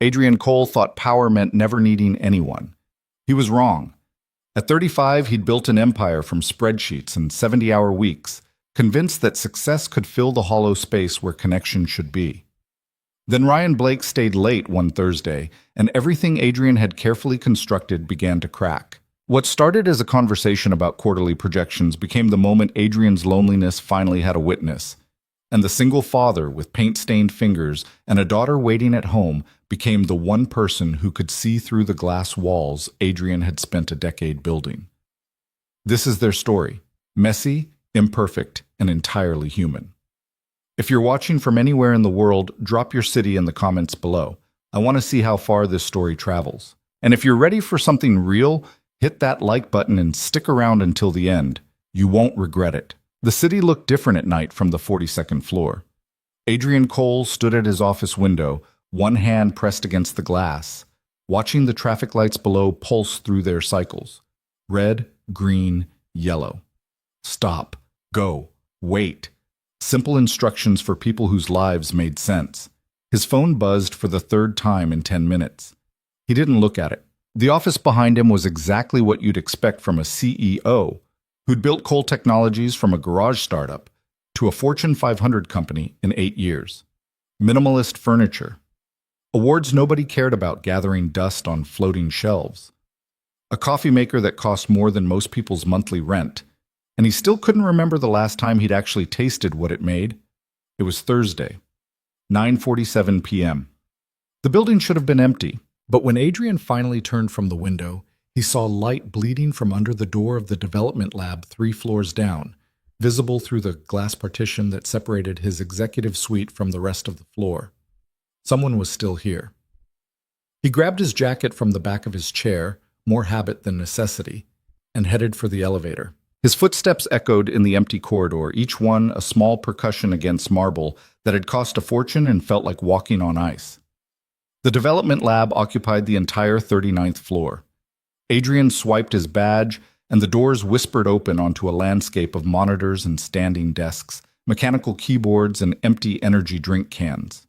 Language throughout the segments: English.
Adrian Cole thought power meant never needing anyone. He was wrong. At 35, he'd built an empire from spreadsheets and 70-hour weeks, convinced that success could fill the hollow space where connection should be. Then Ryan Blake stayed late one Thursday, and everything Adrian had carefully constructed began to crack. What started as a conversation about quarterly projections became the moment Adrian's loneliness finally had a witness, and the single father with paint-stained fingers and a daughter waiting at home became the one person who could see through the glass walls Adrian had spent a decade building. This is their story, messy, imperfect, and entirely human. If you're watching from anywhere in the world, drop your city in the comments below. I want to see how far this story travels. And if you're ready for something real, hit that like button and stick around until the end. You won't regret it. The city looked different at night from the 42nd floor. Adrian Cole stood at his office window, one hand pressed against the glass, watching the traffic lights below pulse through their cycles. Red, green, yellow. Stop. Go. Wait. Simple instructions for people whose lives made sense. His phone buzzed for the third time in 10 minutes. He didn't look at it. The office behind him was exactly what you'd expect from a CEO who'd built Cole Technologies from a garage startup to a Fortune 500 company in 8 years. Minimalist furniture. Awards nobody cared about gathering dust on floating shelves. A coffee maker that cost more than most people's monthly rent. And he still couldn't remember the last time he'd actually tasted what it made. It was Thursday, 9:47 p.m. The building should have been empty, but when Adrian finally turned from the window, he saw light bleeding from under the door of the development lab 3 floors down, visible through the glass partition that separated his executive suite from the rest of the floor. Someone was still here. He grabbed his jacket from the back of his chair, more habit than necessity, and headed for the elevator. His footsteps echoed in the empty corridor, each one a small percussion against marble that had cost a fortune and felt like walking on ice. The development lab occupied the entire 39th floor. Adrian swiped his badge, and the doors whispered open onto a landscape of monitors and standing desks, mechanical keyboards, and empty energy drink cans.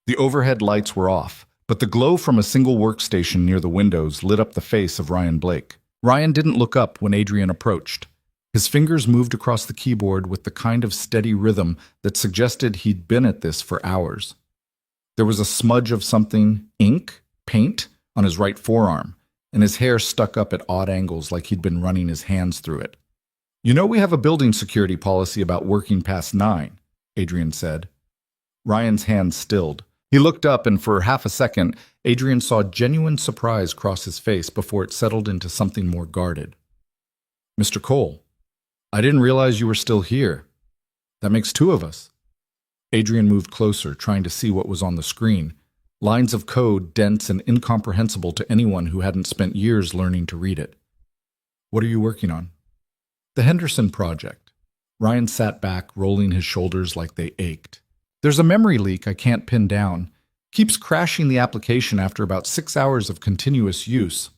The overhead lights were off, but the glow from a single workstation near the windows lit up the face of Ryan Blake. Ryan didn't look up when Adrian approached. His fingers moved across the keyboard with the kind of steady rhythm that suggested he'd been at this for hours. There was a smudge of something, ink, paint, on his right forearm, and his hair stuck up at odd angles like he'd been running his hands through it. "You know we have a building security policy about working past 9, Adrian said. Ryan's hands stilled. He looked up, and for half a second, Adrian saw genuine surprise cross his face before it settled into something more guarded. "Mr. Cole, I didn't realize you were still here. That makes 2 of us." Adrian moved closer, trying to see what was on the screen. Lines of code dense and incomprehensible to anyone who hadn't spent years learning to read it. "What are you working on?" "The Henderson Project." Ryan sat back, rolling his shoulders like they ached. "There's a memory leak I can't pin down. Keeps crashing the application after about 6 hours of continuous use.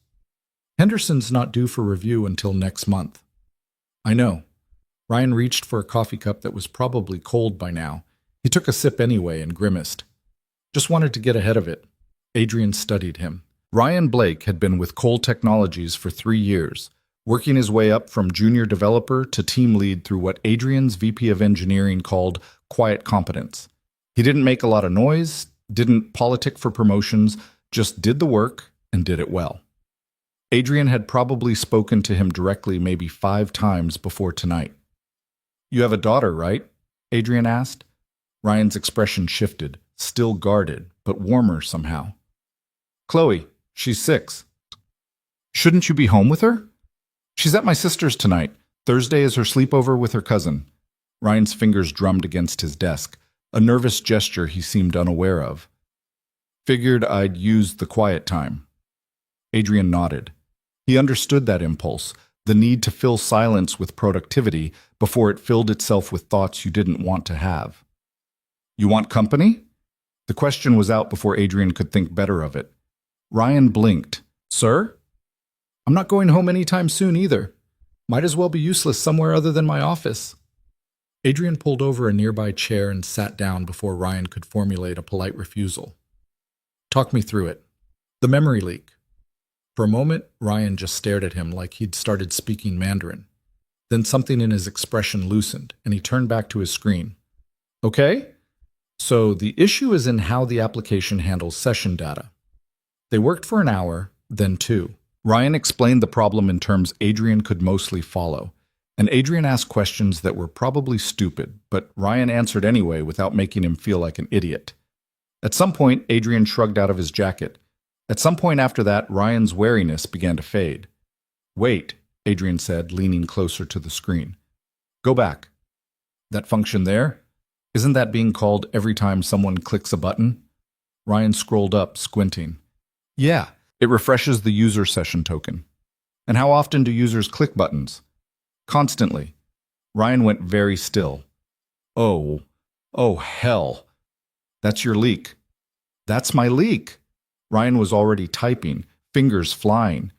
Henderson's not due for review until next month." "I know." Ryan reached for a coffee cup that was probably cold by now. He took a sip anyway and grimaced. "Just wanted to get ahead of it." Adrian studied him. Ryan Blake had been with Cole Technologies for 3 years, working his way up from junior developer to team lead through what Adrian's VP of engineering called quiet competence. He didn't make a lot of noise, didn't politic for promotions, just did the work and did it well. Adrian had probably spoken to him directly maybe 5 times before tonight. "You have a daughter, right?" Adrian asked. Ryan's expression shifted, still guarded, but warmer somehow. "Chloe, she's 6. "Shouldn't you be home with her?" "She's at my sister's tonight. Thursday is her sleepover with her cousin." Ryan's fingers drummed against his desk, a nervous gesture he seemed unaware of. "Figured I'd use the quiet time." Adrian nodded. He understood that impulse, the need to fill silence with productivity before it filled itself with thoughts you didn't want to have. "You want company?" The question was out before Adrian could think better of it. Ryan blinked. "Sir?" "I'm not going home anytime soon either. Might as well be useless somewhere other than my office." Adrian pulled over a nearby chair and sat down before Ryan could formulate a polite refusal. Talk me through it. The memory leak. For a moment, Ryan just stared at him like he'd started speaking Mandarin. Then something in his expression loosened, and he turned back to his screen. Okay? So the issue is in how the application handles session data. They worked for an hour, then 2. Ryan explained the problem in terms Adrian could mostly follow, and Adrian asked questions that were probably stupid, but Ryan answered anyway without making him feel like an idiot. At some point, Adrian shrugged out of his jacket. At some point after that, Ryan's wariness began to fade. Wait, Adrian said, leaning closer to the screen. Go back. That function there? Isn't that being called every time someone clicks a button? Ryan scrolled up, squinting. Yeah, it refreshes the user session token. And how often do users click buttons? Constantly. Ryan went very still. Oh hell. That's your leak. That's my leak. Ryan was already typing, fingers flying.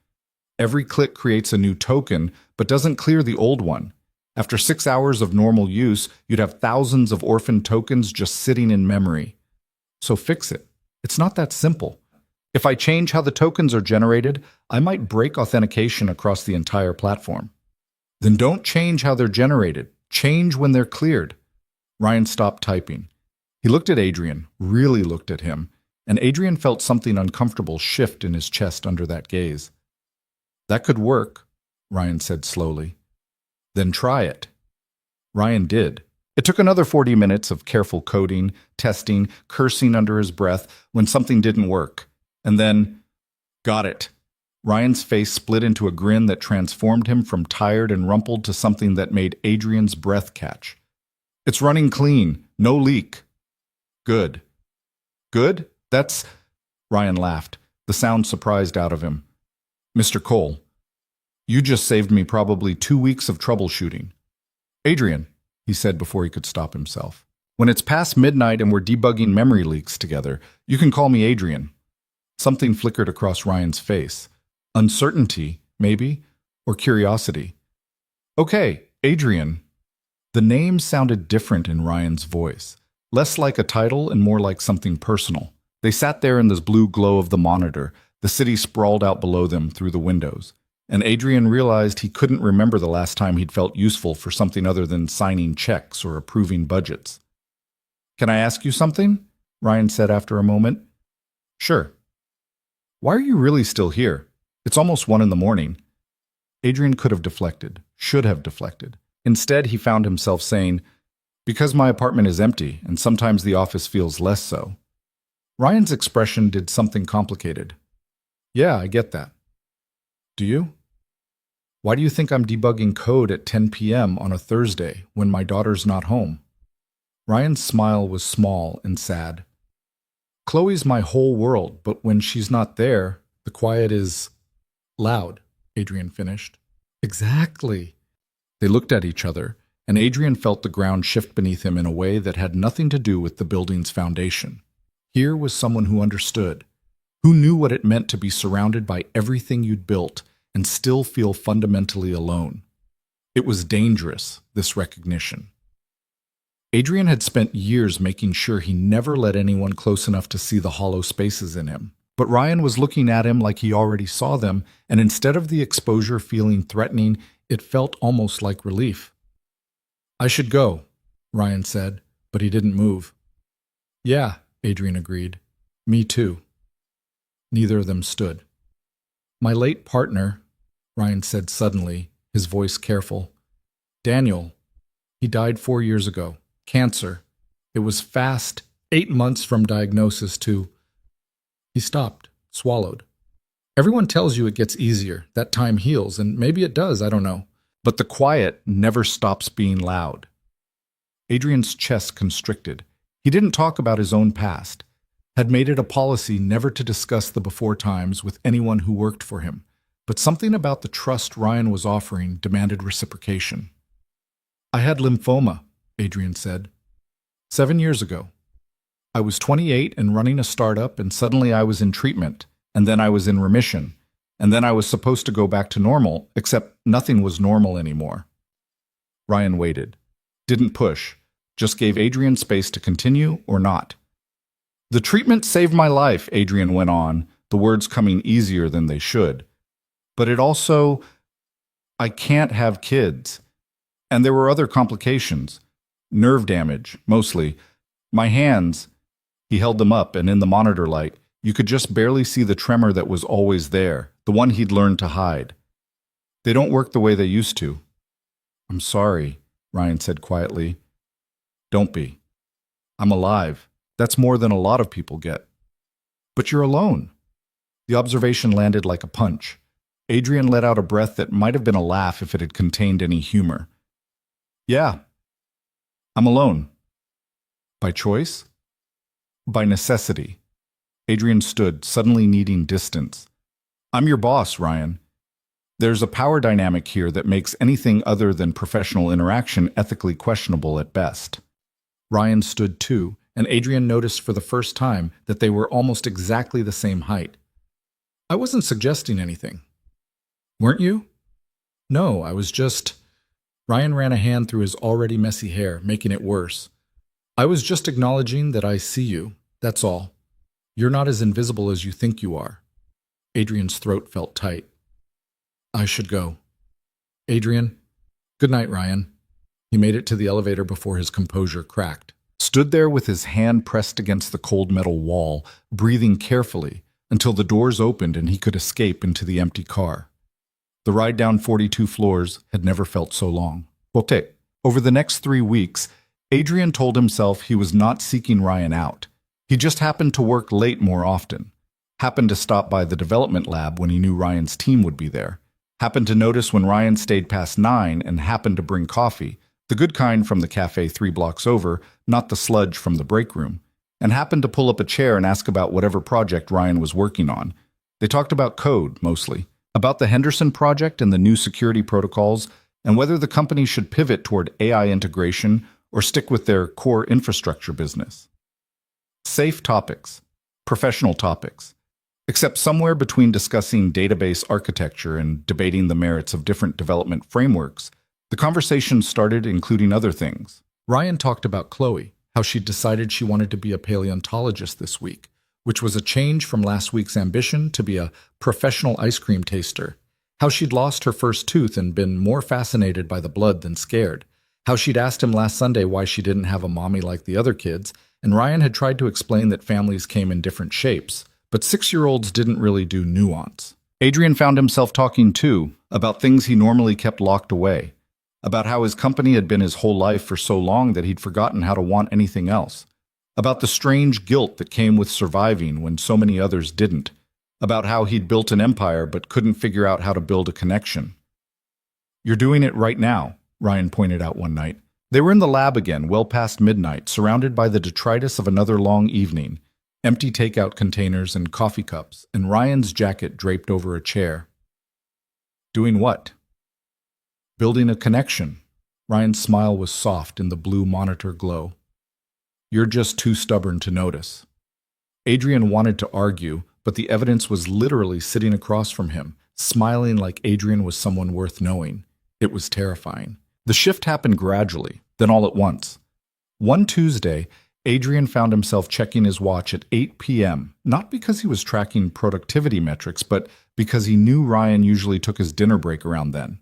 Every click creates a new token, but doesn't clear the old one. After 6 hours of normal use, you'd have thousands of orphan tokens just sitting in memory. So fix it. It's not that simple. If I change how the tokens are generated, I might break authentication across the entire platform. Then don't change how they're generated. Change when they're cleared. Ryan stopped typing. He looked at Adrian, really looked at him, and Adrian felt something uncomfortable shift in his chest under that gaze. That could work, Ryan said slowly. Then try it. Ryan did. It took another 40 minutes of careful coding, testing, cursing under his breath when something didn't work. And then, got it. Ryan's face split into a grin that transformed him from tired and rumpled to something that made Adrian's breath catch. It's running clean, no leak. Good. Good? That's... Ryan laughed, the sound surprised out of him. Mr. Cole, you just saved me probably 2 weeks of troubleshooting. Adrian, he said before he could stop himself. When it's past midnight and we're debugging memory leaks together, you can call me Adrian. Something flickered across Ryan's face. Uncertainty, maybe, or curiosity. Okay, Adrian. The name sounded different in Ryan's voice, less like a title and more like something personal. They sat there in the blue glow of the monitor, the city sprawled out below them through the windows, and Adrian realized he couldn't remember the last time he'd felt useful for something other than signing checks or approving budgets. Can I ask you something? Ryan said after a moment. Sure. Why are you really still here? It's almost 1 a.m. Adrian could have deflected, should have deflected. Instead, he found himself saying, because my apartment is empty, and sometimes the office feels less so. Ryan's expression did something complicated. Yeah, I get that. Do you? Why do you think I'm debugging code at 10 p.m. on a Thursday when my daughter's not home? Ryan's smile was small and sad. Chloe's my whole world, but when she's not there, the quiet is loud, Adrian finished. Exactly. They looked at each other, and Adrian felt the ground shift beneath him in a way that had nothing to do with the building's foundation. Here was someone who understood, who knew what it meant to be surrounded by everything you'd built and still feel fundamentally alone. It was dangerous, this recognition. Adrian had spent years making sure he never let anyone close enough to see the hollow spaces in him. But Ryan was looking at him like he already saw them, and instead of the exposure feeling threatening, it felt almost like relief. I should go, Ryan said, but he didn't move. Yeah, Adrian agreed. Me too. Neither of them stood. My late partner, Ryan said suddenly, his voice careful. Daniel. He died 4 years ago. Cancer. It was fast, 8 months from diagnosis to... He stopped, swallowed. Everyone tells you it gets easier, that time heals, and maybe it does, I don't know. But the quiet never stops being loud. Adrian's chest constricted. He didn't talk about his own past, had made it a policy never to discuss the before times with anyone who worked for him. But something about the trust Ryan was offering demanded reciprocation. I had lymphoma, Adrian said. 7 years ago. I was 28 and running a startup, and suddenly I was in treatment, and then I was in remission, and then I was supposed to go back to normal, except nothing was normal anymore. Ryan waited. Didn't push. Just gave Adrian space to continue or not. The treatment saved my life, Adrian went on, the words coming easier than they should. But it also, I can't have kids. And there were other complications. Nerve damage, mostly. My hands, he held them up, and in the monitor light, you could just barely see the tremor that was always there, the one he'd learned to hide. They don't work the way they used to. I'm sorry, Ryan said quietly. Don't be. I'm alive. That's more than a lot of people get. But you're alone. The observation landed like a punch. Adrian let out a breath that might have been a laugh if it had contained any humor. Yeah, I'm alone. By choice? By necessity. Adrian stood, suddenly needing distance. I'm your boss, Ryan. There's a power dynamic here that makes anything other than professional interaction ethically questionable at best. Ryan stood too, and Adrian noticed for the first time that they were almost exactly the same height. I wasn't suggesting anything. Weren't you? No, I was just... Ryan ran a hand through his already messy hair, making it worse. I was just acknowledging that I see you, that's all. You're not as invisible as you think you are. Adrian's throat felt tight. I should go. Adrian? Good night, Ryan. He made it to the elevator before his composure cracked. Stood there with his hand pressed against the cold metal wall, breathing carefully, until the doors opened and he could escape into the empty car. The ride down 42 floors had never felt so long. Over the next 3 weeks, Adrian told himself he was not seeking Ryan out. He just happened to work late more often. Happened to stop by the development lab when he knew Ryan's team would be there. Happened to notice when Ryan stayed past 9 and happened to bring coffee, the good kind from the cafe 3 blocks over, not the sludge from the break room, and happened to pull up a chair and ask about whatever project Ryan was working on. They talked about code, mostly, about the Henderson project and the new security protocols, and whether the company should pivot toward AI integration or stick with their core infrastructure business. Safe topics, professional topics, except somewhere between discussing database architecture and debating the merits of different development frameworks, the conversation started including other things. Ryan talked about Chloe, how she'd decided she wanted to be a paleontologist this week, which was a change from last week's ambition to be a professional ice cream taster, how she'd lost her first tooth and been more fascinated by the blood than scared, how she'd asked him last Sunday why she didn't have a mommy like the other kids, and Ryan had tried to explain that families came in different shapes, but 6-year-olds didn't really do nuance. Adrian found himself talking, too, about things he normally kept locked away, about how his company had been his whole life for so long that he'd forgotten how to want anything else, about the strange guilt that came with surviving when so many others didn't, about how he'd built an empire but couldn't figure out how to build a connection. You're doing it right now, Ryan pointed out one night. They were in the lab again, well past midnight, surrounded by the detritus of another long evening, empty takeout containers and coffee cups, and Ryan's jacket draped over a chair. Doing what? Building a connection. Ryan's smile was soft in the blue monitor glow. You're just too stubborn to notice. Adrian wanted to argue, but the evidence was literally sitting across from him, smiling like Adrian was someone worth knowing. It was terrifying. The shift happened gradually, then all at once. One Tuesday, Adrian found himself checking his watch at 8 p.m., not because he was tracking productivity metrics, but because he knew Ryan usually took his dinner break around then.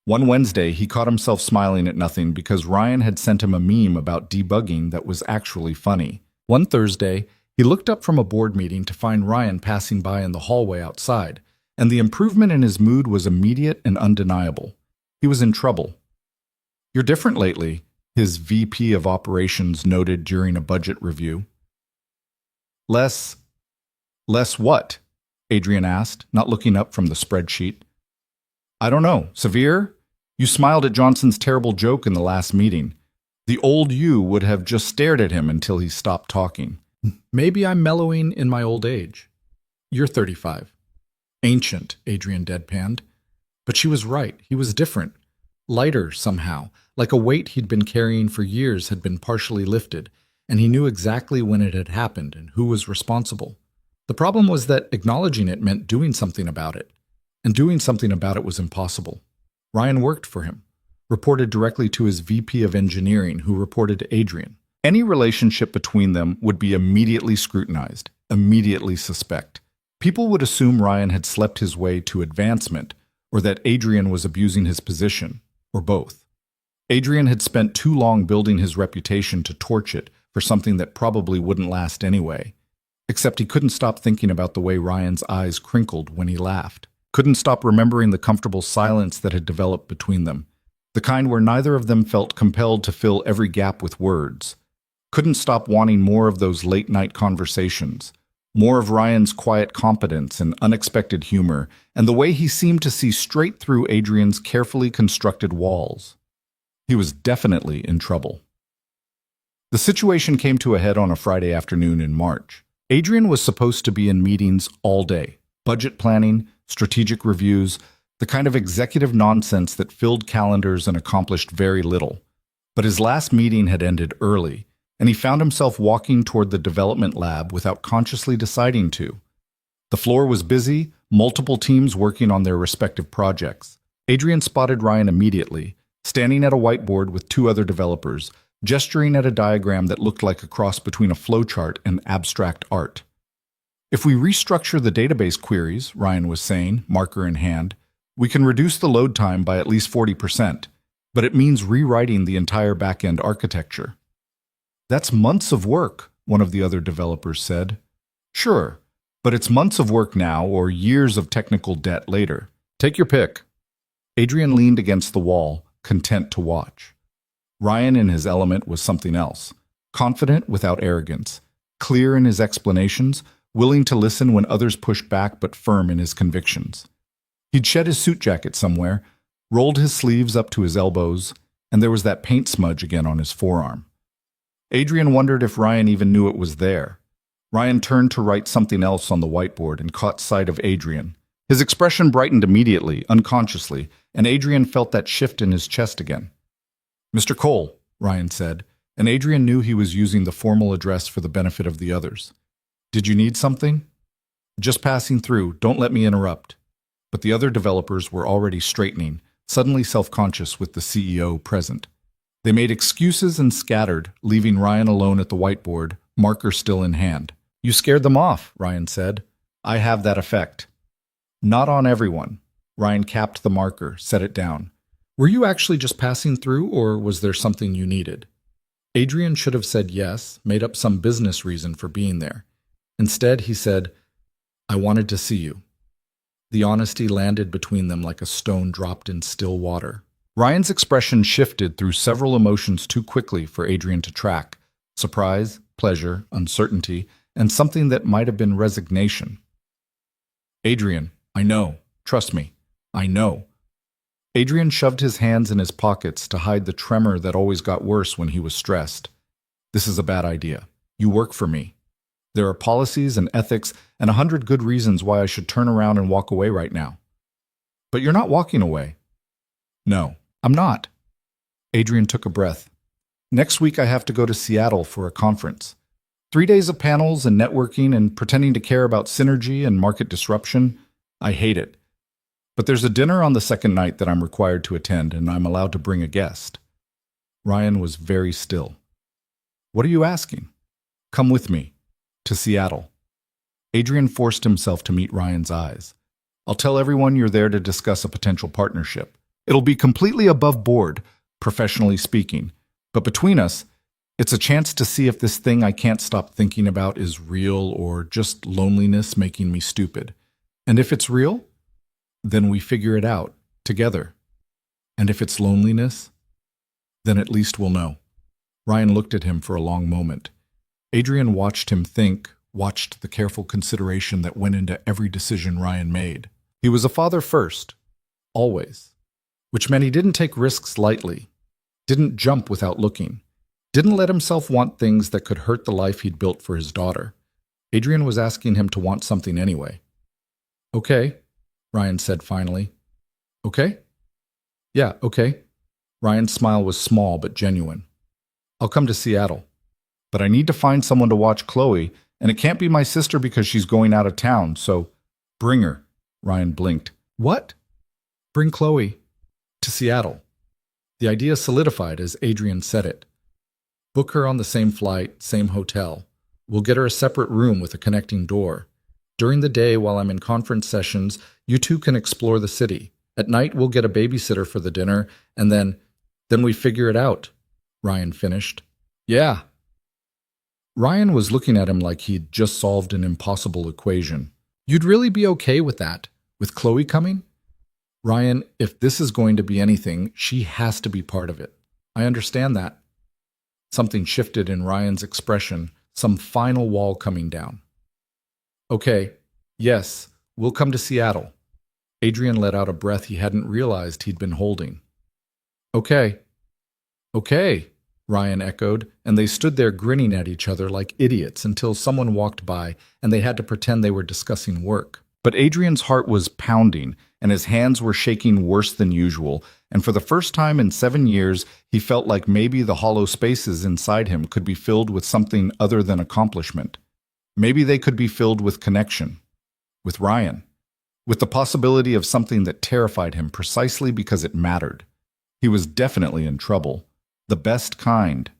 One Wednesday, he caught himself smiling at nothing because Ryan had sent him a meme about debugging that was actually funny. One Thursday, he looked up from a board meeting to find Ryan passing by in the hallway outside, and the improvement in his mood was immediate and undeniable. He was in trouble. You're different lately, his VP of Operations noted during a budget review. Less what? Adrian asked, not looking up from the spreadsheet. I don't know. Severe? You smiled at Johnson's terrible joke in the last meeting. The old you would have just stared at him until he stopped talking. Maybe I'm mellowing in my old age. You're 35. Ancient, Adrian deadpanned. But she was right. He was different. Lighter, somehow, like a weight he'd been carrying for years had been partially lifted, and he knew exactly when it had happened and who was responsible. The problem was that acknowledging it meant doing something about it, and doing something about it was impossible. Ryan worked for him, reported directly to his VP of Engineering, who reported to Adrian. Any relationship between them would be immediately scrutinized, immediately suspect. People would assume Ryan had slept his way to advancement, or that Adrian was abusing his position, or both. Adrian had spent too long building his reputation to torch it for something that probably wouldn't last anyway. Except he couldn't stop thinking about the way Ryan's eyes crinkled when he laughed. Couldn't stop remembering the comfortable silence that had developed between them, the kind where neither of them felt compelled to fill every gap with words. Couldn't stop wanting more of those late-night conversations, more of Ryan's quiet competence and unexpected humor, and the way he seemed to see straight through Adrian's carefully constructed walls. He was definitely in trouble. The situation came to a head on a Friday afternoon in March. Adrian was supposed to be in meetings all day, budget planning, strategic reviews, the kind of executive nonsense that filled calendars and accomplished very little. But his last meeting had ended early, and he found himself walking toward the development lab without consciously deciding to. The floor was busy, multiple teams working on their respective projects. Adrian spotted Ryan immediately, standing at a whiteboard with two other developers, gesturing at a diagram that looked like a cross between a flowchart and abstract art. If we restructure the database queries, Ryan was saying, marker in hand, we can reduce the load time by at least 40%, but it means rewriting the entire back-end architecture. That's months of work, one of the other developers said. Sure, but it's months of work now or years of technical debt later. Take your pick. Adrian leaned against the wall, content to watch. Ryan in his element was something else, confident without arrogance, clear in his explanations, willing to listen when others pushed back but firm in his convictions. He'd shed his suit jacket somewhere, rolled his sleeves up to his elbows, and there was that paint smudge again on his forearm. Adrian wondered if Ryan even knew it was there. Ryan turned to write something else on the whiteboard and caught sight of Adrian. His expression brightened immediately, unconsciously, and Adrian felt that shift in his chest again. Mr. Cole, Ryan said, and Adrian knew he was using the formal address for the benefit of the others. Did you need something? Just passing through, don't let me interrupt. But the other developers were already straightening, suddenly self-conscious with the CEO present. They made excuses and scattered, leaving Ryan alone at the whiteboard, marker still in hand. You scared them off, Ryan said. I have that effect. Not on everyone. Ryan capped the marker, set it down. Were you actually just passing through, or was there something you needed? Adrian should have said yes, made up some business reason for being there. Instead, he said, I wanted to see you. The honesty landed between them like a stone dropped in still water. Ryan's expression shifted through several emotions too quickly for Adrian to track: surprise, pleasure, uncertainty, and something that might have been resignation. Adrian, I know. Trust me. I know. Adrian shoved his hands in his pockets to hide the tremor that always got worse when he was stressed. This is a bad idea. You work for me. There are policies and ethics and 100 good reasons why I should turn around and walk away right now. But you're not walking away. No, I'm not. Adrian took a breath. Next week I have to go to Seattle for a conference. 3 days of panels and networking and pretending to care about synergy and market disruption. I hate it. But there's a dinner on the second night that I'm required to attend, and I'm allowed to bring a guest. Ryan was very still. What are you asking? Come with me. To Seattle. Adrian forced himself to meet Ryan's eyes. I'll tell everyone you're there to discuss a potential partnership. It'll be completely above board, professionally speaking. But between us, it's a chance to see if this thing I can't stop thinking about is real or just loneliness making me stupid. And if it's real, then we figure it out, together. And if it's loneliness, then at least we'll know. Ryan looked at him for a long moment. Adrian watched him think, watched the careful consideration that went into every decision Ryan made. He was a father first, always, which meant he didn't take risks lightly, didn't jump without looking, didn't let himself want things that could hurt the life he'd built for his daughter. Adrian was asking him to want something anyway. Okay, Ryan said finally. Okay? Yeah, okay. Ryan's smile was small but genuine. I'll come to Seattle. But I need to find someone to watch Chloe, and it can't be my sister because she's going out of town, so bring her. Ryan blinked. What? Bring Chloe to Seattle. The idea solidified as Adrian said it. Book her on the same flight, same hotel. We'll get her a separate room with a connecting door. During the day, while I'm in conference sessions, you two can explore the city. At night, we'll get a babysitter for the dinner, and then we figure it out," Ryan finished. "Yeah." Ryan was looking at him like he'd just solved an impossible equation. "You'd really be okay with that? With Chloe coming?" "Ryan, if this is going to be anything, she has to be part of it. I understand that." Something shifted in Ryan's expression, some final wall coming down. "Okay, yes, we'll come to Seattle." Adrian let out a breath he hadn't realized he'd been holding. "Okay." "Okay," Ryan echoed, and they stood there grinning at each other like idiots until someone walked by and they had to pretend they were discussing work. But Adrian's heart was pounding, and his hands were shaking worse than usual, and for the first time in 7 years, he felt like maybe the hollow spaces inside him could be filled with something other than accomplishment. Maybe they could be filled with connection. With Ryan. With the possibility of something that terrified him precisely because it mattered. He was definitely in trouble. The best kind.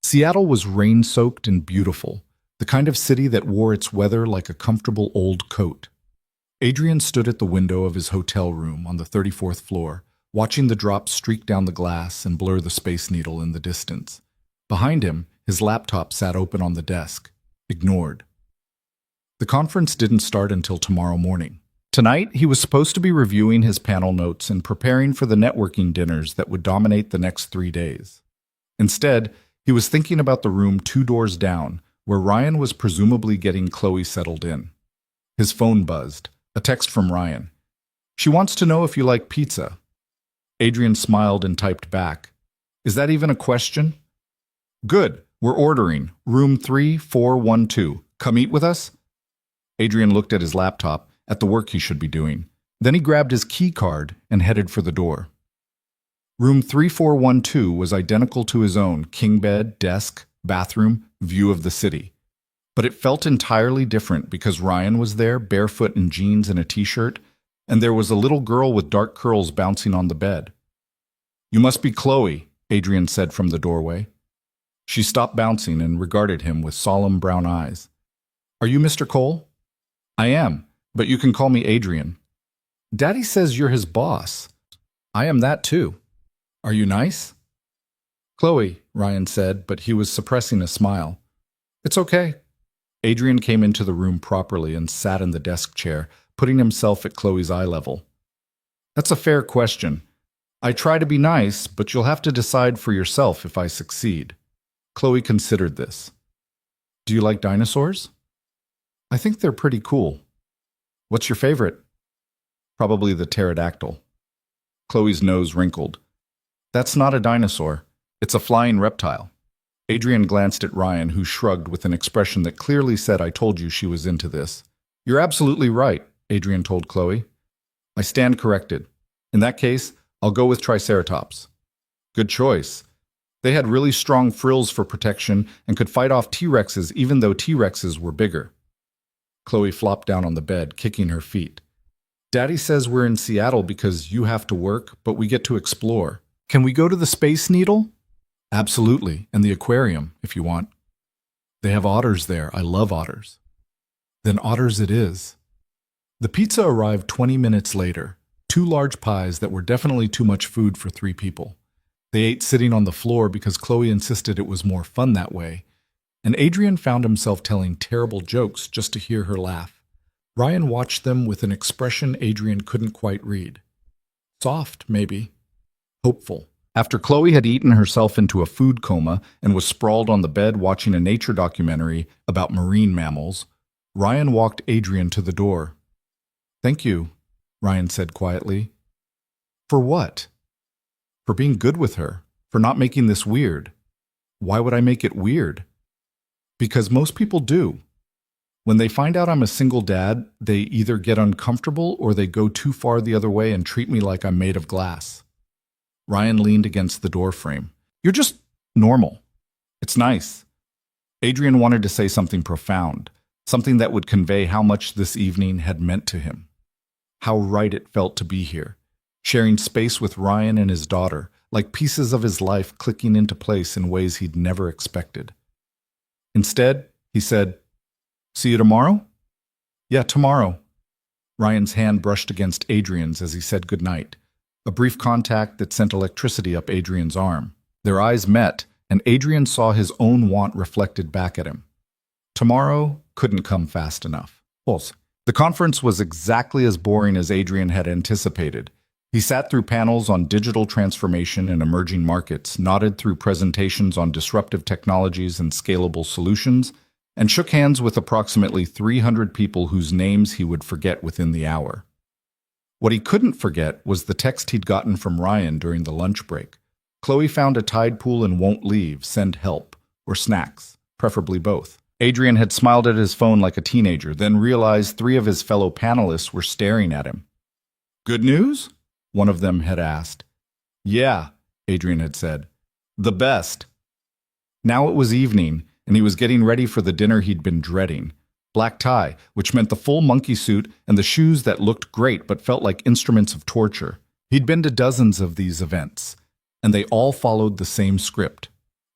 Seattle was rain-soaked and beautiful, the kind of city that wore its weather like a comfortable old coat. Adrian stood at the window of his hotel room on the 34th floor, watching the drops streak down the glass and blur the Space Needle in the distance. Behind him, his laptop sat open on the desk, ignored. The conference didn't start until tomorrow morning. Tonight, he was supposed to be reviewing his panel notes and preparing for the networking dinners that would dominate the next 3 days. Instead, he was thinking about the room 2 doors down, where Ryan was presumably getting Chloe settled in. His phone buzzed. A text from Ryan. "She wants to know if you like pizza." Adrian smiled and typed back. "Is that even a question?" "Good. We're ordering. Room 3412. Come eat with us?" Adrian looked at his laptop, at the work he should be doing. Then he grabbed his key card and headed for the door. Room 3412 was identical to his own, king bed, desk, bathroom, view of the city. But it felt entirely different because Ryan was there, barefoot in jeans and a t-shirt, and there was a little girl with dark curls bouncing on the bed. "You must be Chloe," Adrian said from the doorway. She stopped bouncing and regarded him with solemn brown eyes. "Are you Mr. Cole?" "I am, but you can call me Adrian." "Daddy says you're his boss." "I am that too." "Are you nice?" "Chloe," Ryan said, but he was suppressing a smile. "It's okay." Adrian came into the room properly and sat in the desk chair, putting himself at Chloe's eye level. "That's a fair question. I try to be nice, but you'll have to decide for yourself if I succeed." Chloe considered this. "Do you like dinosaurs?" "I think they're pretty cool." "What's your favorite?" "Probably the pterodactyl." Chloe's nose wrinkled. "That's not a dinosaur. It's a flying reptile." Adrian glanced at Ryan, who shrugged with an expression that clearly said, "I told you she was into this." "You're absolutely right," Adrian told Chloe. "I stand corrected. In that case, I'll go with Triceratops." "Good choice. They had really strong frills for protection and could fight off T-Rexes even though T-Rexes were bigger." Chloe flopped down on the bed, kicking her feet. "Daddy says we're in Seattle because you have to work, but we get to explore. Can we go to the Space Needle?" "Absolutely, and the aquarium, if you want." "They have otters there. I love otters." "Then otters it is." The pizza arrived 20 minutes later, 2 large pies that were definitely too much food for 3 people. They ate sitting on the floor because Chloe insisted it was more fun that way, and Adrian found himself telling terrible jokes just to hear her laugh. Ryan watched them with an expression Adrian couldn't quite read. Soft, maybe. Hopeful. After Chloe had eaten herself into a food coma and was sprawled on the bed watching a nature documentary about marine mammals, Ryan walked Adrian to the door. "Thank you," Ryan said quietly. "For what?" "For being good with her, for not making this weird." "Why would I make it weird?" "Because most people do. When they find out I'm a single dad, they either get uncomfortable or they go too far the other way and treat me like I'm made of glass." Ryan leaned against the doorframe. "You're just normal. It's nice." Adrian wanted to say something profound, something that would convey how much this evening had meant to him. How right it felt to be here, sharing space with Ryan and his daughter, like pieces of his life clicking into place in ways he'd never expected. Instead, he said, "See you tomorrow?" "Yeah, tomorrow." Ryan's hand brushed against Adrian's as he said goodnight, a brief contact that sent electricity up Adrian's arm. Their eyes met, and Adrian saw his own want reflected back at him. Tomorrow couldn't come fast enough. Pulse. The conference was exactly as boring as Adrian had anticipated. He sat through panels on digital transformation and emerging markets, nodded through presentations on disruptive technologies and scalable solutions, and shook hands with approximately 300 people whose names he would forget within the hour. What he couldn't forget was the text he'd gotten from Ryan during the lunch break. "Chloe found a tide pool and won't leave. Send help. Or snacks. Preferably both." Adrian had smiled at his phone like a teenager, then realized 3 of his fellow panelists were staring at him. "Good news?" one of them had asked. "Yeah," Adrian had said. "The best." Now it was evening, and he was getting ready for the dinner he'd been dreading. Black tie, which meant the full monkey suit and the shoes that looked great but felt like instruments of torture. He'd been to dozens of these events, and they all followed the same script.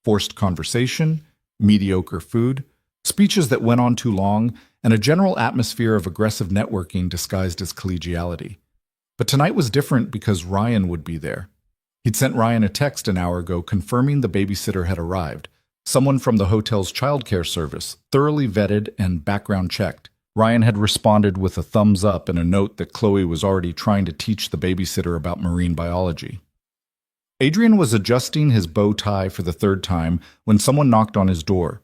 Forced conversation, mediocre food, speeches that went on too long, and a general atmosphere of aggressive networking disguised as collegiality. But tonight was different because Ryan would be there. He'd sent Ryan a text an hour ago confirming the babysitter had arrived, someone from the hotel's childcare service, thoroughly vetted and background checked. Ryan had responded with a thumbs up and a note that Chloe was already trying to teach the babysitter about marine biology. Adrian was adjusting his bow tie for the 3rd time when someone knocked on his door.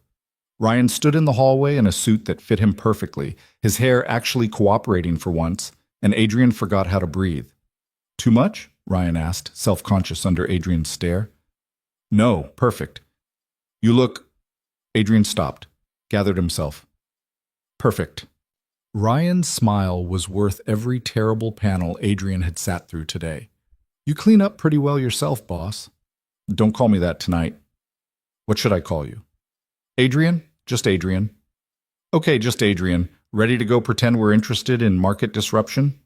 Ryan stood in the hallway in a suit that fit him perfectly, his hair actually cooperating for once, and Adrian forgot how to breathe. "Too much?" Ryan asked, self-conscious under Adrian's stare. "No, perfect." "You look—" Adrian stopped, gathered himself. "Perfect." Ryan's smile was worth every terrible panel Adrian had sat through today. "You clean up pretty well yourself, boss." "Don't call me that tonight." "What should I call you?" "Adrian? Just Adrian." "Okay, just Adrian. Ready to go pretend we're interested in market disruption?"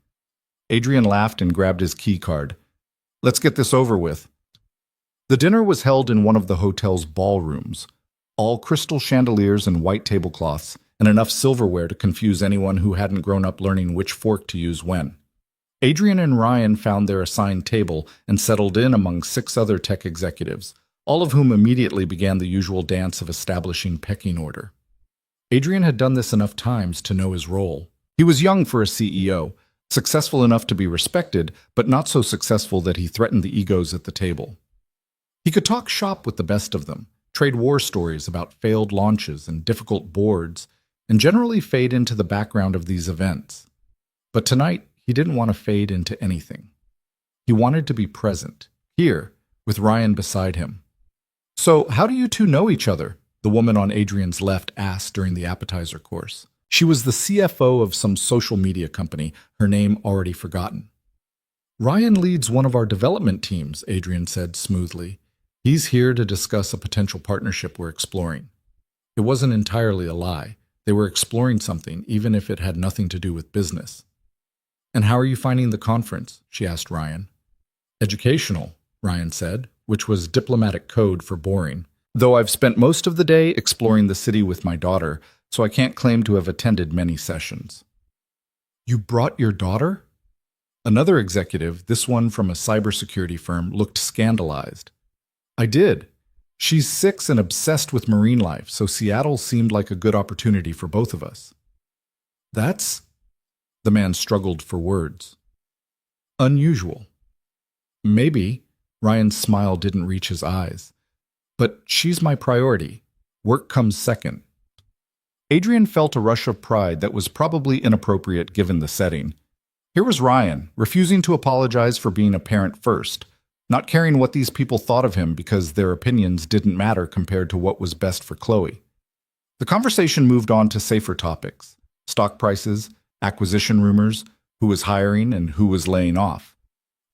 Adrian laughed and grabbed his key card. "Let's get this over with." The dinner was held in one of the hotel's ballrooms, all crystal chandeliers and white tablecloths, and enough silverware to confuse anyone who hadn't grown up learning which fork to use when. Adrian and Ryan found their assigned table and settled in among 6 other tech executives, all of whom immediately began the usual dance of establishing pecking order. Adrian had done this enough times to know his role. He was young for a CEO, successful enough to be respected, but not so successful that he threatened the egos at the table. He could talk shop with the best of them, trade war stories about failed launches and difficult boards, and generally fade into the background of these events. But tonight, he didn't want to fade into anything. He wanted to be present, here, with Ryan beside him. "So, how do you two know each other?" the woman on Adrian's left asked during the appetizer course. She was the CFO of some social media company, her name already forgotten. "Ryan leads one of our development teams," Adrian said smoothly. "He's here to discuss a potential partnership we're exploring." It wasn't entirely a lie. They were exploring something, even if it had nothing to do with business. "And how are you finding the conference?" she asked Ryan. "Educational," Ryan said, which was diplomatic code for boring. "Though I've spent most of the day exploring the city with my daughter, so I can't claim to have attended many sessions." "You brought your daughter?" Another executive, this one from a cybersecurity firm, looked scandalized. "I did. She's 6 and obsessed with marine life, so Seattle seemed like a good opportunity for both of us." "That's—" the man struggled for words. "Unusual." "Maybe," Ryan's smile didn't reach his eyes. "But she's my priority. Work comes second." Adrian felt a rush of pride that was probably inappropriate given the setting. Here was Ryan, refusing to apologize for being a parent first, not caring what these people thought of him because their opinions didn't matter compared to what was best for Chloe. The conversation moved on to safer topics: stock prices, acquisition rumors, who was hiring and who was laying off.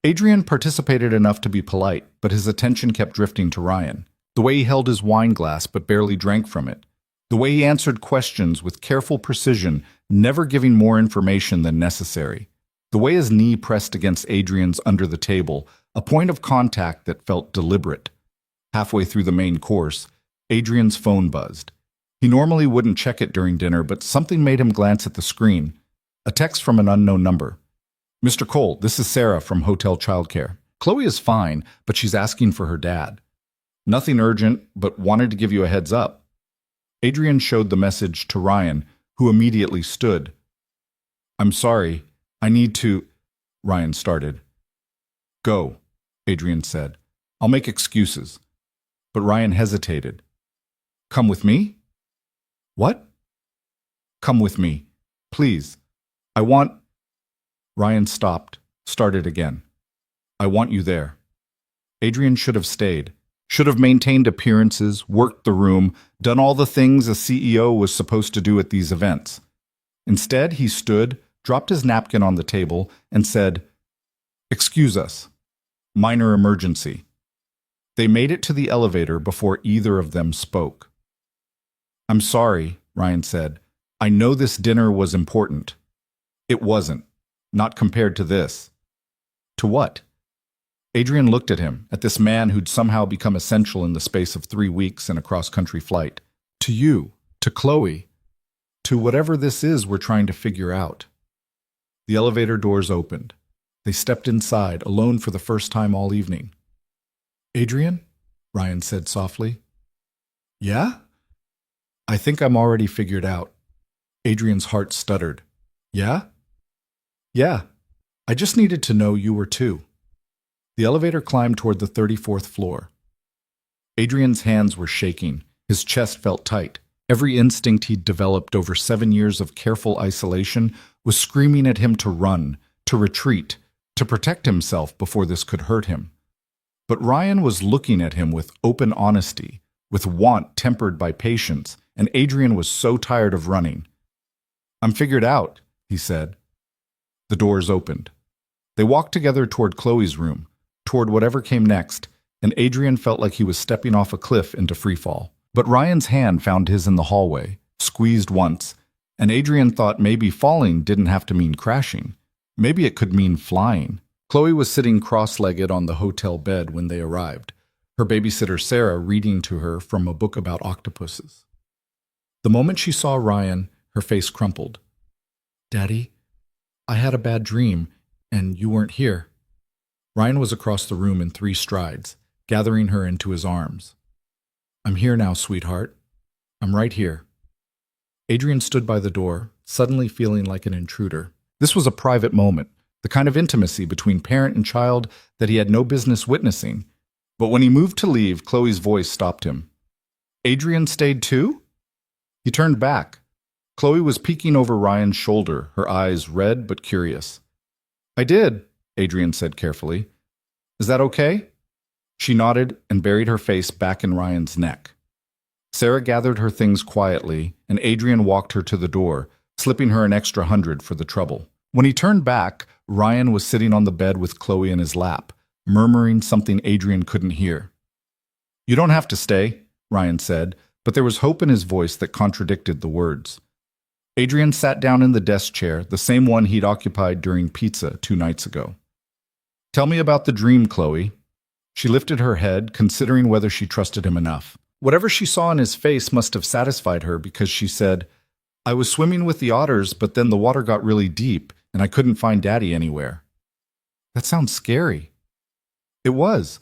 Adrian participated enough to be polite, but his attention kept drifting to Ryan. The way he held his wine glass but barely drank from it. The way he answered questions with careful precision, never giving more information than necessary. The way his knee pressed against Adrian's under the table, a point of contact that felt deliberate. Halfway through the main course, Adrian's phone buzzed. He normally wouldn't check it during dinner, but something made him glance at the screen. A text from an unknown number. "Mr. Cole, this is Sarah from Hotel Childcare. Chloe is fine, but she's asking for her dad. Nothing urgent, but wanted to give you a heads up." Adrian showed the message to Ryan, who immediately stood. "I'm sorry. I need to—" Ryan started. "Go," Adrian said. "I'll make excuses." But Ryan hesitated. "Come with me?" "What?" "Come with me. Please. I want—" Ryan stopped, started again. "I want you there." Adrian should have stayed, should have maintained appearances, worked the room, done all the things a CEO was supposed to do at these events. Instead, he stood, dropped his napkin on the table, and said, "Excuse us. Minor emergency." They made it to the elevator before either of them spoke. "I'm sorry," Ryan said. "I know this dinner was important." "It wasn't. Not compared to this." "To what?" Adrian looked at him, at this man who'd somehow become essential in the space of 3 weeks in a cross-country flight. "To you, to Chloe, to whatever this is we're trying to figure out." The elevator doors opened. They stepped inside, alone for the first time all evening. "Adrian?" Ryan said softly. "Yeah?" "I think I'm already figured out." Adrian's heart stuttered. "Yeah?" "Yeah. I just needed to know you were too." The elevator climbed toward the 34th floor. Adrian's hands were shaking. His chest felt tight. Every instinct he'd developed over 7 years of careful isolation was screaming at him to run, to retreat, to protect himself before this could hurt him. But Ryan was looking at him with open honesty, with want tempered by patience, and Adrian was so tired of running. "I'm figured out," he said. The doors opened. They walked together toward Chloe's room, toward whatever came next, and Adrian felt like he was stepping off a cliff into freefall. But Ryan's hand found his in the hallway, squeezed once, and Adrian thought maybe falling didn't have to mean crashing. Maybe it could mean flying. Chloe was sitting cross-legged on the hotel bed when they arrived, her babysitter Sarah reading to her from a book about octopuses. The moment she saw Ryan, her face crumpled. "Daddy, I had a bad dream, and you weren't here." Ryan was across the room in 3 strides, gathering her into his arms. "I'm here now, sweetheart. I'm right here." Adrian stood by the door, suddenly feeling like an intruder. This was a private moment, the kind of intimacy between parent and child that he had no business witnessing. But when he moved to leave, Chloe's voice stopped him. "Adrian stayed too?" He turned back. Chloe was peeking over Ryan's shoulder, her eyes red but curious. "I did," Adrian said carefully. "Is that okay?" She nodded and buried her face back in Ryan's neck. Sarah gathered her things quietly, and Adrian walked her to the door, slipping her an extra 100 for the trouble. When he turned back, Ryan was sitting on the bed with Chloe in his lap, murmuring something Adrian couldn't hear. "You don't have to stay," Ryan said, but there was hope in his voice that contradicted the words. Adrian sat down in the desk chair, the same one he'd occupied during pizza 2 nights ago. "Tell me about the dream, Chloe." She lifted her head, considering whether she trusted him enough. Whatever she saw in his face must have satisfied her because she said, "I was swimming with the otters, but then the water got really deep, and I couldn't find Daddy anywhere." "That sounds scary." "It was.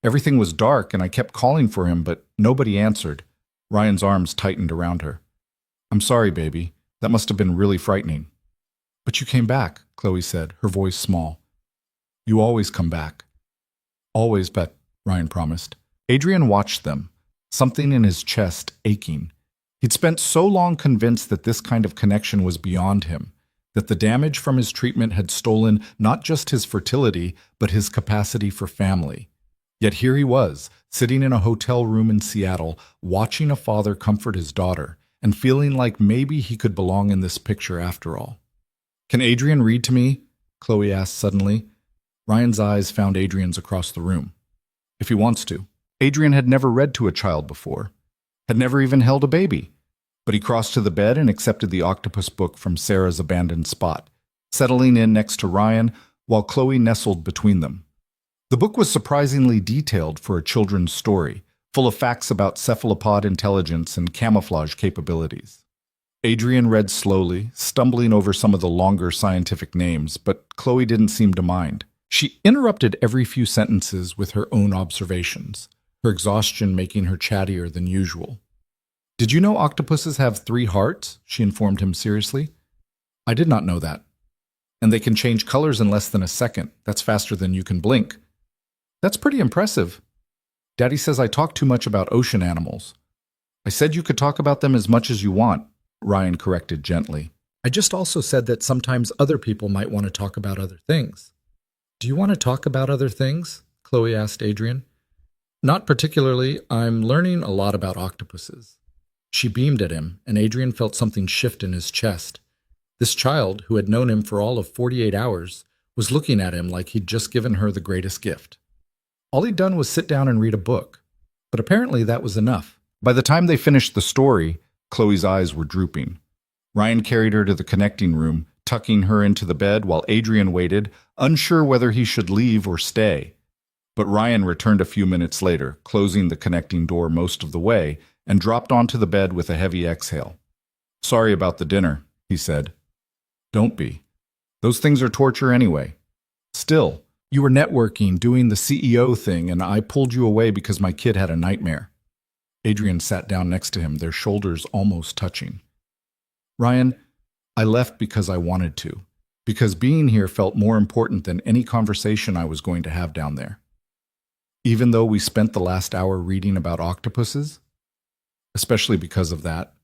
Everything was dark, and I kept calling for him, but nobody answered." Ryan's arms tightened around her. "I'm sorry, baby. That must have been really frightening." "But you came back," Chloe said, her voice small. "You always come back." "Always, but," Ryan promised. Adrian watched them, something in his chest aching. He'd spent so long convinced that this kind of connection was beyond him, that the damage from his treatment had stolen not just his fertility, but his capacity for family. Yet here he was, sitting in a hotel room in Seattle, watching a father comfort his daughter, and feeling like maybe he could belong in this picture after all. "Can Adrian read to me?" Chloe asked suddenly. Ryan's eyes found Adrian's across the room. "If he wants to." Adrian had never read to a child before, had never even held a baby. But he crossed to the bed and accepted the octopus book from Sarah's abandoned spot, settling in next to Ryan while Chloe nestled between them. The book was surprisingly detailed for a children's story, full of facts about cephalopod intelligence and camouflage capabilities. Adrian read slowly, stumbling over some of the longer scientific names, but Chloe didn't seem to mind. She interrupted every few sentences with her own observations, her exhaustion making her chattier than usual. "Did you know octopuses have 3 hearts?" she informed him seriously. "I did not know that. And they can change colors in less than a second. That's faster than you can blink." "That's pretty impressive." "Daddy says I talk too much about ocean animals." "I said you could talk about them as much as you want," Ryan corrected gently. "I just also said that sometimes other people might want to talk about other things." "Do you want to talk about other things?" Chloe asked Adrian. "Not particularly. I'm learning a lot about octopuses." She beamed at him, and Adrian felt something shift in his chest. This child, who had known him for all of 48 hours, was looking at him like he'd just given her the greatest gift. All he'd done was sit down and read a book, but apparently that was enough. By the time they finished the story, Chloe's eyes were drooping. Ryan carried her to the connecting room, tucking her into the bed while Adrian waited, unsure whether he should leave or stay. But Ryan returned a few minutes later, closing the connecting door most of the way, and dropped onto the bed with a heavy exhale. "Sorry about the dinner," he said. "Don't be. Those things are torture anyway. Still, you were networking, doing the CEO thing, and I pulled you away because my kid had a nightmare." Adrian sat down next to him, their shoulders almost touching. "Ryan, I left because I wanted to, because being here felt more important than any conversation I was going to have down there. Even though we spent the last hour reading about octopuses? Especially because of that."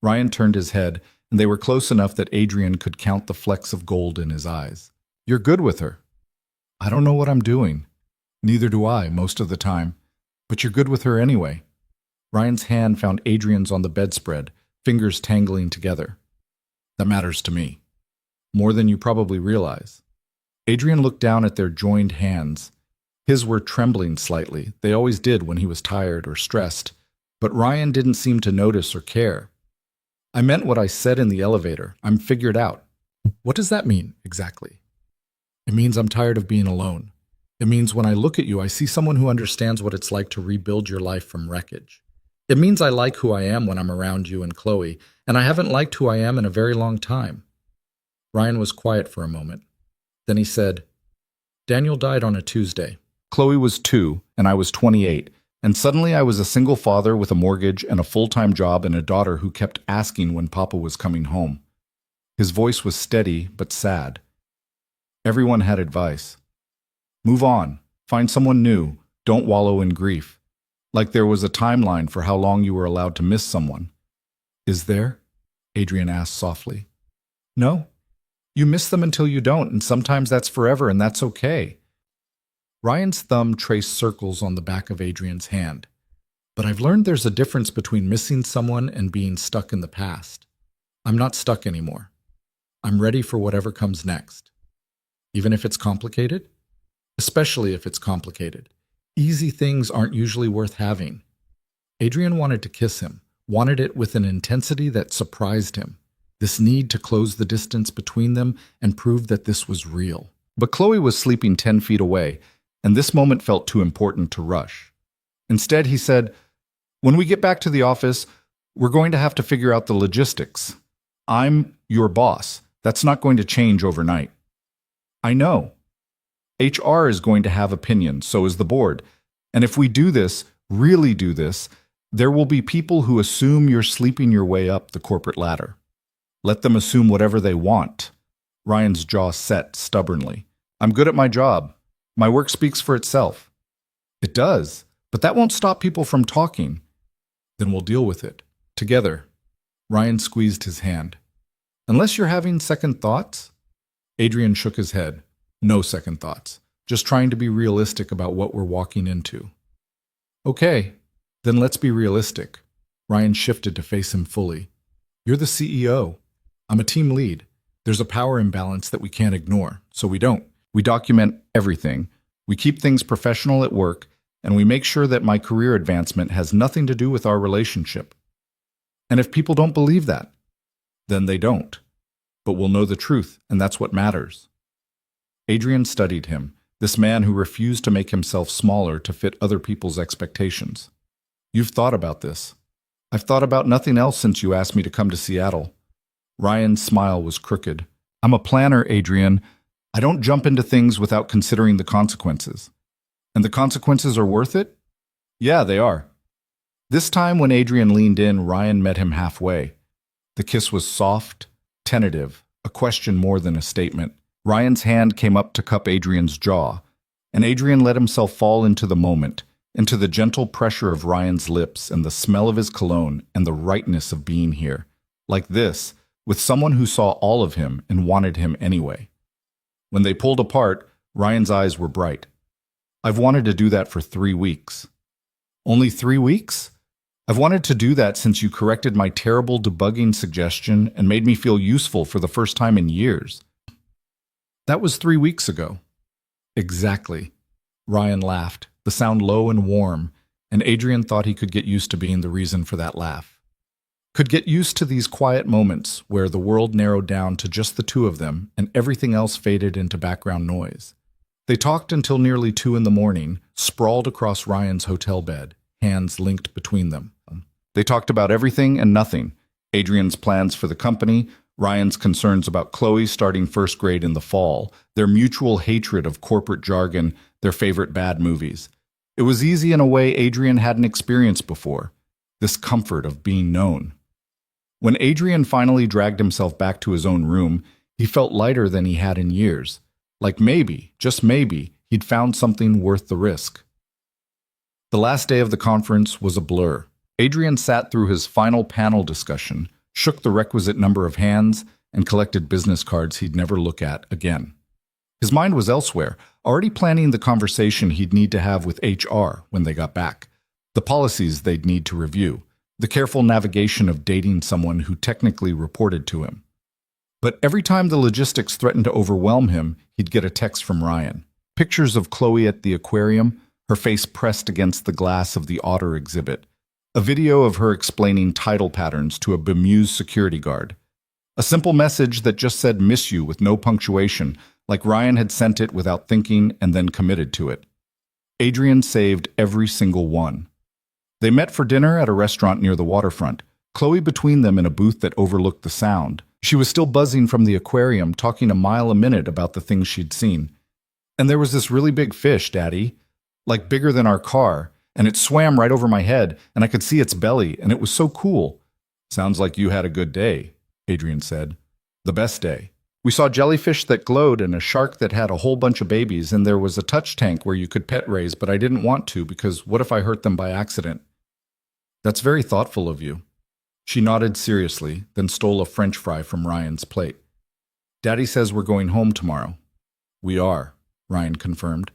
Ryan turned his head, and they were close enough that Adrian could count the flecks of gold in his eyes. "You're good with her." "I don't know what I'm doing." "Neither do I, most of the time. But you're good with her anyway." Ryan's hand found Adrian's on the bedspread, fingers tangling together. "That matters to me. More than you probably realize." Adrian looked down at their joined hands. His were trembling slightly. They always did when he was tired or stressed. But Ryan didn't seem to notice or care. "I meant what I said in the elevator. I'm figured out." "What does that mean, exactly?" "It means I'm tired of being alone. It means when I look at you, I see someone who understands what it's like to rebuild your life from wreckage. It means I like who I am when I'm around you and Chloe, and I haven't liked who I am in a very long time." Ryan was quiet for a moment. Then he said, "Daniel died on a Tuesday. Chloe was 2, and I was 28, and suddenly I was a single father with a mortgage and a full-time job and a daughter who kept asking when Papa was coming home." His voice was steady but sad. "Everyone had advice. Move on. Find someone new. Don't wallow in grief. Like there was a timeline for how long you were allowed to miss someone." "Is there?" Adrian asked softly. "No. You miss them until you don't, and sometimes that's forever, and that's okay." Ryan's thumb traced circles on the back of Adrian's hand. "But I've learned there's a difference between missing someone and being stuck in the past. I'm not stuck anymore. I'm ready for whatever comes next. Even if it's complicated? Especially if it's complicated. Easy things aren't usually worth having." Adrian wanted to kiss him, wanted it with an intensity that surprised him. This need to close the distance between them and prove that this was real. But Chloe was sleeping 10 feet away, and this moment felt too important to rush. Instead, he said, "When we get back to the office, we're going to have to figure out the logistics. I'm your boss. That's not going to change overnight." "I know. HR is going to have opinions, so is the board. And if we do this, really do this, there will be people who assume you're sleeping your way up the corporate ladder. Let them assume whatever they want." Ryan's jaw set stubbornly. "I'm good at my job. My work speaks for itself." "It does, but that won't stop people from talking." "Then we'll deal with it. Together." Ryan squeezed his hand. "Unless you're having second thoughts?" Adrian shook his head. "No second thoughts. Just trying to be realistic about what we're walking into." "Okay, then let's be realistic." Ryan shifted to face him fully. "You're the CEO. I'm a team lead. There's a power imbalance that we can't ignore, so we don't. We document everything. We keep things professional at work, and we make sure that my career advancement has nothing to do with our relationship. And if people don't believe that, then they don't. But we'll know the truth, and that's what matters." Adrian studied him, This man who refused to make himself smaller to fit other people's expectations. You've thought about this. I've thought about nothing else since you asked me to come to Seattle. Ryan's smile was crooked. I'm a planner, Adrian. I don't jump into things without considering the consequences. And the consequences are worth it? Yeah, they are. This time when Adrian leaned in, Ryan met him halfway. The kiss was soft, tentative, a question more than a statement. Ryan's hand came up to cup Adrian's jaw, and Adrian let himself fall into the moment, into the gentle pressure of Ryan's lips and the smell of his cologne and the rightness of being here, like this, with someone who saw all of him and wanted him anyway. When they pulled apart, Ryan's eyes were bright. I've wanted to do that for 3 weeks. Only 3 weeks? I've wanted to do that since you corrected my terrible debugging suggestion and made me feel useful for the first time in years. That was 3 weeks ago. Exactly. Ryan laughed, the sound low and warm, and Adrian thought he could get used to being the reason for that laugh. Could get used to these quiet moments where the world narrowed down to just the two of them and everything else faded into background noise. They talked until nearly 2 in the morning, sprawled across Ryan's hotel bed, hands linked between them. They talked about everything and nothing. Adrian's plans for the company, Ryan's concerns about Chloe starting first grade in the fall, their mutual hatred of corporate jargon, their favorite bad movies. It was easy in a way Adrian hadn't experienced before, this comfort of being known. When Adrian finally dragged himself back to his own room, he felt lighter than he had in years. Like maybe, just maybe, he'd found something worth the risk. The last day of the conference was a blur. Adrian sat through his final panel discussion, shook the requisite number of hands, and collected business cards he'd never look at again. His mind was elsewhere, already planning the conversation he'd need to have with HR when they got back, the policies they'd need to review, the careful navigation of dating someone who technically reported to him. But every time the logistics threatened to overwhelm him, he'd get a text from Ryan. Pictures of Chloe at the aquarium, her face pressed against the glass of the otter exhibit. A video of her explaining tidal patterns to a bemused security guard. A simple message that just said "miss you" with no punctuation, like Ryan had sent it without thinking and then committed to it. Adrian saved every single one. They met for dinner at a restaurant near the waterfront, Chloe between them in a booth that overlooked the sound. She was still buzzing from the aquarium, talking a mile a minute about the things she'd seen. And there was this really big fish, Daddy, like bigger than our car, and it swam right over my head, and I could see its belly, and it was so cool. Sounds like you had a good day, Adrian said. The best day. We saw jellyfish that glowed and a shark that had a whole bunch of babies, and there was a touch tank where you could pet raise, but I didn't want to because what if I hurt them by accident? That's very thoughtful of you. She nodded seriously, then stole a French fry from Ryan's plate. Daddy says we're going home tomorrow. We are, Ryan confirmed.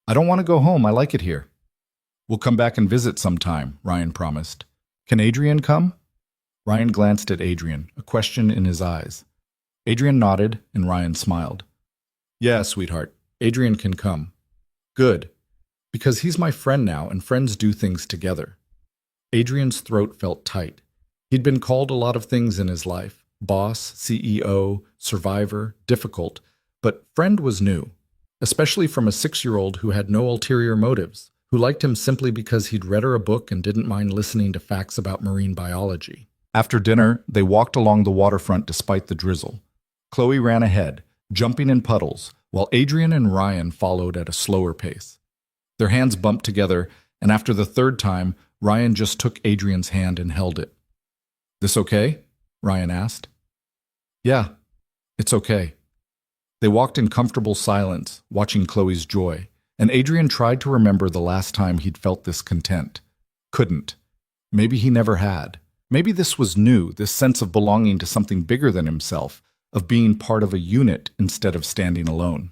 I don't want to go home. I like it here. We'll come back and visit sometime, Ryan promised. Can Adrian come? Ryan glanced at Adrian, a question in his eyes. Adrian nodded, and Ryan smiled. Yeah, sweetheart, Adrian can come. Good, because he's my friend now, and friends do things together. Adrian's throat felt tight. He'd been called a lot of things in his life, boss, CEO, survivor, difficult, but friend was new, especially from a 6-year-old who had no ulterior motives, who liked him simply because he'd read her a book and didn't mind listening to facts about marine biology. After dinner, they walked along the waterfront despite the drizzle. Chloe ran ahead, jumping in puddles, while Adrian and Ryan followed at a slower pace. Their hands bumped together, and after the 3rd time, Ryan just took Adrian's hand and held it. This okay? Ryan asked. Yeah, it's okay. They walked in comfortable silence, watching Chloe's joy, and Adrian tried to remember the last time he'd felt this content. Couldn't. Maybe he never had. Maybe this was new, this sense of belonging to something bigger than himself, of being part of a unit instead of standing alone.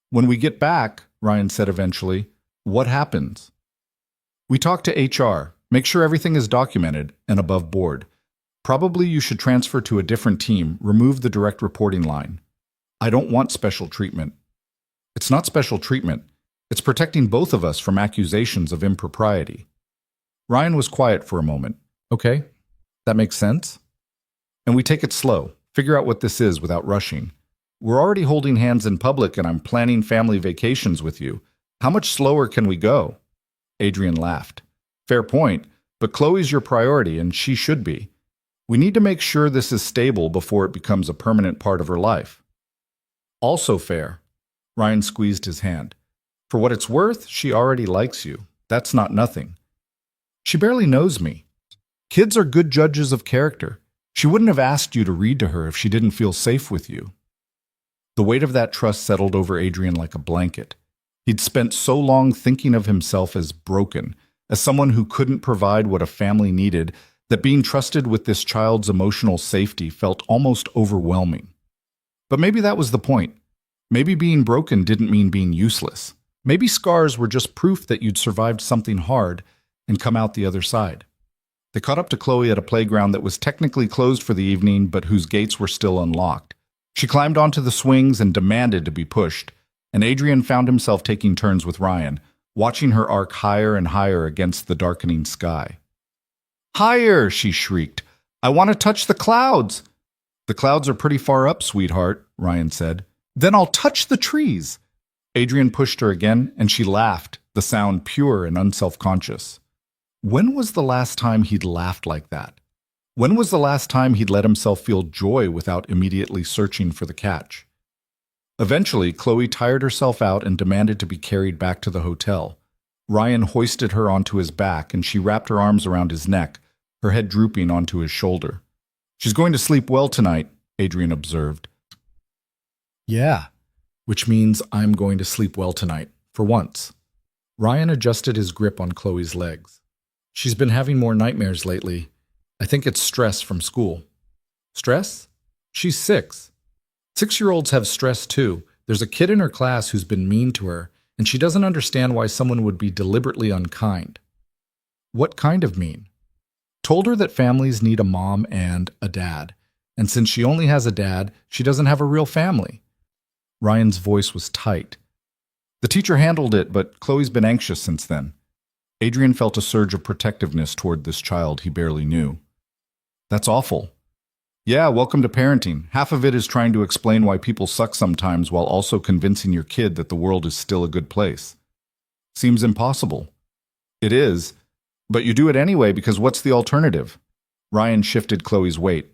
When we get back, Ryan said eventually, what happens? We talk to HR, make sure everything is documented and above board. Probably you should transfer to a different team, remove the direct reporting line. I don't want special treatment. It's not special treatment. It's protecting both of us from accusations of impropriety. Ryan was quiet for a moment. Okay, that makes sense. And we take it slow, figure out what this is without rushing. We're already holding hands in public and I'm planning family vacations with you. How much slower can we go? Adrian laughed. Fair point, but Chloe's your priority and she should be. We need to make sure this is stable before it becomes a permanent part of her life. Also fair. Ryan squeezed his hand. For what it's worth, she already likes you. That's not nothing. She barely knows me. Kids are good judges of character. She wouldn't have asked you to read to her if she didn't feel safe with you. The weight of that trust settled over Adrian like a blanket. He'd spent so long thinking of himself as broken, as someone who couldn't provide what a family needed, that being trusted with this child's emotional safety felt almost overwhelming. But maybe that was the point. Maybe being broken didn't mean being useless. Maybe scars were just proof that you'd survived something hard and come out the other side. They caught up to Chloe at a playground that was technically closed for the evening, but whose gates were still unlocked. She climbed onto the swings and demanded to be pushed, and Adrian found himself taking turns with Ryan, watching her arc higher and higher against the darkening sky. Higher, she shrieked. I want to touch the clouds. The clouds are pretty far up, sweetheart, Ryan said. Then I'll touch the trees. Adrian pushed her again, and she laughed, the sound pure and unselfconscious. When was the last time he'd laughed like that? When was the last time he'd let himself feel joy without immediately searching for the catch? Eventually, Chloe tired herself out and demanded to be carried back to the hotel. Ryan hoisted her onto his back, and she wrapped her arms around his neck, her head drooping onto his shoulder. She's going to sleep well tonight, Adrian observed. Yeah, which means I'm going to sleep well tonight, for once. Ryan adjusted his grip on Chloe's legs. She's been having more nightmares lately. I think it's stress from school. Stress? She's 6. 6-year-olds have stress too. There's a kid in her class who's been mean to her, and she doesn't understand why someone would be deliberately unkind. What kind of mean? Told her that families need a mom and a dad, and since she only has a dad, she doesn't have a real family. Ryan's voice was tight. The teacher handled it, but Chloe's been anxious since then. Adrian felt a surge of protectiveness toward this child he barely knew. That's awful. Yeah, welcome to parenting. Half of it is trying to explain why people suck sometimes while also convincing your kid that the world is still a good place. Seems impossible. It is, but you do it anyway because what's the alternative? Ryan shifted Chloe's weight.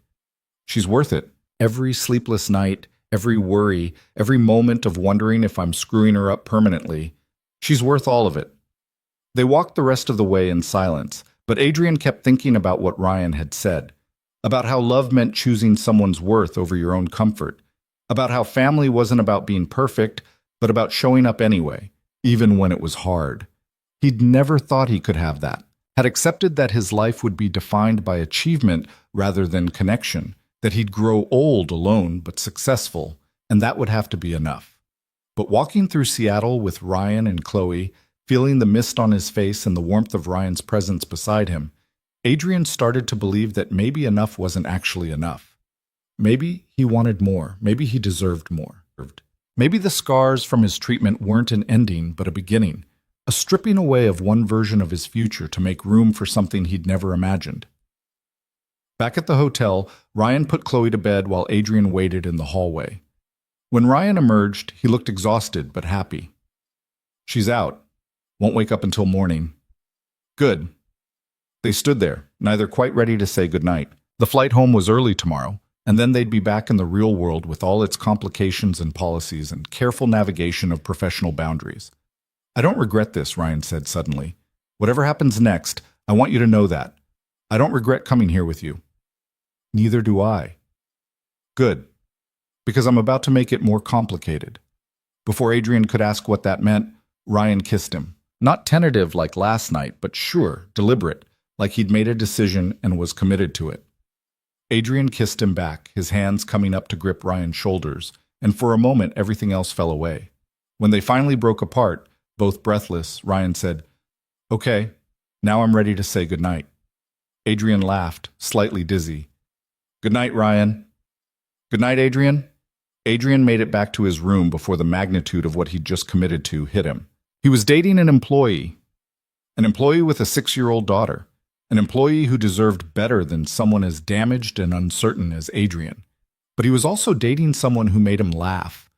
She's worth it. Every sleepless night, every worry, every moment of wondering if I'm screwing her up permanently. She's worth all of it. They walked the rest of the way in silence, but Adrian kept thinking about what Ryan had said, about how love meant choosing someone's worth over your own comfort, about how family wasn't about being perfect, but about showing up anyway, even when it was hard. He'd never thought he could have that, had accepted that his life would be defined by achievement rather than connection, that he'd grow old alone but successful, and that would have to be enough. But walking through Seattle with Ryan and Chloe, feeling the mist on his face and the warmth of Ryan's presence beside him, Adrian started to believe that maybe enough wasn't actually enough. Maybe he wanted more. Maybe he deserved more. Maybe the scars from his treatment weren't an ending, but a beginning, a stripping away of one version of his future to make room for something he'd never imagined. Back at the hotel, Ryan put Chloe to bed while Adrian waited in the hallway. When Ryan emerged, he looked exhausted but happy. She's out. Won't wake up until morning. Good. They stood there, neither quite ready to say goodnight. The flight home was early tomorrow, and then they'd be back in the real world with all its complications and policies and careful navigation of professional boundaries. I don't regret this, Ryan said suddenly. Whatever happens next, I want you to know that. I don't regret coming here with you. Neither do I. Good. Because I'm about to make it more complicated. Before Adrian could ask what that meant, Ryan kissed him. Not tentative like last night, but sure, deliberate, like he'd made a decision and was committed to it. Adrian kissed him back, his hands coming up to grip Ryan's shoulders, and for a moment everything else fell away. When they finally broke apart, both breathless, Ryan said, "Okay, now I'm ready to say goodnight." Adrian laughed, slightly dizzy. "Good night, Ryan." "Good night, Adrian." Adrian made it back to his room before the magnitude of what he'd just committed to hit him. He was dating an employee with a 6-year-old daughter, an employee who deserved better than someone as damaged and uncertain as Adrian. But he was also dating someone who made him laugh,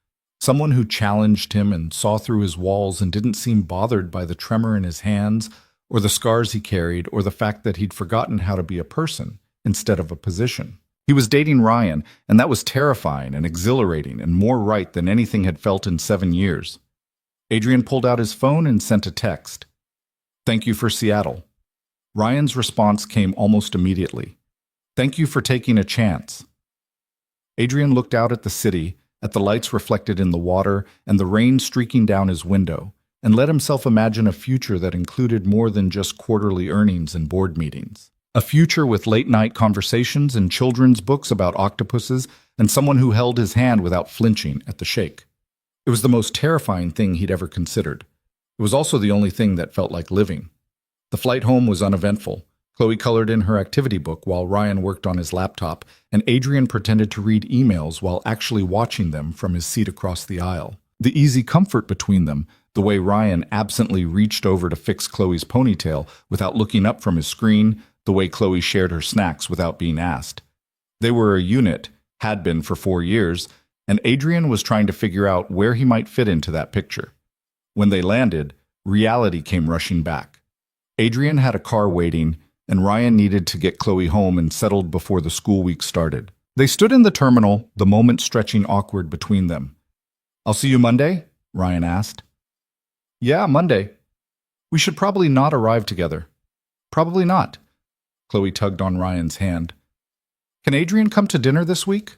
someone who challenged him and saw through his walls and didn't seem bothered by the tremor in his hands or the scars he carried or the fact that he'd forgotten how to be a person instead of a position. He was dating Ryan, and that was terrifying and exhilarating and more right than anything had felt in 7 years. Adrian pulled out his phone and sent a text. "Thank you for Seattle." Ryan's response came almost immediately. "Thank you for taking a chance." Adrian looked out at the city, at the lights reflected in the water and the rain streaking down his window, and let himself imagine a future that included more than just quarterly earnings and board meetings. A future with late-night conversations and children's books about octopuses and someone who held his hand without flinching at the shake. It was the most terrifying thing he'd ever considered. It was also the only thing that felt like living. The flight home was uneventful. Chloe colored in her activity book while Ryan worked on his laptop, and Adrian pretended to read emails while actually watching them from his seat across the aisle. The easy comfort between them, the way Ryan absently reached over to fix Chloe's ponytail without looking up from his screen, the way Chloe shared her snacks without being asked. They were a unit, had been for 4 years, and Adrian was trying to figure out where he might fit into that picture. When they landed, reality came rushing back. Adrian had a car waiting, and Ryan needed to get Chloe home and settled before the school week started. They stood in the terminal, the moment stretching awkward between them. "I'll see you Monday?" Ryan asked. "Yeah, Monday. We should probably not arrive together." "Probably not." Chloe tugged on Ryan's hand. "Can Adrian come to dinner this week?"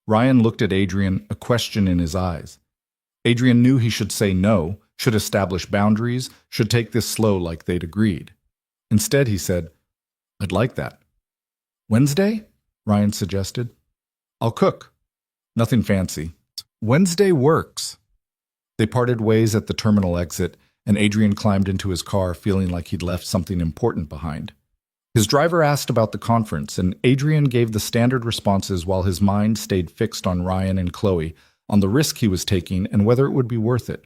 Ryan looked at Adrian, a question in his eyes. Adrian knew he should say no, should establish boundaries, should take this slow like they'd agreed. Instead, he said, "I'd like that." "Wednesday?" Ryan suggested. "I'll cook. Nothing fancy." "Wednesday works." They parted ways at the terminal exit, and Adrian climbed into his car feeling like he'd left something important behind. His driver asked about the conference, and Adrian gave the standard responses while his mind stayed fixed on Ryan and Chloe, on the risk he was taking and whether it would be worth it.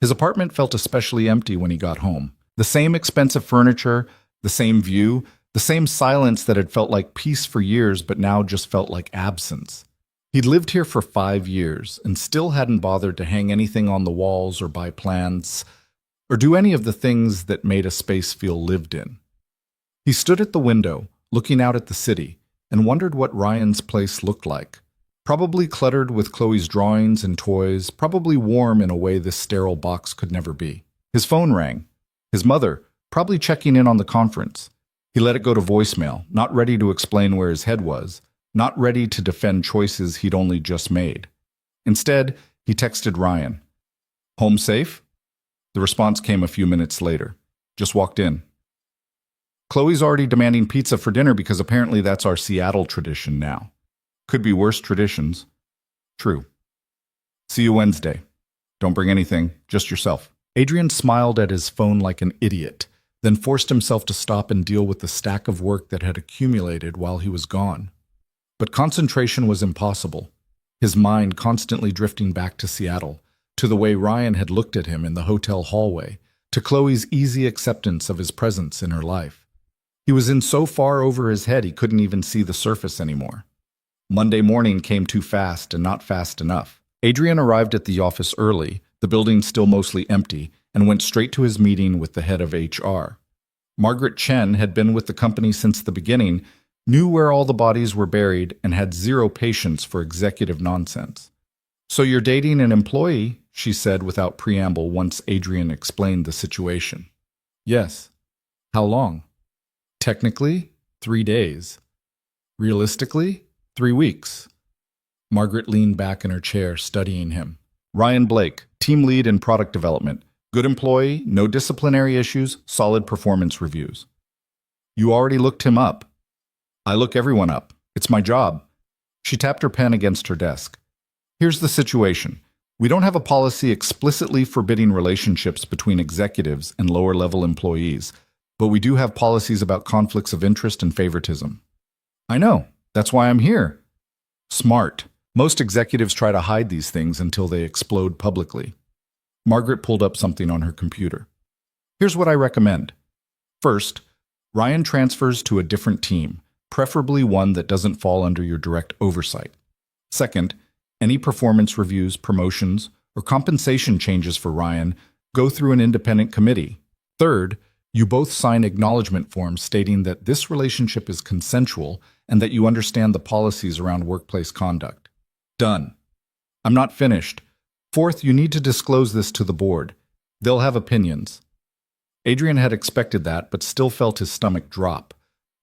His apartment felt especially empty when he got home. The same expensive furniture, the same view, the same silence that had felt like peace for years but now just felt like absence. He'd lived here for 5 years and still hadn't bothered to hang anything on the walls or buy plants or do any of the things that made a space feel lived in. He stood at the window, looking out at the city, and wondered what Ryan's place looked like. Probably cluttered with Chloe's drawings and toys, probably warm in a way this sterile box could never be. His phone rang. His mother, probably checking in on the conference. He let it go to voicemail, not ready to explain where his head was, not ready to defend choices he'd only just made. Instead, he texted Ryan. "Home safe?" The response came a few minutes later. "Just walked in." "Chloe's already demanding pizza for dinner because apparently that's our Seattle tradition now. Could be worse traditions." "True. See you Wednesday. Don't bring anything, just yourself." Adrian smiled at his phone like an idiot, then forced himself to stop and deal with the stack of work that had accumulated while he was gone. But concentration was impossible, his mind constantly drifting back to Seattle, to the way Ryan had looked at him in the hotel hallway, to Chloe's easy acceptance of his presence in her life. He was in so far over his head he couldn't even see the surface anymore. Monday morning came too fast and not fast enough. Adrian arrived at the office early, the building still mostly empty, and went straight to his meeting with the head of HR. Margaret Chen had been with the company since the beginning, knew where all the bodies were buried, and had zero patience for executive nonsense. "So you're dating an employee," she said without preamble once Adrian explained the situation. "Yes." "How long?" "Technically, 3 days. Realistically, 3 weeks." Margaret leaned back in her chair, studying him. "Ryan Blake, team lead in product development. Good employee, no disciplinary issues, solid performance reviews." "You already looked him up." "I look everyone up. It's my job." She tapped her pen against her desk. "Here's the situation. We don't have a policy explicitly forbidding relationships between executives and lower-level employees, but we do have policies about conflicts of interest and favoritism." "I know. That's why I'm here." "Smart. Most executives try to hide these things until they explode publicly." Margaret pulled up something on her computer. "Here's what I recommend. First, Ryan transfers to a different team, preferably one that doesn't fall under your direct oversight. Second, any performance reviews, promotions, or compensation changes for Ryan go through an independent committee. Third, you both sign acknowledgement forms stating that this relationship is consensual and that you understand the policies around workplace conduct. Done. I'm not finished. Fourth, you need to disclose this to the board. They'll have opinions. Adrian had expected that, but still felt his stomach drop.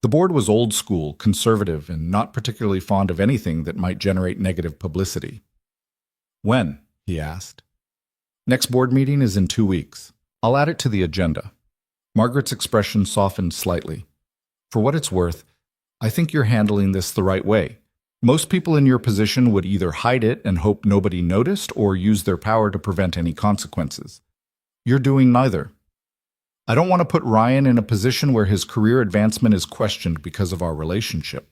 The board was old school, conservative, and not particularly fond of anything that might generate negative publicity. When? He asked. Next board meeting is in 2 weeks. I'll add it to the agenda. Margaret's expression softened slightly. For what it's worth, I think you're handling this the right way. Most people in your position would either hide it and hope nobody noticed or use their power to prevent any consequences. You're doing neither. I don't want to put Ryan in a position where his career advancement is questioned because of our relationship.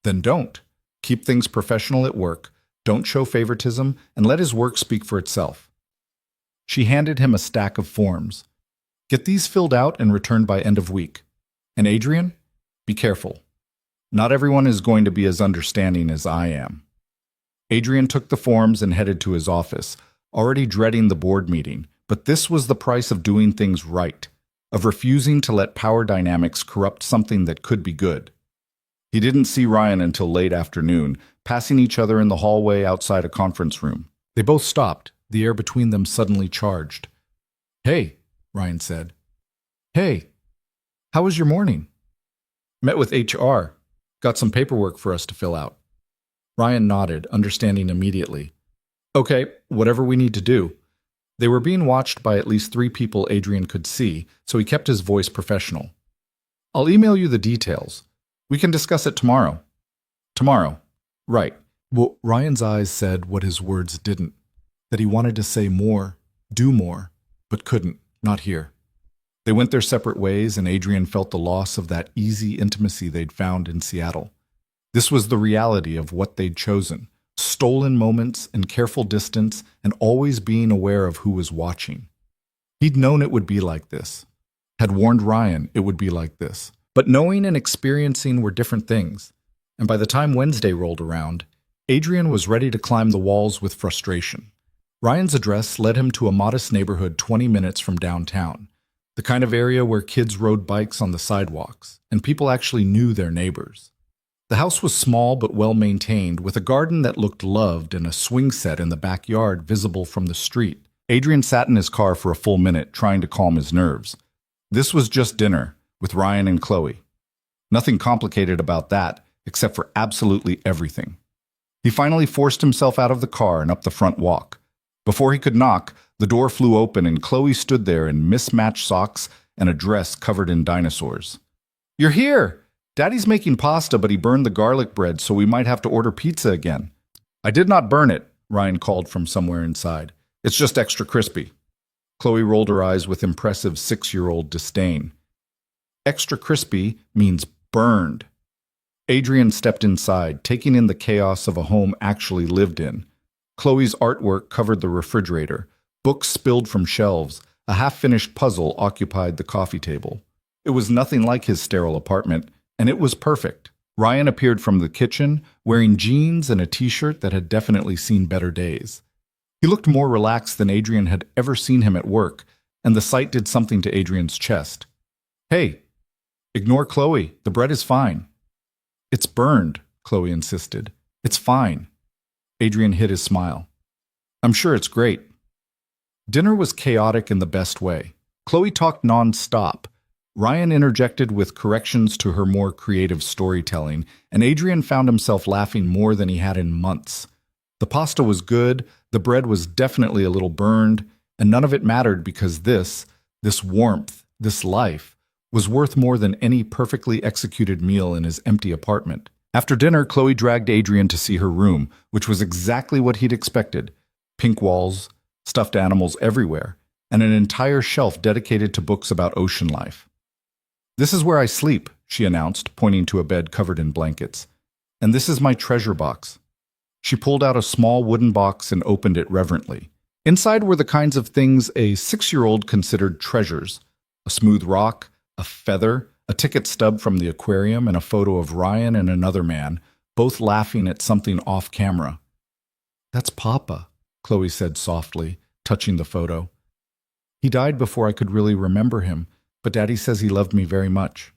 Then don't. Keep things professional at work, don't show favoritism, and let his work speak for itself. She handed him a stack of forms. Get these filled out and returned by end of week. And Adrian, be careful. Not everyone is going to be as understanding as I am. Adrian took the forms and headed to his office, already dreading the board meeting, but this was the price of doing things right, of refusing to let power dynamics corrupt something that could be good. He didn't see Ryan until late afternoon, passing each other in the hallway outside a conference room. They both stopped, the air between them suddenly charged. Hey, Ryan said. Hey, how was your morning? Met with HR. Got some paperwork for us to fill out. Ryan nodded, understanding immediately. Okay, whatever we need to do. They were being watched by at least 3 people Adrian could see, so he kept his voice professional. I'll email you the details. We can discuss it tomorrow. Tomorrow. Right. Well, Ryan's eyes said what his words didn't. That he wanted to say more, do more, but couldn't, not here. They went their separate ways, and Adrian felt the loss of that easy intimacy they'd found in Seattle. This was the reality of what they'd chosen. Stolen moments and careful distance and always being aware of who was watching. He'd known it would be like this. Had warned Ryan it would be like this. But knowing and experiencing were different things. And by the time Wednesday rolled around, Adrian was ready to climb the walls with frustration. Ryan's address led him to a modest neighborhood 20 minutes from downtown, the kind of area where kids rode bikes on the sidewalks, and people actually knew their neighbors. The house was small but well-maintained, with a garden that looked loved and a swing set in the backyard visible from the street. Adrian sat in his car for a full minute, trying to calm his nerves. This was just dinner, with Ryan and Chloe. Nothing complicated about that, except for absolutely everything. He finally forced himself out of the car and up the front walk. Before he could knock, the door flew open and Chloe stood there in mismatched socks and a dress covered in dinosaurs. You're here! Daddy's making pasta, but he burned the garlic bread, so we might have to order pizza again. I did not burn it, Ryan called from somewhere inside. It's just extra crispy. Chloe rolled her eyes with impressive 6-year-old disdain. Extra crispy means burned. Adrian stepped inside, taking in the chaos of a home actually lived in. Chloe's artwork covered the refrigerator. Books spilled from shelves. A half-finished puzzle occupied the coffee table. It was nothing like his sterile apartment, and it was perfect. Ryan appeared from the kitchen, wearing jeans and a t-shirt that had definitely seen better days. He looked more relaxed than Adrian had ever seen him at work, and the sight did something to Adrian's chest. Hey, ignore Chloe. The bread is fine. It's burned, Chloe insisted. It's fine. Adrian hid his smile. I'm sure it's great. Dinner was chaotic in the best way. Chloe talked non-stop. Ryan interjected with corrections to her more creative storytelling, and Adrian found himself laughing more than he had in months. The pasta was good, the bread was definitely a little burned, and none of it mattered because this warmth, this life, was worth more than any perfectly executed meal in his empty apartment. After dinner, Chloe dragged Adrian to see her room, which was exactly what he'd expected. Pink walls, stuffed animals everywhere, and an entire shelf dedicated to books about ocean life. This is where I sleep, she announced, pointing to a bed covered in blankets. And this is my treasure box. She pulled out a small wooden box and opened it reverently. Inside were the kinds of things a 6-year-old considered treasures. A smooth rock, a feather, a ticket stub from the aquarium, and a photo of Ryan and another man, both laughing at something off camera. That's Papa, Chloe said softly, touching the photo. He died before I could really remember him, but Daddy says he loved me very much.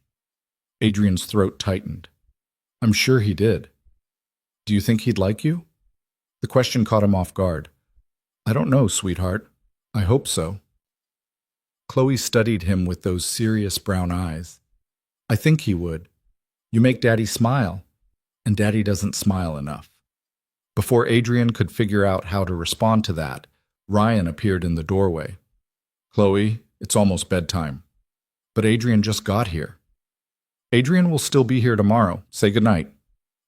Adrian's throat tightened. I'm sure he did. Do you think he'd like you? The question caught him off guard. I don't know, sweetheart. I hope so. Chloe studied him with those serious brown eyes. I think he would. You make Daddy smile, and Daddy doesn't smile enough. Before Adrian could figure out how to respond to that, Ryan appeared in the doorway. Chloe, it's almost bedtime. But Adrian just got here. Adrian will still be here tomorrow. Say goodnight.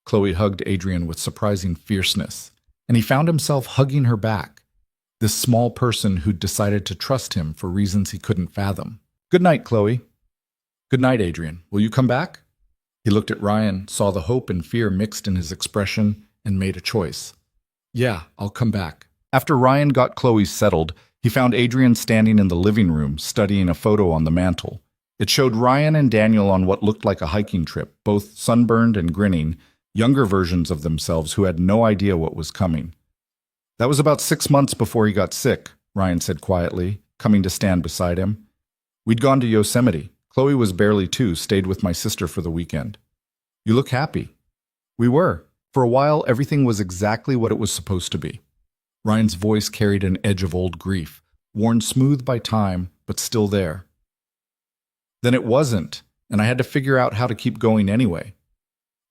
Chloe hugged Adrian with surprising fierceness, and he found himself hugging her back, this small person who'd decided to trust him for reasons he couldn't fathom. Good night, Chloe. Good night, Adrian. Will you come back? He looked at Ryan, saw the hope and fear mixed in his expression, and made a choice. Yeah, I'll come back. After Ryan got Chloe settled, he found Adrian standing in the living room, studying a photo on the mantel. It showed Ryan and Daniel on what looked like a hiking trip, both sunburned and grinning, younger versions of themselves who had no idea what was coming. That was about 6 months before he got sick, Ryan said quietly, coming to stand beside him. We'd gone to Yosemite. Chloe was barely 2, stayed with my sister for the weekend. You look happy. We were. For a while, everything was exactly what it was supposed to be. Ryan's voice carried an edge of old grief, worn smooth by time, but still there. Then it wasn't, and I had to figure out how to keep going anyway.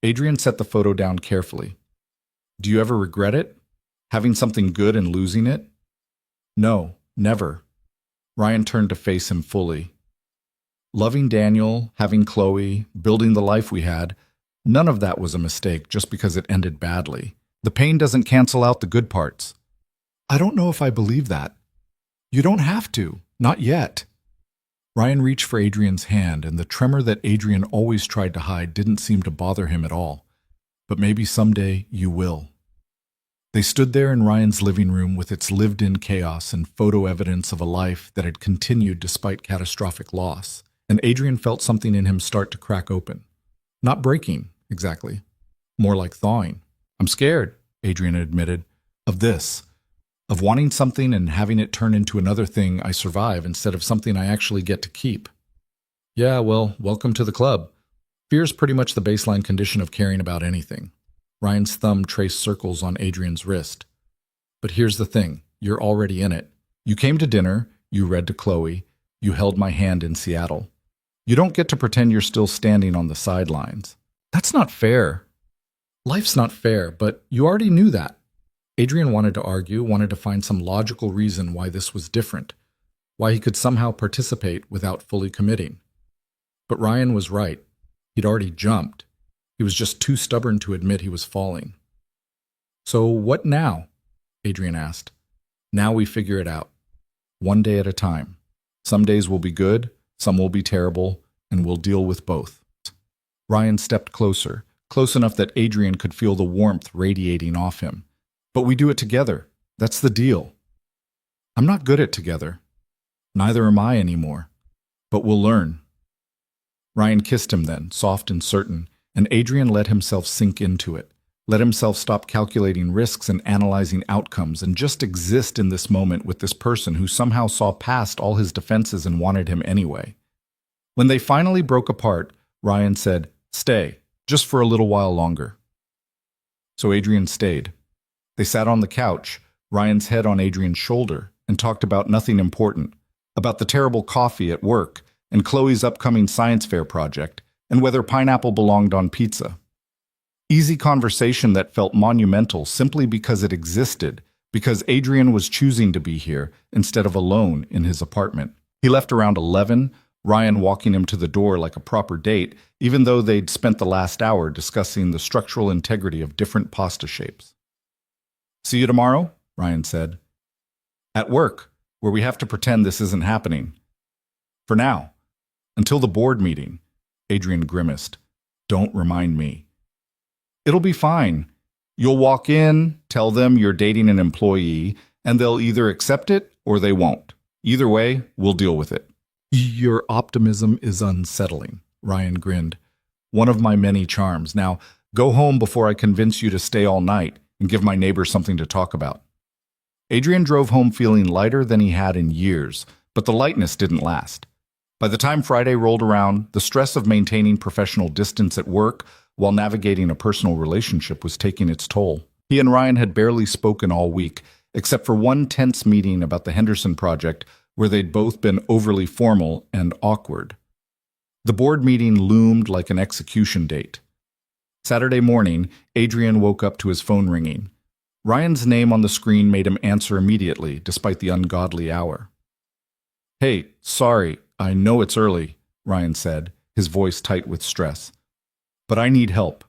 Adrian set the photo down carefully. Do you ever regret it? Having something good and losing it? No, never. Ryan turned to face him fully. Loving Daniel, having Chloe, building the life we had, none of that was a mistake just because it ended badly. The pain doesn't cancel out the good parts. I don't know if I believe that. You don't have to. Not yet. Ryan reached for Adrian's hand, and the tremor that Adrian always tried to hide didn't seem to bother him at all. But maybe someday you will. They stood there in Ryan's living room with its lived-in chaos and photo evidence of a life that had continued despite catastrophic loss, and Adrian felt something in him start to crack open. Not breaking, exactly. More like thawing. I'm scared, Adrian admitted, of this. Of wanting something and having it turn into another thing I survive instead of something I actually get to keep. Yeah, well, welcome to the club. Fear's pretty much the baseline condition of caring about anything. Ryan's thumb traced circles on Adrian's wrist. But here's the thing, you're already in it. You came to dinner, you read to Chloe, you held my hand in Seattle. You don't get to pretend you're still standing on the sidelines. That's not fair. Life's not fair, but you already knew that. Adrian wanted to argue, wanted to find some logical reason why this was different, why he could somehow participate without fully committing. But Ryan was right. He'd already jumped. He was just too stubborn to admit he was falling. So what now? Adrian asked. Now we figure it out. One day at a time. Some days will be good, some will be terrible, and we'll deal with both. Ryan stepped closer, close enough that Adrian could feel the warmth radiating off him. But we do it together. That's the deal. I'm not good at together. Neither am I anymore. But we'll learn. Ryan kissed him then, soft and certain, and Adrian let himself sink into it, let himself stop calculating risks and analyzing outcomes and just exist in this moment with this person who somehow saw past all his defenses and wanted him anyway. When they finally broke apart, Ryan said, "Stay, just for a little while longer." So Adrian stayed. They sat on the couch, Ryan's head on Adrian's shoulder, and talked about nothing important, about the terrible coffee at work, and Chloe's upcoming science fair project, and whether pineapple belonged on pizza. Easy conversation that felt monumental simply because it existed, because Adrian was choosing to be here instead of alone in his apartment. He left around 11, Ryan walking him to the door like a proper date, even though they'd spent the last hour discussing the structural integrity of different pasta shapes. See you tomorrow, Ryan said. At work, where we have to pretend this isn't happening. For now. Until the board meeting, Adrian grimaced. Don't remind me. It'll be fine. You'll walk in, tell them you're dating an employee, and they'll either accept it or they won't. Either way, we'll deal with it. Your optimism is unsettling, Ryan grinned. One of my many charms. Now, go home before I convince you to stay all night. and give my neighbor something to talk about. Adrian drove home feeling lighter than he had in years, but the lightness didn't last. By the time Friday rolled around, the stress of maintaining professional distance at work while navigating a personal relationship was taking its toll. He and Ryan had barely spoken all week, except for one tense meeting about the Henderson project where they'd both been overly formal and awkward. The board meeting loomed like an execution date. Saturday morning, Adrian woke up to his phone ringing. Ryan's name on the screen made him answer immediately, despite the ungodly hour. "Hey, sorry, I know it's early," Ryan said, his voice tight with stress. "But I need help."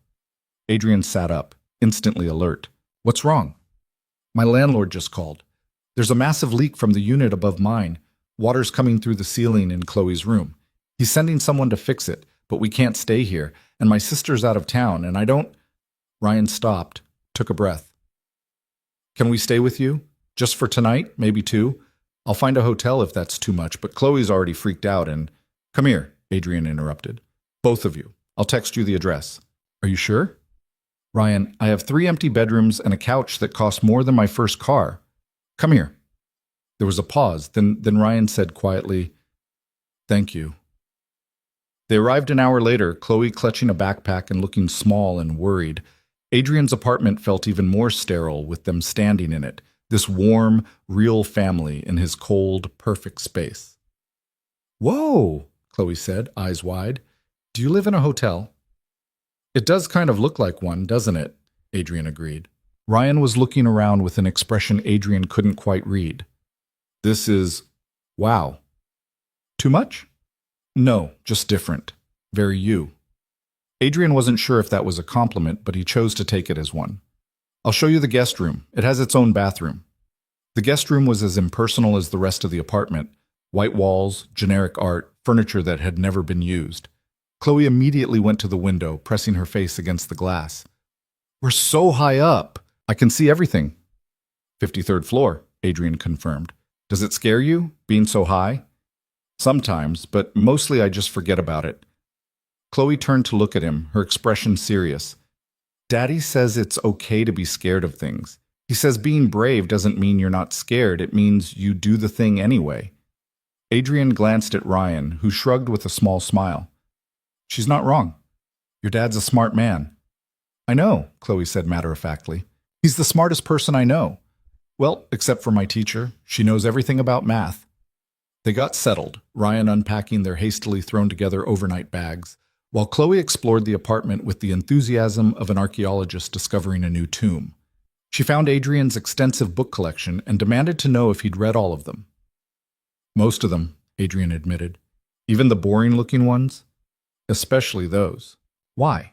Adrian sat up, instantly alert. "What's wrong?" "My landlord just called. There's a massive leak from the unit above mine. Water's coming through the ceiling in Chloe's room. He's sending someone to fix it, but we can't stay here, and my sister's out of town, and I don't—" Ryan stopped, took a breath. "Can we stay with you? Just for tonight, maybe 2? I'll find a hotel if that's too much, but Chloe's already freaked out and—" "Come here," Adrian interrupted. "Both of you. I'll text you the address." "Are you sure?" "Ryan, I have 3 empty bedrooms and a couch that cost more than my first car. Come here." There was a pause, then Ryan said quietly, "Thank you." They arrived an hour later, Chloe clutching a backpack and looking small and worried. Adrian's apartment felt even more sterile with them standing in it, this warm, real family in his cold, perfect space. "Whoa," Chloe said, eyes wide. "Do you live in a hotel?" "It does kind of look like one, doesn't it?" Adrian agreed. Ryan was looking around with an expression Adrian couldn't quite read. "This is... wow. Too much?" "No, just different. Very you." Adrian wasn't sure if that was a compliment, but he chose to take it as one. "I'll show you the guest room. It has its own bathroom." The guest room was as impersonal as the rest of the apartment. White walls, generic art, furniture that had never been used. Chloe immediately went to the window, pressing her face against the glass. "We're so high up. I can see everything." 53rd floor, Adrian confirmed. "Does it scare you, being so high?" "Sometimes, but mostly I just forget about it." Chloe turned to look at him, her expression serious. "Daddy says it's okay to be scared of things. He says being brave doesn't mean you're not scared, it means you do the thing anyway." Adrian glanced at Ryan, who shrugged with a small smile. "She's not wrong. Your dad's a smart man." "I know," Chloe said matter-of-factly. "He's the smartest person I know. Well, except for my teacher. She knows everything about math." They got settled, Ryan unpacking their hastily thrown-together overnight bags, while Chloe explored the apartment with the enthusiasm of an archaeologist discovering a new tomb. She found Adrian's extensive book collection and demanded to know if he'd read all of them. "Most of them," Adrian admitted. "Even the boring-looking ones? Especially those." "Why?"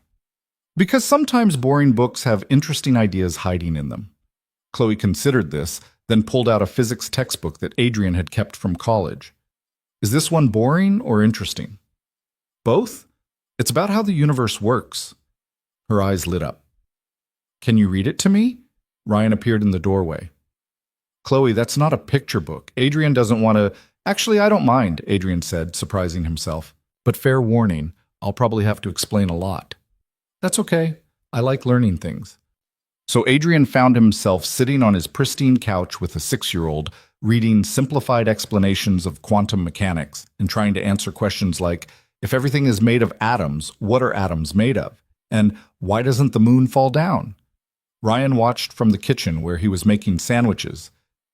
"Because sometimes boring books have interesting ideas hiding in them." Chloe considered this, then pulled out a physics textbook that Adrian had kept from college. "Is this one boring or interesting?" "Both. It's about how the universe works." Her eyes lit up. "Can you read it to me?" Ryan appeared in the doorway. "Chloe, that's not a picture book. Adrian doesn't want to—" "Actually, I don't mind," Adrian said, surprising himself. "But fair warning, I'll probably have to explain a lot." "That's okay. I like learning things." So Adrian found himself sitting on his pristine couch with a 6-year-old, reading simplified explanations of quantum mechanics and trying to answer questions like, if everything is made of atoms, what are atoms made of? And why doesn't the moon fall down? Ryan watched from the kitchen where he was making sandwiches,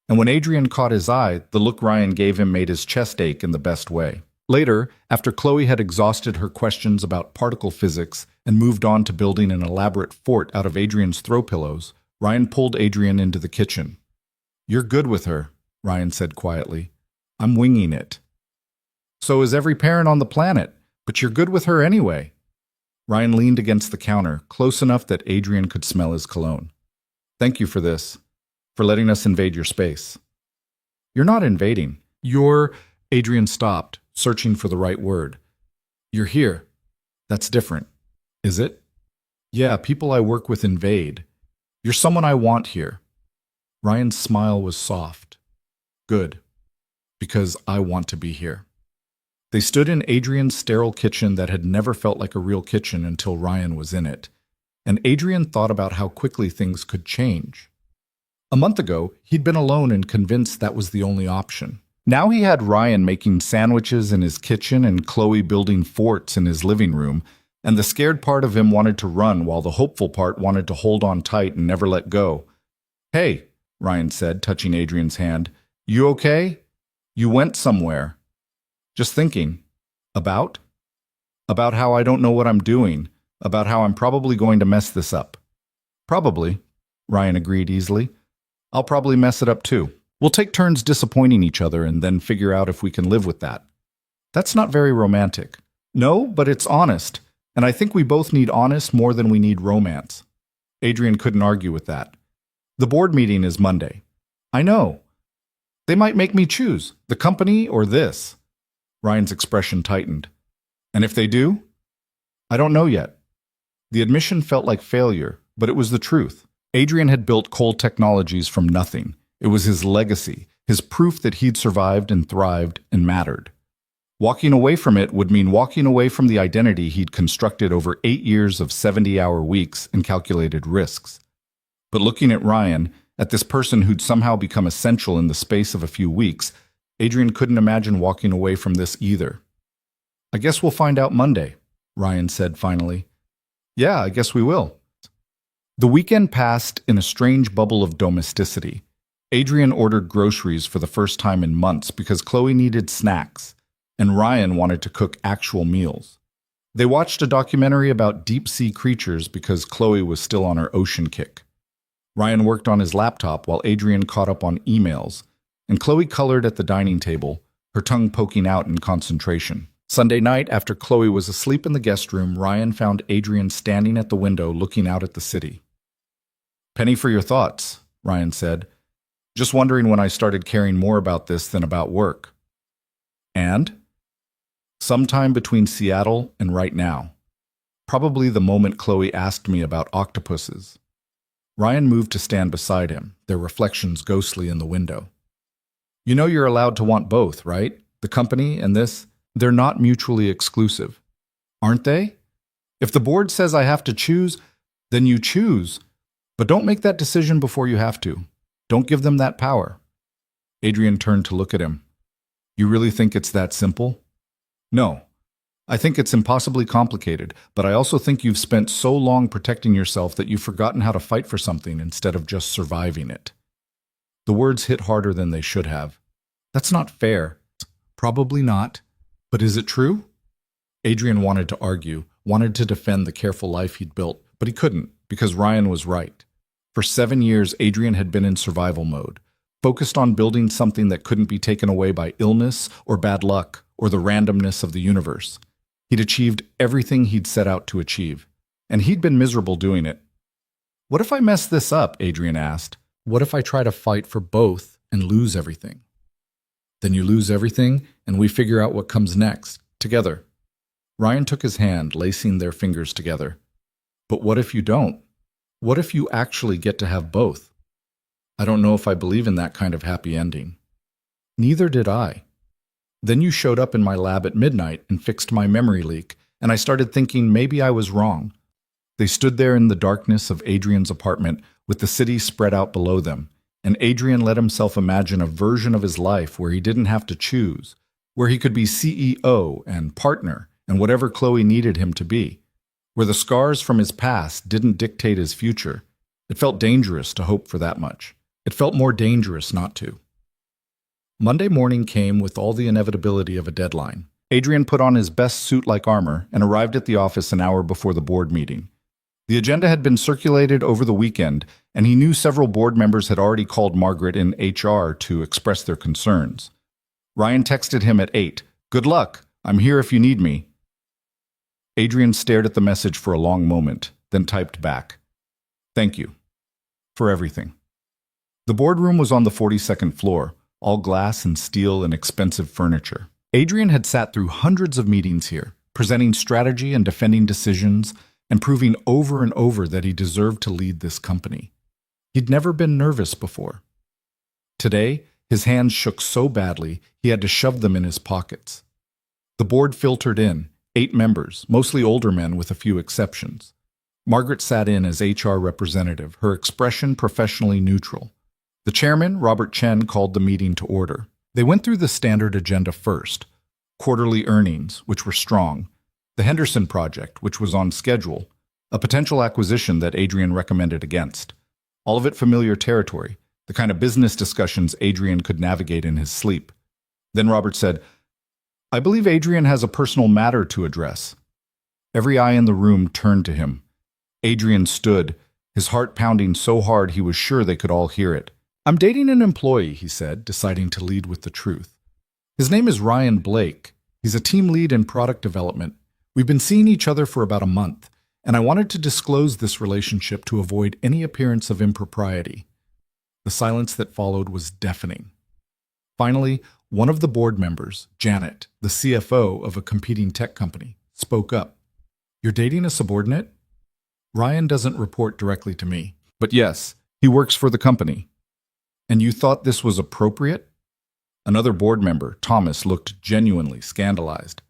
and when Adrian caught his eye, the look Ryan gave him made his chest ache in the best way. Later, after Chloe had exhausted her questions about particle physics and moved on to building an elaborate fort out of Adrian's throw pillows, Ryan pulled Adrian into the kitchen. "You're good with her," Ryan said quietly. "I'm winging it." "So is every parent on the planet, but you're good with her anyway." Ryan leaned against the counter, close enough that Adrian could smell his cologne. "Thank you for this, for letting us invade your space." "You're not invading. You're—" Adrian stopped, searching for the right word. "You're here. That's different. Is it?" "Yeah, people I work with invade. You're someone I want here." Ryan's smile was soft. "Good. Because I want to be here." They stood in Adrian's sterile kitchen that had never felt like a real kitchen until Ryan was in it. and Adrian thought about how quickly things could change. A month ago, he'd been alone and convinced that was the only option. Now he had Ryan making sandwiches in his kitchen and Chloe building forts in his living room, and the scared part of him wanted to run while the hopeful part wanted to hold on tight and never let go. "Hey," Ryan said, touching Adrian's hand. "You okay? You went somewhere." "Just thinking." "About?" "About how I don't know what I'm doing, about how I'm probably going to mess this up." "Probably," Ryan agreed easily. "I'll probably mess it up too. We'll take turns disappointing each other and then figure out if we can live with that." "That's not very romantic." "No, but it's honest, and I think we both need honest more than we need romance." Adrian couldn't argue with that. "The board meeting is Monday." "I know. They might make me choose, the company or this." Ryan's expression tightened. "And if they do?" "I don't know yet." The admission felt like failure, but it was the truth. Adrian had built Cole Technologies from nothing. It was his legacy, his proof that he'd survived and thrived and mattered. Walking away from it would mean walking away from the identity he'd constructed over 8 years of 70-hour weeks and calculated risks. But looking at Ryan, at this person who'd somehow become essential in the space of a few weeks, Adrian couldn't imagine walking away from this either. "I guess we'll find out Monday," Ryan said finally. "Yeah, I guess we will." The weekend passed in a strange bubble of domesticity. Adrian ordered groceries for the first time in months because Chloe needed snacks, and Ryan wanted to cook actual meals. They watched a documentary about deep-sea creatures because Chloe was still on her ocean kick. Ryan worked on his laptop while Adrian caught up on emails, and Chloe colored at the dining table, her tongue poking out in concentration. Sunday night, after Chloe was asleep in the guest room, Ryan found Adrian standing at the window looking out at the city. "Penny for your thoughts," Ryan said. "Just wondering when I started caring more about this than about work." "And?" "Sometime between Seattle and right now. Probably the moment Chloe asked me about octopuses." Ryan moved to stand beside him, their reflections ghostly in the window. "You know you're allowed to want both, right? The company and this? They're not mutually exclusive." "Aren't they? If the board says I have to choose, then you choose. But don't make that decision before you have to. Don't give them that power." Adrian turned to look at him. "You really think it's that simple?" "No. I think it's impossibly complicated, but I also think you've spent so long protecting yourself that you've forgotten how to fight for something instead of just surviving it." The words hit harder than they should have. "That's not fair." "Probably not. But is it true?" Adrian wanted to argue, wanted to defend the careful life he'd built, but he couldn't, because Ryan was right. For 7 years, Adrian had been in survival mode, focused on building something that couldn't be taken away by illness or bad luck or the randomness of the universe. He'd achieved everything he'd set out to achieve, and he'd been miserable doing it. "What if I mess this up?" Adrian asked. "What if I try to fight for both and lose everything?" "Then you lose everything, and we figure out what comes next, together." Ryan took his hand, lacing their fingers together. "But what if you don't? What if you actually get to have both?" "I don't know if I believe in that kind of happy ending." "Neither did I. Then you showed up in my lab at midnight and fixed my memory leak, and I started thinking maybe I was wrong." They stood there in the darkness of Adrian's apartment with the city spread out below them, and Adrian let himself imagine a version of his life where he didn't have to choose, where he could be CEO and partner and whatever Chloe needed him to be, where the scars from his past didn't dictate his future. It felt dangerous to hope for that much. It felt more dangerous not to. Monday morning came with all the inevitability of a deadline. Adrian put on his best suit-like armor and arrived at the office an hour before the board meeting. The agenda had been circulated over the weekend, and he knew several board members had already called Margaret in HR to express their concerns. Ryan texted him at 8, "Good luck. I'm here if you need me." Adrian stared at the message for a long moment, then typed back, "Thank you. For everything." The boardroom was on the 42nd floor, all glass and steel and expensive furniture. Adrian had sat through hundreds of meetings here, presenting strategy and defending decisions, and proving over and over that he deserved to lead this company. He'd never been nervous before. Today, his hands shook so badly he had to shove them in his pockets. The board filtered in, 8 members, mostly older men with a few exceptions. Margaret sat in as HR representative, her expression professionally neutral. The chairman, Robert Chen, called the meeting to order. They went through the standard agenda first: quarterly earnings, which were strong, the Henderson project, which was on schedule, a potential acquisition that Adrian recommended against. All of it familiar territory, the kind of business discussions Adrian could navigate in his sleep. Then Robert said, "I believe Adrian has a personal matter to address." Every eye in the room turned to him. Adrian stood, his heart pounding so hard he was sure they could all hear it. "I'm dating an employee," he said, deciding to lead with the truth. "His name is Ryan Blake. He's a team lead in product development. We've been seeing each other for about a month, and I wanted to disclose this relationship to avoid any appearance of impropriety." The silence that followed was deafening. Finally, one of the board members, Janet, the CFO of a competing tech company, spoke up. "You're dating a subordinate?" "Ryan doesn't report directly to me." "But yes, he works for the company." "And you thought this was appropriate?" Another board member, Thomas, looked genuinely scandalized.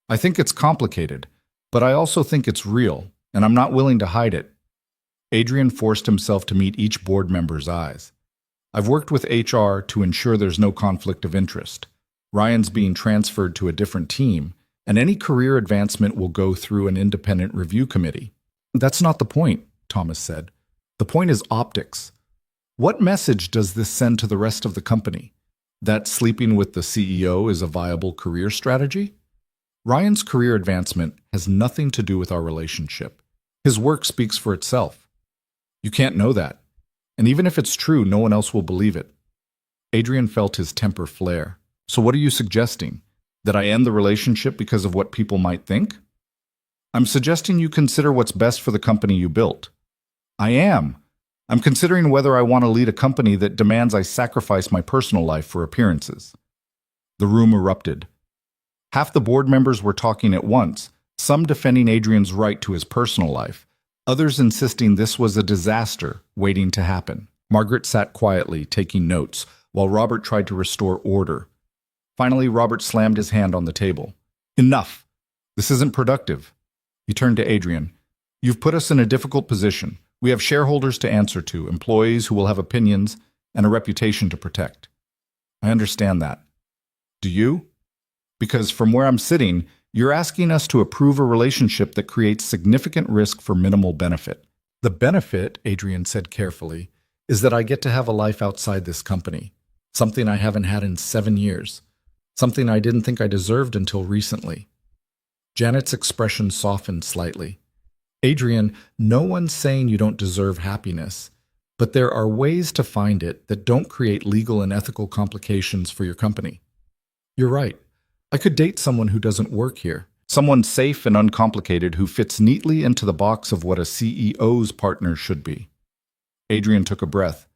"I think it's complicated, but I also think it's real, and I'm not willing to hide it." Adrian forced himself to meet each board member's eyes. "I've worked with HR to ensure there's no conflict of interest. Ryan's being transferred to a different team, and any career advancement will go through an independent review committee." "That's not the point," Thomas said. "The point is optics. What message does this send to the rest of the company? That sleeping with the CEO is a viable career strategy? Ryan's career advancement has nothing to do with our relationship. His work speaks for itself. You can't know that. And even if it's true, no one else will believe it." Adrian felt his temper flare. "So what are you suggesting? That I end the relationship because of what people might think?" "I'm suggesting you consider what's best for the company you built." "I am. I'm considering whether I want to lead a company that demands I sacrifice my personal life for appearances." The room erupted. Half the board members were talking at once, some defending Adrian's right to his personal life, others insisting this was a disaster waiting to happen. Margaret sat quietly, taking notes, while Robert tried to restore order. Finally, Robert slammed his hand on the table. "Enough! This isn't productive." He turned to Adrian. "You've put us in a difficult position. We have shareholders to answer to, employees who will have opinions, and a reputation to protect. I understand that. Do you? Because from where I'm sitting, you're asking us to approve a relationship that creates significant risk for minimal benefit." "The benefit," Adrian said carefully, "is that I get to have a life outside this company, something I haven't had in 7 years, something I didn't think I deserved until recently." Janet's expression softened slightly. "Adrian, no one's saying you don't deserve happiness, but there are ways to find it that don't create legal and ethical complications for your company." "You're right. I could date someone who doesn't work here, someone safe and uncomplicated who fits neatly into the box of what a CEO's partner should be." Adrian took a breath.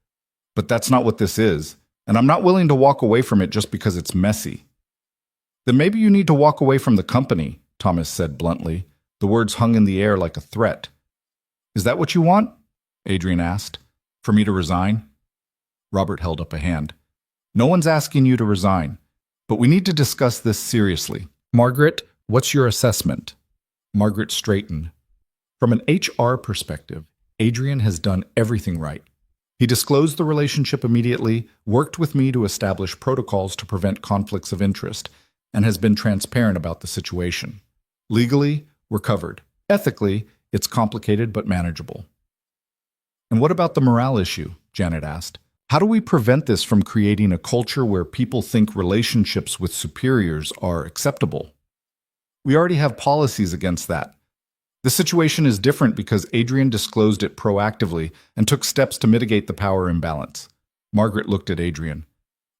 "But that's not what this is, and I'm not willing to walk away from it just because it's messy." "Then maybe you need to walk away from the company," Thomas said bluntly. The words hung in the air like a threat. "Is that what you want?" Adrian asked. "For me to resign?" Robert held up a hand. "No one's asking you to resign, but we need to discuss this seriously." "Margaret, what's your assessment?" Margaret straightened. "From an HR perspective, Adrian has done everything right. He disclosed the relationship immediately, worked with me to establish protocols to prevent conflicts of interest, and has been transparent about the situation. Legally, we're covered. Ethically, it's complicated but manageable." "And what about the morale issue?" Janet asked. "How do we prevent this from creating a culture where people think relationships with superiors are acceptable?" "We already have policies against that. The situation is different because Adrian disclosed it proactively and took steps to mitigate the power imbalance." Margaret looked at Adrian.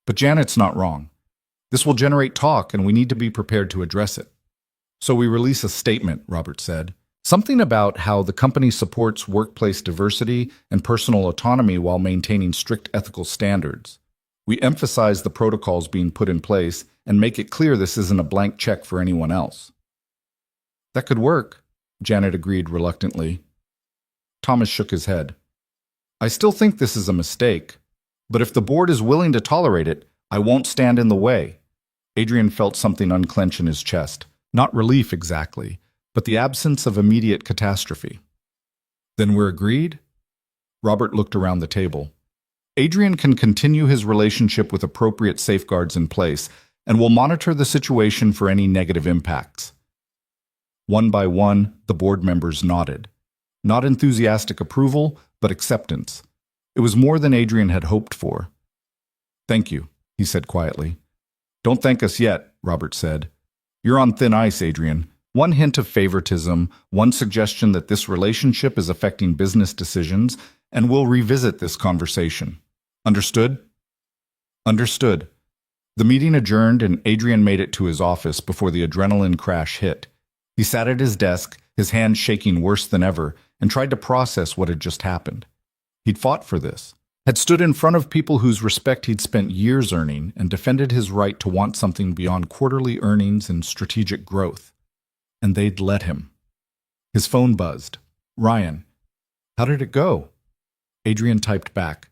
"But Janet's not wrong. This will generate talk, and we need to be prepared to address it." "So we release a statement," Robert said. "Something about how the company supports workplace diversity and personal autonomy while maintaining strict ethical standards. We emphasize the protocols being put in place and make it clear this isn't a blank check for anyone else." "That could work," Janet agreed reluctantly. Thomas shook his head. "I still think this is a mistake, but if the board is willing to tolerate it, I won't stand in the way." Adrian felt something unclench in his chest. Not relief exactly, but the absence of immediate catastrophe. Then we're agreed? Robert looked around the table. Adrian can continue his relationship with appropriate safeguards in place, and will monitor the situation for any negative impacts. One by one, the board members nodded. Not enthusiastic approval, but acceptance. It was more than Adrian had hoped for. Thank you, he said quietly. Don't thank us yet, Robert said. You're on thin ice, Adrian. One hint of favoritism, one suggestion that this relationship is affecting business decisions, and we'll revisit this conversation. Understood? Understood. The meeting adjourned and Adrian made it to his office before the adrenaline crash hit. He sat at his desk, his hands shaking worse than ever, and tried to process what had just happened. He'd fought for this, had stood in front of people whose respect he'd spent years earning, and defended his right to want something beyond quarterly earnings and strategic growth. And they'd let him. His phone buzzed. Ryan. How did it go? Adrian typed back.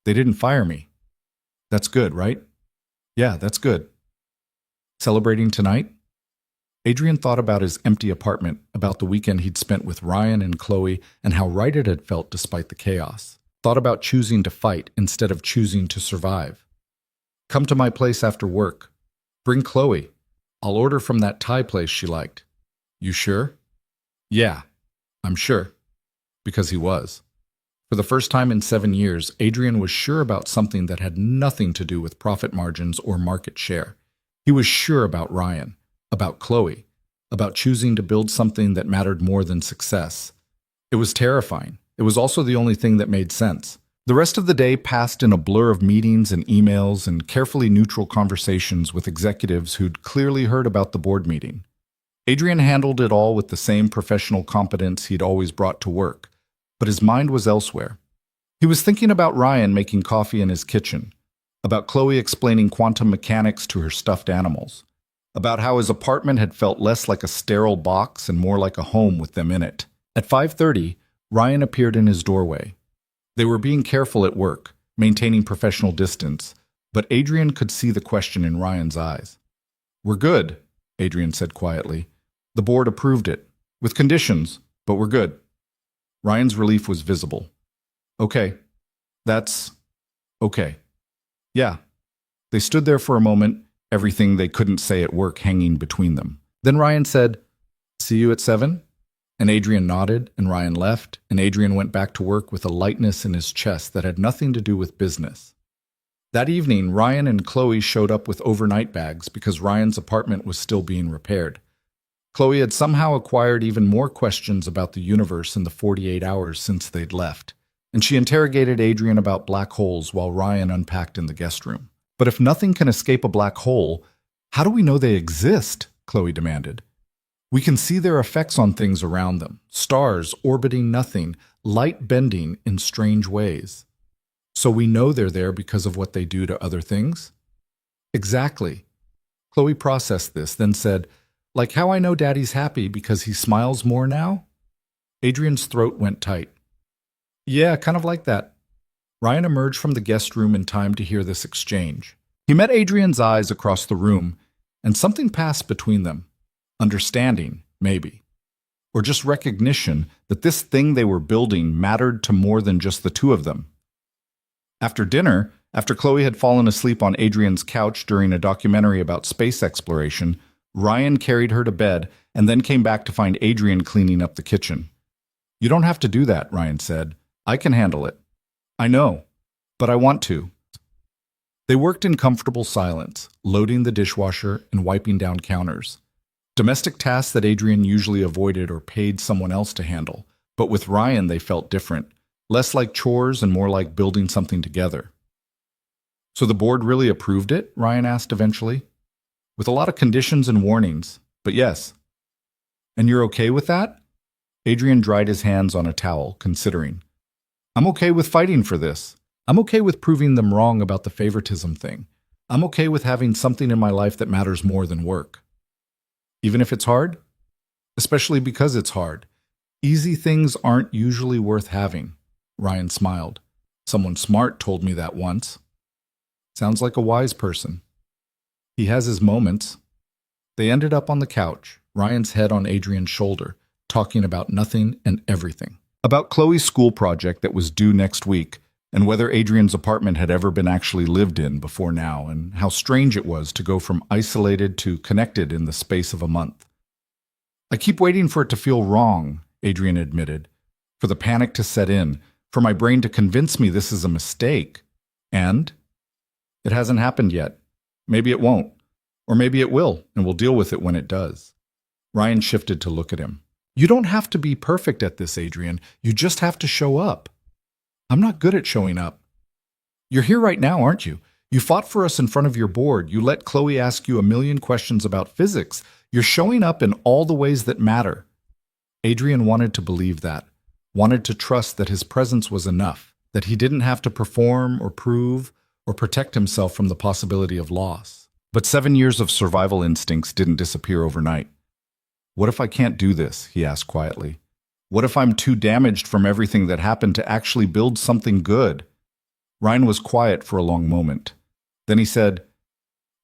They didn't fire me. That's good, right? Yeah, that's good. Celebrating tonight? Adrian thought about his empty apartment, about the weekend he'd spent with Ryan and Chloe, and how right it had felt despite the chaos. Thought about choosing to fight instead of choosing to survive. Come to my place after work. Bring Chloe. I'll order from that Thai place she liked. You sure? Yeah, I'm sure. Because he was. For the first time in 7 years, Adrian was sure about something that had nothing to do with profit margins or market share. He was sure about Ryan, about Chloe, about choosing to build something that mattered more than success. It was terrifying. It was also the only thing that made sense. The rest of the day passed in a blur of meetings and emails and carefully neutral conversations with executives who'd clearly heard about the board meeting. Adrian handled it all with the same professional competence he'd always brought to work, but his mind was elsewhere. He was thinking about Ryan making coffee in his kitchen, about Chloe explaining quantum mechanics to her stuffed animals, about how his apartment had felt less like a sterile box and more like a home with them in it. At 5:30, Ryan appeared in his doorway. They were being careful at work, maintaining professional distance, but Adrian could see the question in Ryan's eyes. We're good, Adrian said quietly. The board approved it, with conditions, but we're good. Ryan's relief was visible. Okay. That's okay. Yeah. They stood there for a moment, everything they couldn't say at work hanging between them. Then Ryan said, See you at 7? And Adrian nodded, and Ryan left, and Adrian went back to work with a lightness in his chest that had nothing to do with business. That evening, Ryan and Chloe showed up with overnight bags because Ryan's apartment was still being repaired. Chloe had somehow acquired even more questions about the universe in the 48 hours since they'd left, and she interrogated Adrian about black holes while Ryan unpacked in the guest room. But if nothing can escape a black hole, how do we know they exist? Chloe demanded. We can see their effects on things around them, stars orbiting nothing, light bending in strange ways. So we know they're there because of what they do to other things? Exactly. Chloe processed this, then said, Like how I know Daddy's happy because he smiles more now? Adrian's throat went tight. Yeah, kind of like that. Ryan emerged from the guest room in time to hear this exchange. He met Adrian's eyes across the room, and something passed between them. Understanding, maybe. Or just recognition that this thing they were building mattered to more than just the two of them. After dinner, after Chloe had fallen asleep on Adrian's couch during a documentary about space exploration, Ryan carried her to bed and then came back to find Adrian cleaning up the kitchen. You don't have to do that, Ryan said. I can handle it. I know, but I want to. They worked in comfortable silence, loading the dishwasher and wiping down counters. Domestic tasks that Adrian usually avoided or paid someone else to handle, but with Ryan they felt different, less like chores and more like building something together. So the board really approved it? Ryan asked eventually. With a lot of conditions and warnings, but yes. And you're okay with that? Adrian dried his hands on a towel, considering. I'm okay with fighting for this. I'm okay with proving them wrong about the favoritism thing. I'm okay with having something in my life that matters more than work. Even if it's hard? Especially because it's hard. Easy things aren't usually worth having. Ryan smiled. Someone smart told me that once. Sounds like a wise person. He has his moments. They ended up on the couch, Ryan's head on Adrian's shoulder, talking about nothing and everything. About Chloe's school project that was due next week, and whether Adrian's apartment had ever been actually lived in before now, and how strange it was to go from isolated to connected in the space of a month. I keep waiting for it to feel wrong, Adrian admitted, for the panic to set in, for my brain to convince me this is a mistake. And it hasn't happened yet. Maybe it won't. Or maybe it will, and we'll deal with it when it does. Ryan shifted to look at him. You don't have to be perfect at this, Adrian. You just have to show up. I'm not good at showing up. You're here right now, aren't you? You fought for us in front of your board. You let Chloe ask you a million questions about physics. You're showing up in all the ways that matter. Adrian wanted to believe that, wanted to trust that his presence was enough, that he didn't have to perform or prove or protect himself from the possibility of loss. But 7 years of survival instincts didn't disappear overnight. What if I can't do this? He asked quietly. What if I'm too damaged from everything that happened to actually build something good? Ryan was quiet for a long moment. Then he said,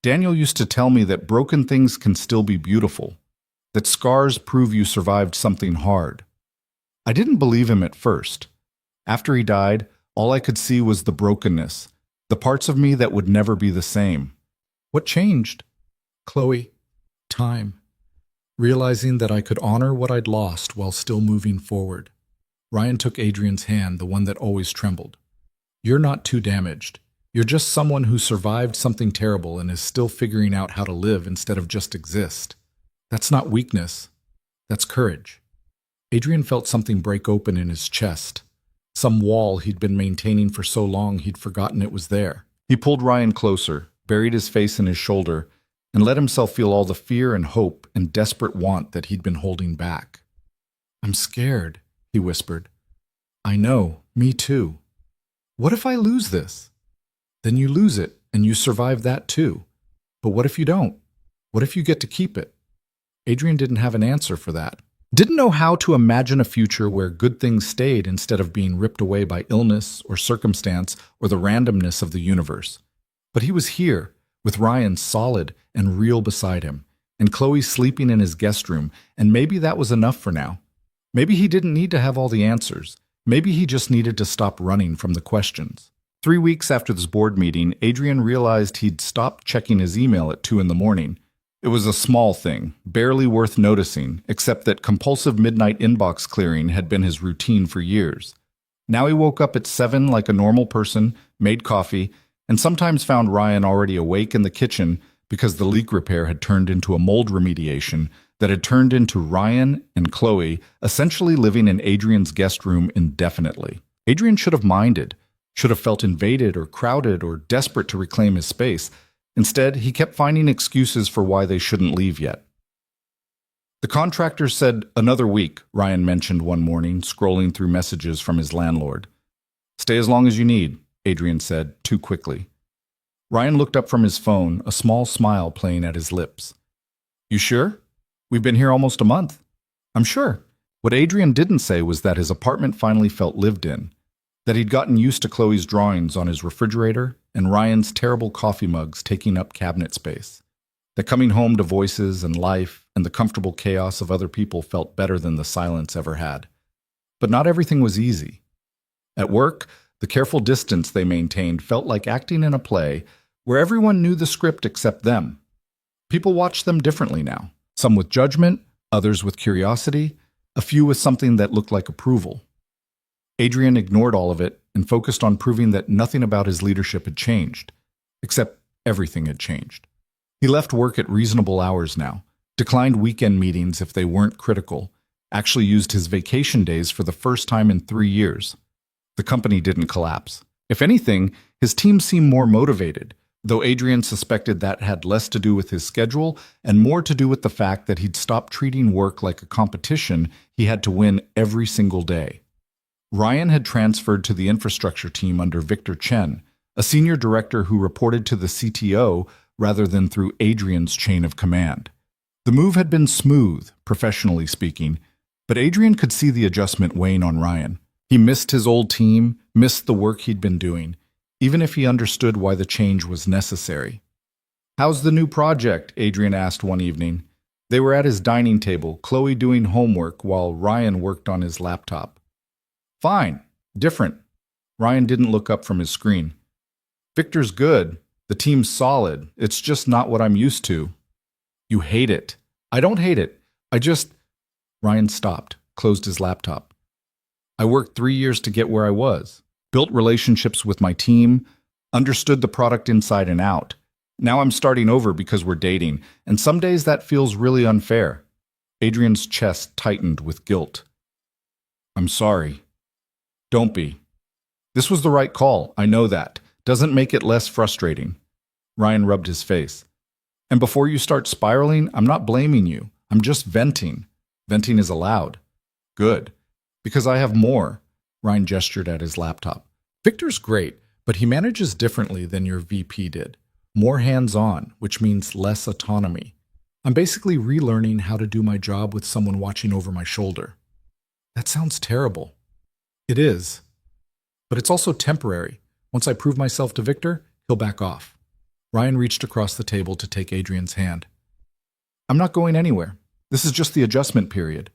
Daniel used to tell me that broken things can still be beautiful, that scars prove you survived something hard. I didn't believe him at first. After he died, all I could see was the brokenness, the parts of me that would never be the same. What changed? Chloe, time. Realizing that I could honor what I'd lost while still moving forward. Ryan took Adrian's hand, the one that always trembled. You're not too damaged. You're just someone who survived something terrible and is still figuring out how to live instead of just exist. That's not weakness. That's courage. Adrian felt something break open in his chest. Some wall he'd been maintaining for so long he'd forgotten it was there. He pulled Ryan closer, buried his face in his shoulder, and let himself feel all the fear and hope and desperate want that he'd been holding back. I'm scared, he whispered. I know, me too. What if I lose this? Then you lose it, and you survive that too. But what if you don't? What if you get to keep it? Adrian didn't have an answer for that. Didn't know how to imagine a future where good things stayed instead of being ripped away by illness or circumstance or the randomness of the universe. But he was here, with Ryan solid and real beside him, and Chloe sleeping in his guest room, and maybe that was enough for now. Maybe he didn't need to have all the answers. Maybe he just needed to stop running from the questions. 3 weeks after this board meeting, Adrian realized he'd stopped checking his email at 2 in the morning. It was a small thing, barely worth noticing, except that compulsive midnight inbox clearing had been his routine for years. Now he woke up at 7 like a normal person, made coffee, and sometimes found Ryan already awake in the kitchen because the leak repair had turned into a mold remediation that had turned into Ryan and Chloe essentially living in Adrian's guest room indefinitely. Adrian should have minded, should have felt invaded or crowded or desperate to reclaim his space. Instead, he kept finding excuses for why they shouldn't leave yet. The contractor said another week, Ryan mentioned one morning, scrolling through messages from his landlord. Stay as long as you need, Adrian said, too quickly. Ryan looked up from his phone, a small smile playing at his lips. You sure? We've been here almost a month. I'm sure. What Adrian didn't say was that his apartment finally felt lived in, that he'd gotten used to Chloe's drawings on his refrigerator and Ryan's terrible coffee mugs taking up cabinet space, that coming home to voices and life and the comfortable chaos of other people felt better than the silence ever had. But not everything was easy. At work, the careful distance they maintained felt like acting in a play where everyone knew the script except them. People watched them differently now, some with judgment, others with curiosity, a few with something that looked like approval. Adrian ignored all of it and focused on proving that nothing about his leadership had changed, except everything had changed. He left work at reasonable hours now, declined weekend meetings if they weren't critical, actually used his vacation days for the first time in 3 years. The company didn't collapse. If anything, his team seemed more motivated, though Adrian suspected that had less to do with his schedule and more to do with the fact that he'd stopped treating work like a competition he had to win every single day. Ryan had transferred to the infrastructure team under Victor Chen, a senior director who reported to the CTO rather than through Adrian's chain of command. The move had been smooth, professionally speaking, but Adrian could see the adjustment weighing on Ryan. He missed his old team, missed the work he'd been doing, even if he understood why the change was necessary. "How's the new project?" Adrian asked one evening. They were at his dining table, Chloe doing homework while Ryan worked on his laptop. Fine. Different. Ryan didn't look up from his screen. Victor's good. The team's solid. It's just not what I'm used to. You hate it. I don't hate it. Ryan stopped, closed his laptop. I worked 3 years to get where I was, built relationships with my team, understood the product inside and out. Now I'm starting over because we're dating, and some days that feels really unfair. Adrian's chest tightened with guilt. I'm sorry. Don't be. This was the right call, I know that. Doesn't make it less frustrating. Ryan rubbed his face. And before you start spiraling, I'm not blaming you. I'm just venting. Venting is allowed. Good. Because I have more. Ryan gestured at his laptop. Victor's great, but he manages differently than your VP did. More hands-on, which means less autonomy. I'm basically relearning how to do my job with someone watching over my shoulder. That sounds terrible. It is. But it's also temporary. Once I prove myself to Victor, he'll back off. Ryan reached across the table to take Adrian's hand. I'm not going anywhere. This is just the adjustment period.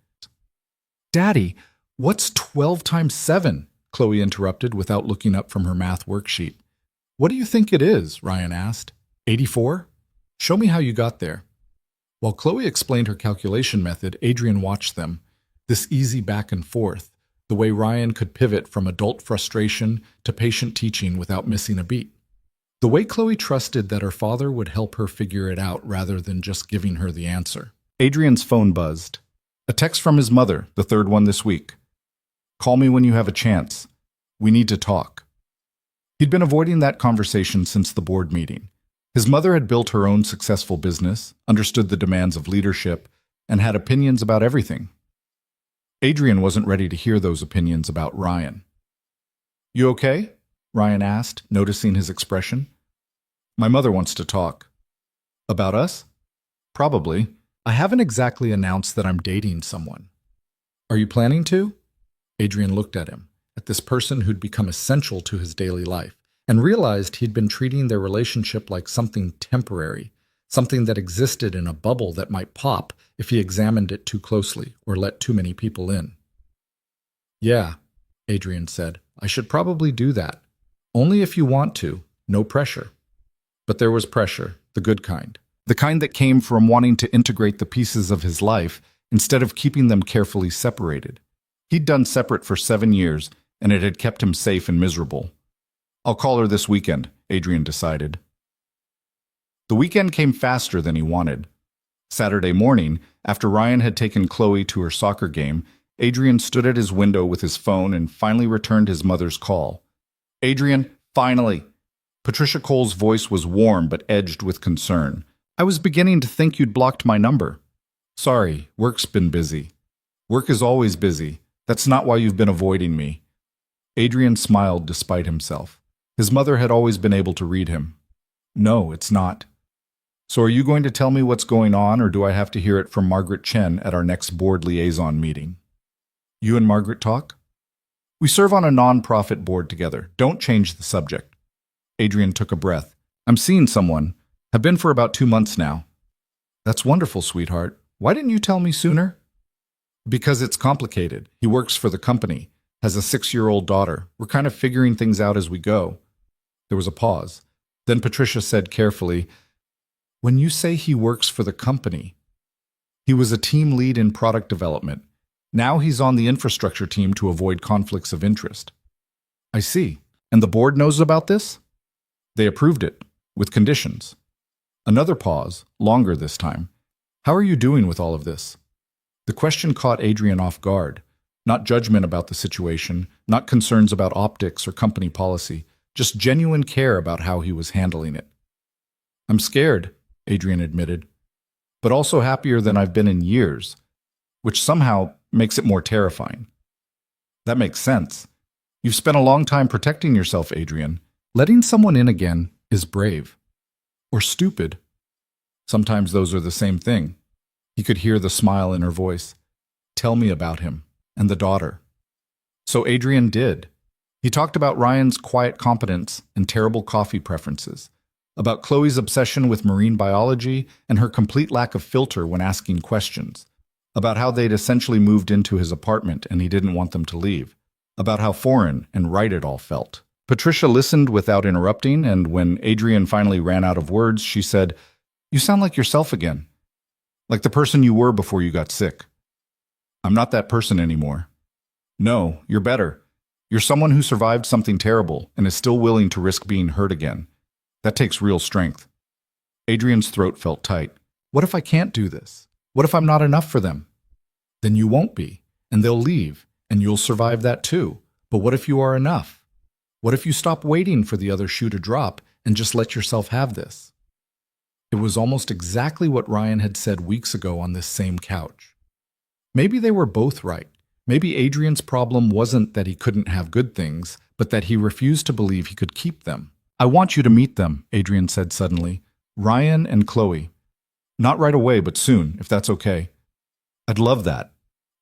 Daddy, what's 12 times 7? Chloe interrupted without looking up from her math worksheet. What do you think it is? Ryan asked. 84? Show me how you got there. While Chloe explained her calculation method, Adrian watched them, this easy back and forth, the way Ryan could pivot from adult frustration to patient teaching without missing a beat. The way Chloe trusted that her father would help her figure it out rather than just giving her the answer. Adrian's phone buzzed. A text from his mother, the third one this week. Call me when you have a chance. We need to talk. He'd been avoiding that conversation since the board meeting. His mother had built her own successful business, understood the demands of leadership, and had opinions about everything. Adrian wasn't ready to hear those opinions about Ryan. You okay? Ryan asked, noticing his expression. My mother wants to talk. About us? Probably. I haven't exactly announced that I'm dating someone. Are you planning to? Adrian looked at him, at this person who'd become essential to his daily life, and realized he'd been treating their relationship like something temporary, something that existed in a bubble that might pop if he examined it too closely or let too many people in. Yeah, Adrian said, I should probably do that. Only if you want to, no pressure. But there was pressure, the good kind. The kind that came from wanting to integrate the pieces of his life instead of keeping them carefully separated. He'd done separate for 7 years, and it had kept him safe and miserable. I'll call her this weekend, Adrian decided. The weekend came faster than he wanted. Saturday morning, after Ryan had taken Chloe to her soccer game, Adrian stood at his window with his phone and finally returned his mother's call. Adrian, finally! Patricia Cole's voice was warm but edged with concern. I was beginning to think you'd blocked my number. Sorry, work's been busy. Work is always busy. That's not why you've been avoiding me. Adrian smiled despite himself. His mother had always been able to read him. No, it's not. So are you going to tell me what's going on, or do I have to hear it from Margaret Chen at our next board liaison meeting? You and Margaret talk? We serve on a non-profit board together. Don't change the subject. Adrian took a breath. I'm seeing someone. Have been for about 2 months now. That's wonderful, sweetheart. Why didn't you tell me sooner? Because it's complicated. He works for the company, has a 6-year-old daughter. We're kind of figuring things out as we go. There was a pause. Then Patricia said carefully, when you say he works for the company, he was a team lead in product development. Now he's on the infrastructure team to avoid conflicts of interest. I see. And the board knows about this? They approved it, with conditions. Another pause, longer this time. How are you doing with all of this? The question caught Adrian off guard. Not judgment about the situation, not concerns about optics or company policy, just genuine care about how he was handling it. I'm scared, Adrian admitted, but also happier than I've been in years, which somehow makes it more terrifying. That makes sense. You've spent a long time protecting yourself, Adrian. Letting someone in again is brave. Or stupid. Sometimes those are the same thing. He could hear the smile in her voice. Tell me about him, and the daughter. So Adrian did. He talked about Ryan's quiet competence and terrible coffee preferences, about Chloe's obsession with marine biology and her complete lack of filter when asking questions, about how they'd essentially moved into his apartment and he didn't want them to leave, about how foreign and right it all felt. Patricia listened without interrupting, and when Adrian finally ran out of words, she said, "You sound like yourself again, like the person you were before you got sick." "I'm not that person anymore." "No, you're better. You're someone who survived something terrible and is still willing to risk being hurt again. That takes real strength." Adrian's throat felt tight. "What if I can't do this? What if I'm not enough for them?" "Then you won't be, and they'll leave, and you'll survive that too. But what if you are enough? What if you stop waiting for the other shoe to drop and just let yourself have this?" It was almost exactly what Ryan had said weeks ago on this same couch. Maybe they were both right. Maybe Adrian's problem wasn't that he couldn't have good things, but that he refused to believe he could keep them. "I want you to meet them," Adrian said suddenly. "Ryan and Chloe. Not right away, but soon, if that's okay." "I'd love that.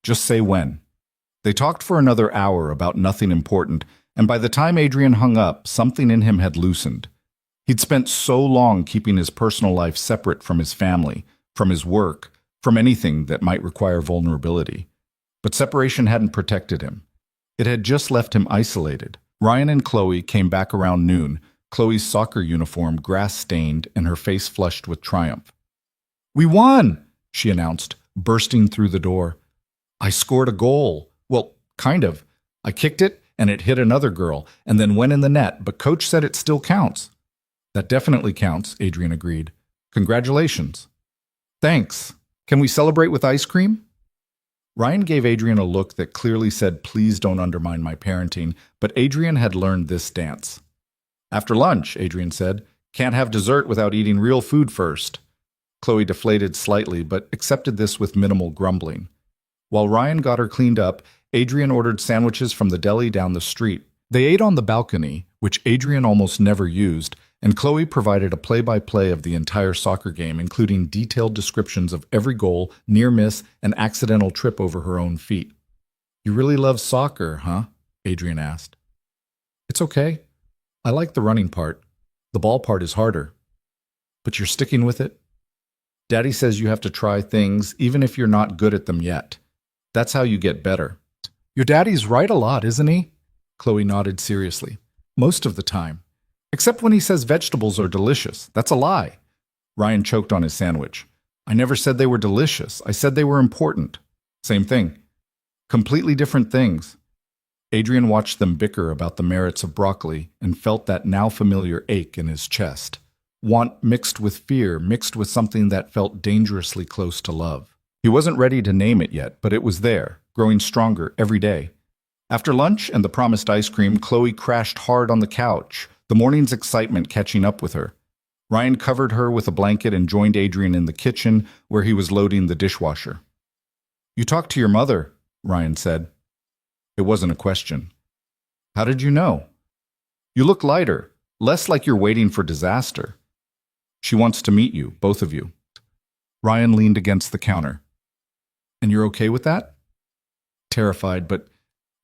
Just say when." They talked for another hour about nothing important, and by the time Adrian hung up, something in him had loosened. He'd spent so long keeping his personal life separate from his family, from his work, from anything that might require vulnerability. But separation hadn't protected him. It had just left him isolated. Ryan and Chloe came back around noon, Chloe's soccer uniform grass-stained and her face flushed with triumph. "We won!" she announced, bursting through the door. "I scored a goal. Well, kind of. I kicked it, and it hit another girl, and then went in the net, but Coach said it still counts." "That definitely counts," Adrian agreed. "Congratulations." "Thanks. Can we celebrate with ice cream?" Ryan gave Adrian a look that clearly said, "Please don't undermine my parenting," but Adrian had learned this dance. "After lunch," Adrian said. "Can't have dessert without eating real food first." Chloe deflated slightly, but accepted this with minimal grumbling. While Ryan got her cleaned up, Adrian ordered sandwiches from the deli down the street. They ate on the balcony, which Adrian almost never used, and Chloe provided a play-by-play of the entire soccer game, including detailed descriptions of every goal, near miss, and accidental trip over her own feet. "You really love soccer, huh?" Adrian asked. "It's okay. I like the running part. The ball part is harder." "But you're sticking with it?" "Daddy says you have to try things, even if you're not good at them yet. That's how you get better." "Your daddy's right a lot, isn't he?" Chloe nodded seriously. "Most of the time. Except when he says vegetables are delicious. That's a lie." Ryan choked on his sandwich. "I never said they were delicious. I said they were important." "Same thing. Completely different things." Adrian watched them bicker about the merits of broccoli and felt that now familiar ache in his chest. Want mixed with fear, mixed with something that felt dangerously close to love. He wasn't ready to name it yet, but it was there, growing stronger every day. After lunch and the promised ice cream, Chloe crashed hard on the couch, the morning's excitement catching up with her. Ryan covered her with a blanket and joined Adrian in the kitchen, where he was loading the dishwasher. "You talked to your mother," Ryan said. It wasn't a question. "How did you know?" "You look lighter, less like you're waiting for disaster." "She wants to meet you, both of you." Ryan leaned against the counter. "And you're okay with that?" Terrified, but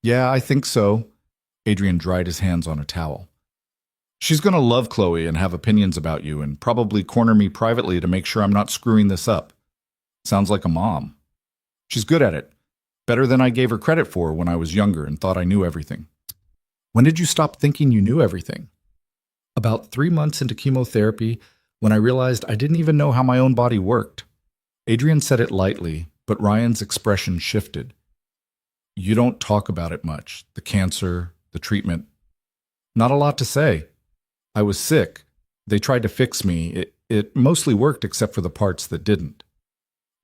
"Yeah, I think so." Adrian dried his hands on a towel. "She's going to love Chloe and have opinions about you and probably corner me privately to make sure I'm not screwing this up. Sounds like a mom. She's good at it. Better than I gave her credit for when I was younger and thought I knew everything." "When did you stop thinking you knew everything?" "About 3 months into chemotherapy, when I realized I didn't even know how my own body worked." Adrian said it lightly, but Ryan's expression shifted. "You don't talk about it much, the cancer, the treatment." "Not a lot to say. I was sick. They tried to fix me. It mostly worked except for the parts that didn't."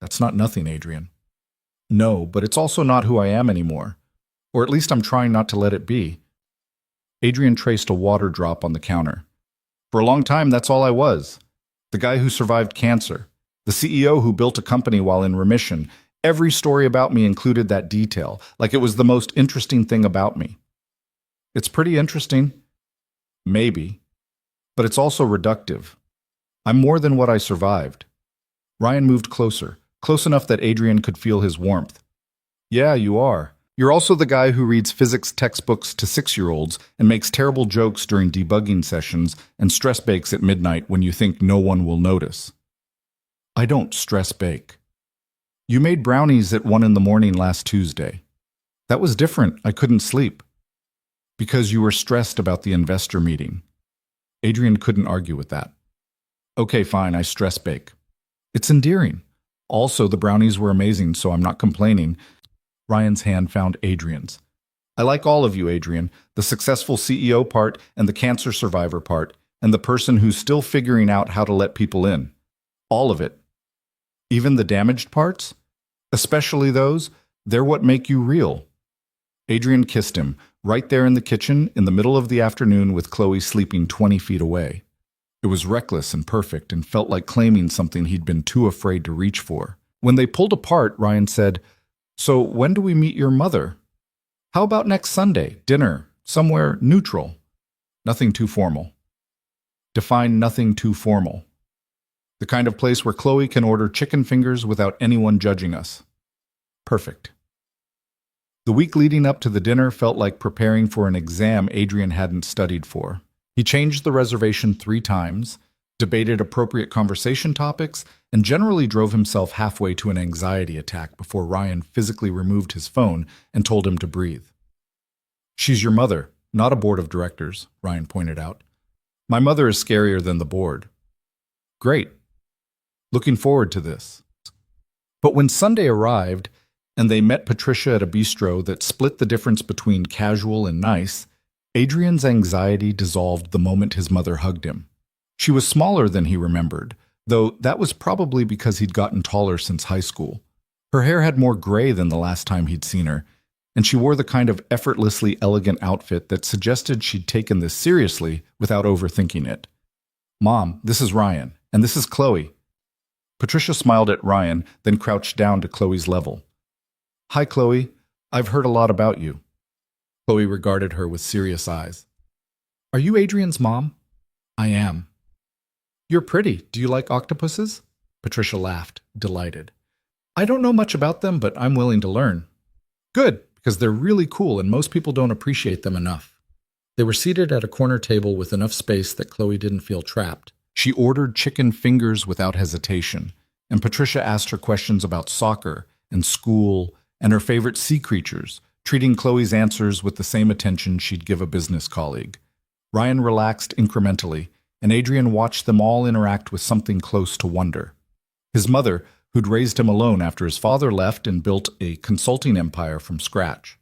"That's not nothing, Adrian." "No, but it's also not who I am anymore. Or at least I'm trying not to let it be." Adrian traced a water drop on the counter. "For a long time, that's all I was. The guy who survived cancer. The CEO who built a company while in remission. Every story about me included that detail, like it was the most interesting thing about me." "It's pretty interesting." "Maybe. But it's also reductive. I'm more than what I survived." Ryan moved closer, close enough that Adrian could feel his warmth. "Yeah, you are. You're also the guy who reads physics textbooks to 6-year-olds and makes terrible jokes during debugging sessions and stress bakes at midnight when you think no one will notice." "I don't stress bake." "You made brownies at 1 in the morning last Tuesday." "That was different. I couldn't sleep." Because you were stressed about the investor meeting. Adrian couldn't argue with that. Okay, fine, I stress bake. It's endearing. Also, the brownies were amazing, so I'm not complaining. Ryan's hand found Adrian's. I like all of you, Adrian, the successful CEO part and the cancer survivor part, and the person who's still figuring out how to let people in. All of it. Even the damaged parts? Especially those, they're what make you real. Adrian kissed him, right there in the kitchen, in the middle of the afternoon with Chloe sleeping 20 feet away. It was reckless and perfect and felt like claiming something he'd been too afraid to reach for. When they pulled apart, Ryan said, "So when do we meet your mother? How about next Sunday, dinner, somewhere neutral? Nothing too formal." Define nothing too formal. The kind of place where Chloe can order chicken fingers without anyone judging us. Perfect. The week leading up to the dinner felt like preparing for an exam Adrian hadn't studied for. He changed the reservation 3 times, debated appropriate conversation topics, and generally drove himself halfway to an anxiety attack before Ryan physically removed his phone and told him to breathe. "She's your mother, not a board of directors," Ryan pointed out. "My mother is scarier than the board." "Great. Looking forward to this." But when Sunday arrived, and they met Patricia at a bistro that split the difference between casual and nice, Adrian's anxiety dissolved the moment his mother hugged him. She was smaller than he remembered, though that was probably because he'd gotten taller since high school. Her hair had more gray than the last time he'd seen her, and she wore the kind of effortlessly elegant outfit that suggested she'd taken this seriously without overthinking it. "Mom, this is Ryan, and this is Chloe." Patricia smiled at Ryan, then crouched down to Chloe's level. "Hi, Chloe. I've heard a lot about you." Chloe regarded her with serious eyes. "Are you Adrian's mom?" "I am." "You're pretty. Do you like octopuses?" Patricia laughed, delighted. "I don't know much about them, but I'm willing to learn." "Good, because they're really cool and most people don't appreciate them enough." They were seated at a corner table with enough space that Chloe didn't feel trapped. She ordered chicken fingers without hesitation, and Patricia asked her questions about soccer and school and her favorite sea creatures, treating Chloe's answers with the same attention she'd give a business colleague. Ryan relaxed incrementally, and Adrian watched them all interact with something close to wonder. His mother, who'd raised him alone after his father left and built a consulting empire from scratch.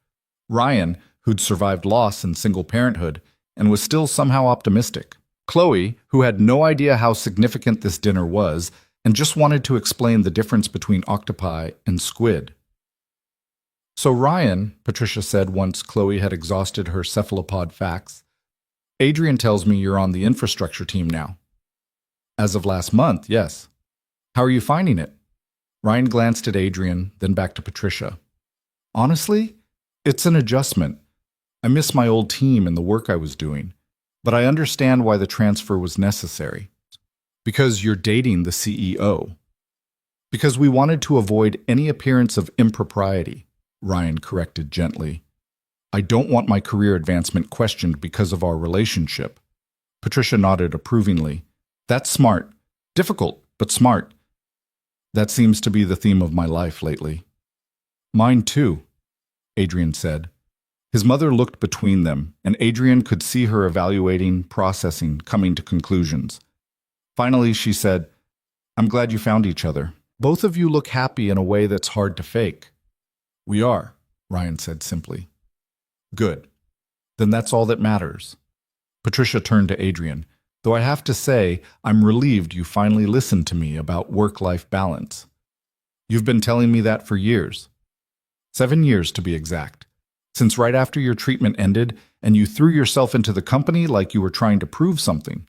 Ryan, who'd survived loss and single parenthood and was still somehow optimistic. Chloe, who had no idea how significant this dinner was and just wanted to explain the difference between octopi and squid. "So Ryan," Patricia said once Chloe had exhausted her cephalopod facts, "Adrian tells me you're on the infrastructure team now." "As of last month, yes." "How are you finding it?" Ryan glanced at Adrian, then back to Patricia. "Honestly, it's an adjustment. I miss my old team and the work I was doing, but I understand why the transfer was necessary. Because you're dating the CEO. Because we wanted to avoid any appearance of impropriety," Ryan corrected gently. "I don't want my career advancement questioned because of our relationship." Patricia nodded approvingly. "That's smart. Difficult, but smart. That seems to be the theme of my life lately." "Mine too," Adrian said. His mother looked between them, and Adrian could see her evaluating, processing, coming to conclusions. Finally, she said, "I'm glad you found each other. Both of you look happy in a way that's hard to fake." "We are," Ryan said simply. "Good. Then that's all that matters." Patricia turned to Adrian. "Though I have to say, I'm relieved you finally listened to me about work-life balance. You've been telling me that for years. 7 years to be exact. Since right after your treatment ended and you threw yourself into the company like you were trying to prove something."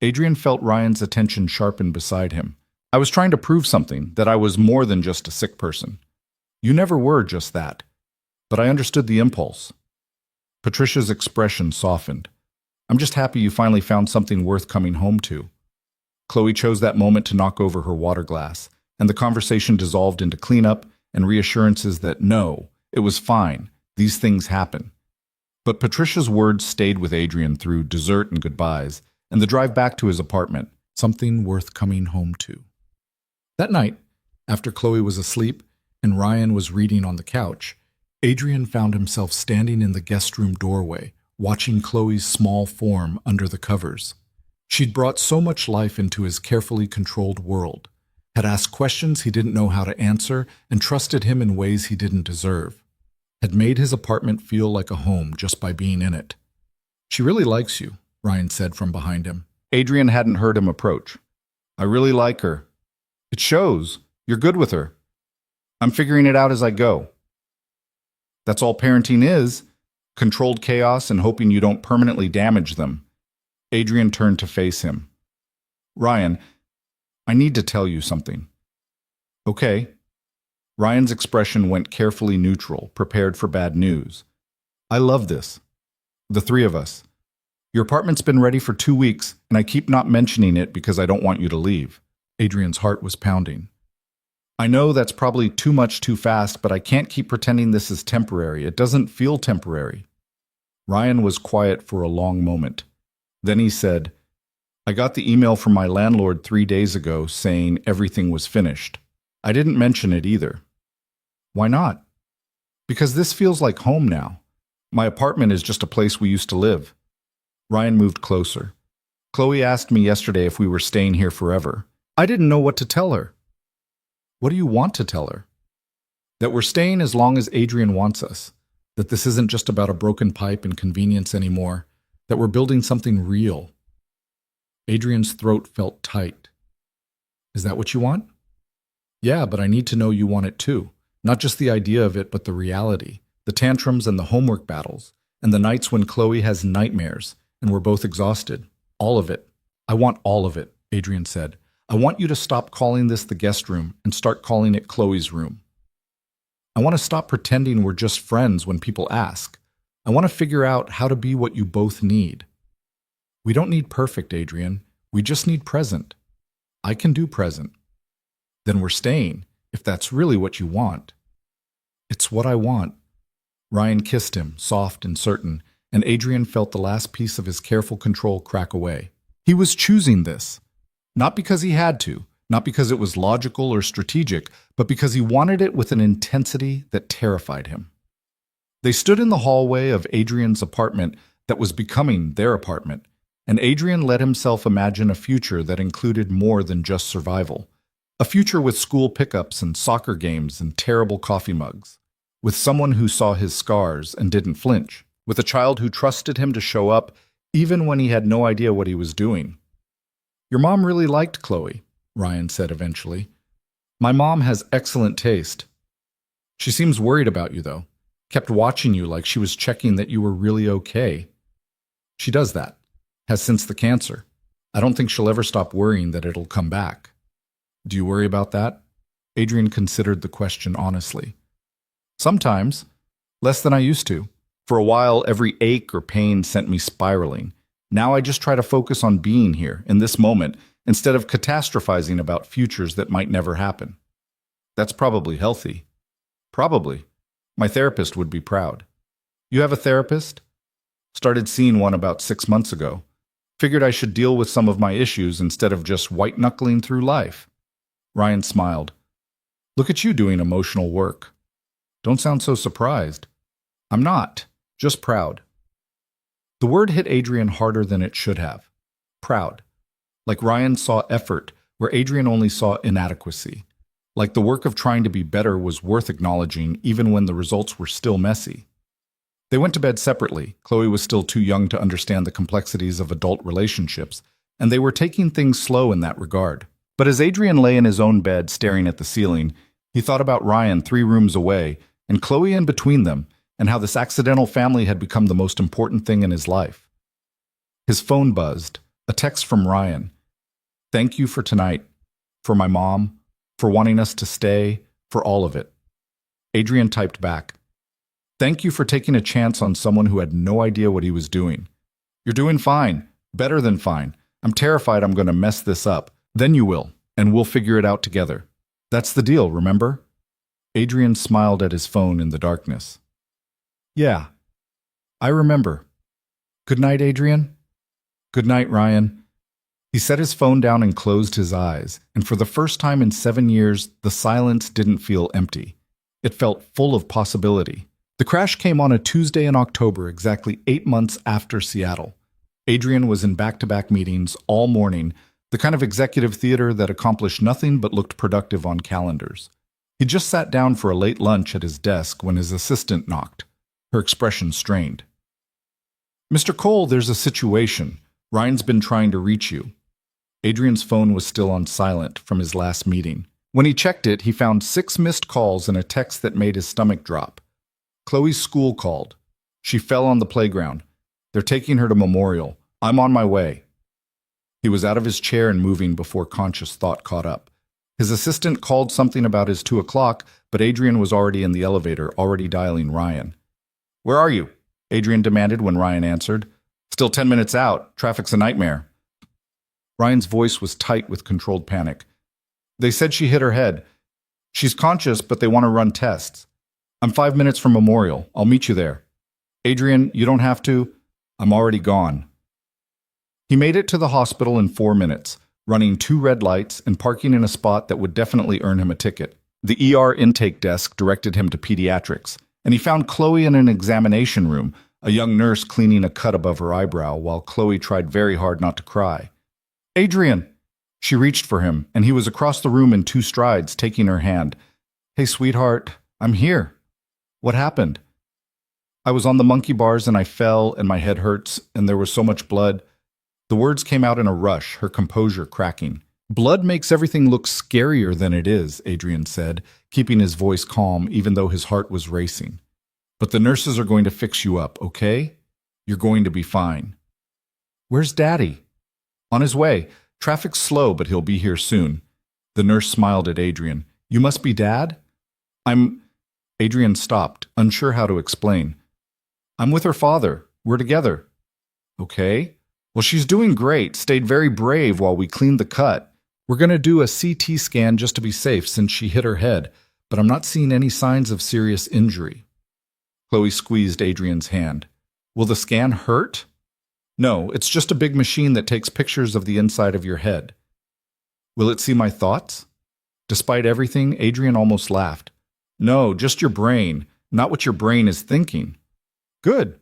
Adrian felt Ryan's attention sharpen beside him. "I was trying to prove something, that I was more than just a sick person. You never were just that. But I understood the impulse." Patricia's expression softened. "I'm just happy you finally found something worth coming home to." Chloe chose that moment to knock over her water glass, and the conversation dissolved into cleanup and reassurances that no, it was fine, these things happen. But Patricia's words stayed with Adrian through dessert and goodbyes, and the drive back to his apartment, something worth coming home to. That night, after Chloe was asleep and Ryan was reading on the couch, Adrian found himself standing in the guest room doorway, watching Chloe's small form under the covers. She'd brought so much life into his carefully controlled world, had asked questions he didn't know how to answer, and trusted him in ways he didn't deserve, had made his apartment feel like a home just by being in it. "She really likes you," Ryan said from behind him. Adrian hadn't heard him approach. "I really like her." "It shows. You're good with her." "I'm figuring it out as I go." That's all parenting is, controlled chaos and hoping you don't permanently damage them. Adrian turned to face him. "Ryan, I need to tell you something." "Okay." Ryan's expression went carefully neutral, prepared for bad news. "I love this. The three of us. Your apartment's been ready for 2 weeks, and I keep not mentioning it because I don't want you to leave." Adrian's heart was pounding. "I know that's probably too much too fast, but I can't keep pretending this is temporary. It doesn't feel temporary." Ryan was quiet for a long moment. Then he said, "I got the email from my landlord 3 days ago saying everything was finished. I didn't mention it either." "Why not?" "Because this feels like home now. My apartment is just a place we used to live." Ryan moved closer. "Chloe asked me yesterday if we were staying here forever. I didn't know what to tell her." "What do you want to tell her?" "That we're staying as long as Adrian wants us. That this isn't just about a broken pipe and convenience anymore. That we're building something real." Adrian's throat felt tight. "Is that what you want?" "Yeah, but I need to know you want it too. Not just the idea of it, but the reality. The tantrums and the homework battles. And the nights when Chloe has nightmares and we're both exhausted. All of it." "I want all of it," Adrian said. "I want you to stop calling this the guest room and start calling it Chloe's room. I want to stop pretending we're just friends when people ask. I want to figure out how to be what you both need. We don't need perfect, Adrian. We just need present. I can do present. Then we're staying, if that's really what you want." "It's what I want." Ryan kissed him, soft and certain, and Adrian felt the last piece of his careful control crack away. He was choosing this. Not because he had to, not because it was logical or strategic, but because he wanted it with an intensity that terrified him. They stood in the hallway of Adrian's apartment that was becoming their apartment, and Adrian let himself imagine a future that included more than just survival. A future with school pickups and soccer games and terrible coffee mugs. With someone who saw his scars and didn't flinch. With a child who trusted him to show up even when he had no idea what he was doing. "Your mom really liked Chloe," Ryan said eventually. "My mom has excellent taste. She seems worried about you, though. Kept watching you like she was checking that you were really okay. She does that. Has since the cancer. I don't think she'll ever stop worrying that it'll come back." "Do you worry about that?" Adrian considered the question honestly. "Sometimes. Less than I used to. For a while, every ache or pain sent me spiraling. Now I just try to focus on being here, in this moment, instead of catastrophizing about futures that might never happen." "That's probably healthy." "Probably. My therapist would be proud." "You have a therapist?" "Started seeing one about 6 months ago. Figured I should deal with some of my issues instead of just white-knuckling through life." Ryan smiled. "Look at you doing emotional work. Don't sound so surprised." "I'm not. Just proud." The word hit Adrian harder than it should have. Proud. Like Ryan saw effort where Adrian only saw inadequacy. Like the work of trying to be better was worth acknowledging even when the results were still messy. They went to bed separately. Chloe was still too young to understand the complexities of adult relationships, and they were taking things slow in that regard. But as Adrian lay in his own bed staring at the ceiling, he thought about Ryan 3 rooms away and Chloe in between them, and how this accidental family had become the most important thing in his life. His phone buzzed, a text from Ryan. "Thank you for tonight, for my mom, for wanting us to stay, for all of it." Adrian typed back, "Thank you for taking a chance on someone who had no idea what he was doing. You're doing fine, better than fine. I'm terrified I'm going to mess this up. Then you will, and we'll figure it out together. That's the deal, remember?" Adrian smiled at his phone in the darkness. "Yeah, I remember. Good night, Adrian." "Good night, Ryan." He set his phone down and closed his eyes, and for the first time in 7 years, the silence didn't feel empty. It felt full of possibility. The crash came on a Tuesday in October, exactly 8 months after Seattle. Adrian was in back-to-back meetings all morning, the kind of executive theater that accomplished nothing but looked productive on calendars. He just sat down for a late lunch at his desk when his assistant knocked, her expression strained. "Mr. Cole, there's a situation. Ryan's been trying to reach you." Adrian's phone was still on silent from his last meeting. When he checked it, he found 6 missed calls and a text that made his stomach drop. Chloe's school called. She fell on the playground. "They're taking her to Memorial. I'm on my way." He was out of his chair and moving before conscious thought caught up. His assistant called something about his 2 o'clock, but Adrian was already in the elevator, already dialing Ryan. "Where are you?" Adrian demanded when Ryan answered. "Still 10 minutes out. Traffic's a nightmare." Ryan's voice was tight with controlled panic. "They said she hit her head. She's conscious, but they want to run tests. I'm 5 minutes from Memorial. I'll meet you there." "Adrian, you don't have to. I'm already gone." He made it to the hospital in 4 minutes, running 2 red lights and parking in a spot that would definitely earn him a ticket. The ER intake desk directed him to pediatrics, and he found Chloe in an examination room, a young nurse cleaning a cut above her eyebrow while Chloe tried very hard not to cry. "Adrian!" She reached for him, and he was across the room in 2 strides, taking her hand. "Hey, sweetheart, I'm here." "What happened?" "I was on the monkey bars and I fell and my head hurts and there was so much blood." The words came out in a rush, her composure cracking. "Blood makes everything look scarier than it is," Adrian said, keeping his voice calm even though his heart was racing. "But the nurses are going to fix you up, okay? You're going to be fine." "Where's Daddy?" "On his way. Traffic's slow, but he'll be here soon." The nurse smiled at Adrian. "You must be Dad?" Adrian stopped, unsure how to explain. "I'm with her father. We're together." "Okay. Well, she's doing great, stayed very brave while we cleaned the cut. We're going to do a CT scan just to be safe since she hit her head, but I'm not seeing any signs of serious injury." Chloe squeezed Adrian's hand. "Will the scan hurt?" "No, it's just a big machine that takes pictures of the inside of your head." "Will it see my thoughts?" Despite everything, Adrian almost laughed. "No, just your brain, not what your brain is thinking." "Good.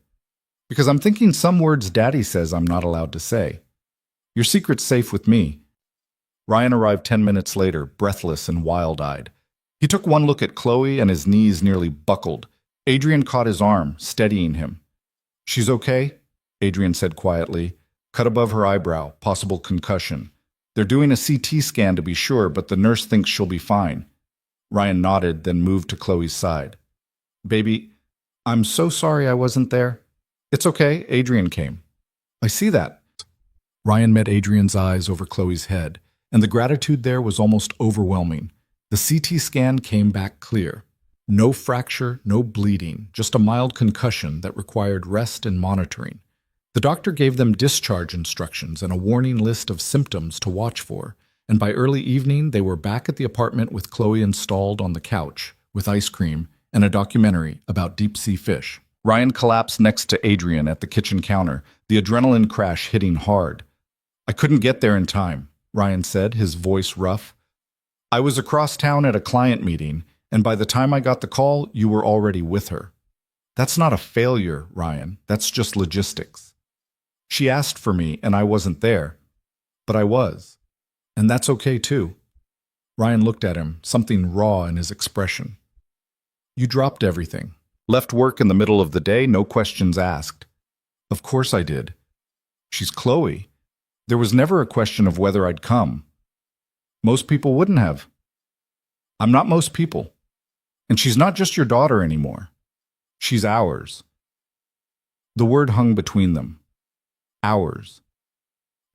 Because I'm thinking some words Daddy says I'm not allowed to say. Your secret's safe with me." Ryan arrived 10 minutes later, breathless and wild-eyed. He took one look at Chloe and his knees nearly buckled. Adrian caught his arm, steadying him. "She's okay?" Adrian said quietly. "Cut above her eyebrow, possible concussion. They're doing a CT scan to be sure, but the nurse thinks she'll be fine." Ryan nodded, then moved to Chloe's side. "Baby, I'm so sorry I wasn't there." "It's okay, Adrian came." "I see that." Ryan met Adrian's eyes over Chloe's head, and the gratitude there was almost overwhelming. The CT scan came back clear. No fracture, no bleeding, just a mild concussion that required rest and monitoring. The doctor gave them discharge instructions and a warning list of symptoms to watch for, and by early evening they were back at the apartment with Chloe installed on the couch, with ice cream and a documentary about deep-sea fish. Ryan collapsed next to Adrian at the kitchen counter, the adrenaline crash hitting hard. "I couldn't get there in time," Ryan said, his voice rough. "I was across town at a client meeting, and by the time I got the call, you were already with her." "That's not a failure, Ryan. That's just logistics. She asked for me, and I wasn't there. But I was. And that's okay, too." Ryan looked at him, something raw in his expression. "You dropped everything. Left work in the middle of the day, no questions asked." "Of course I did. She's Chloe. There was never a question of whether I'd come. Most people wouldn't have. I'm not most people. And she's not just your daughter anymore. She's ours." The word hung between them. Ours.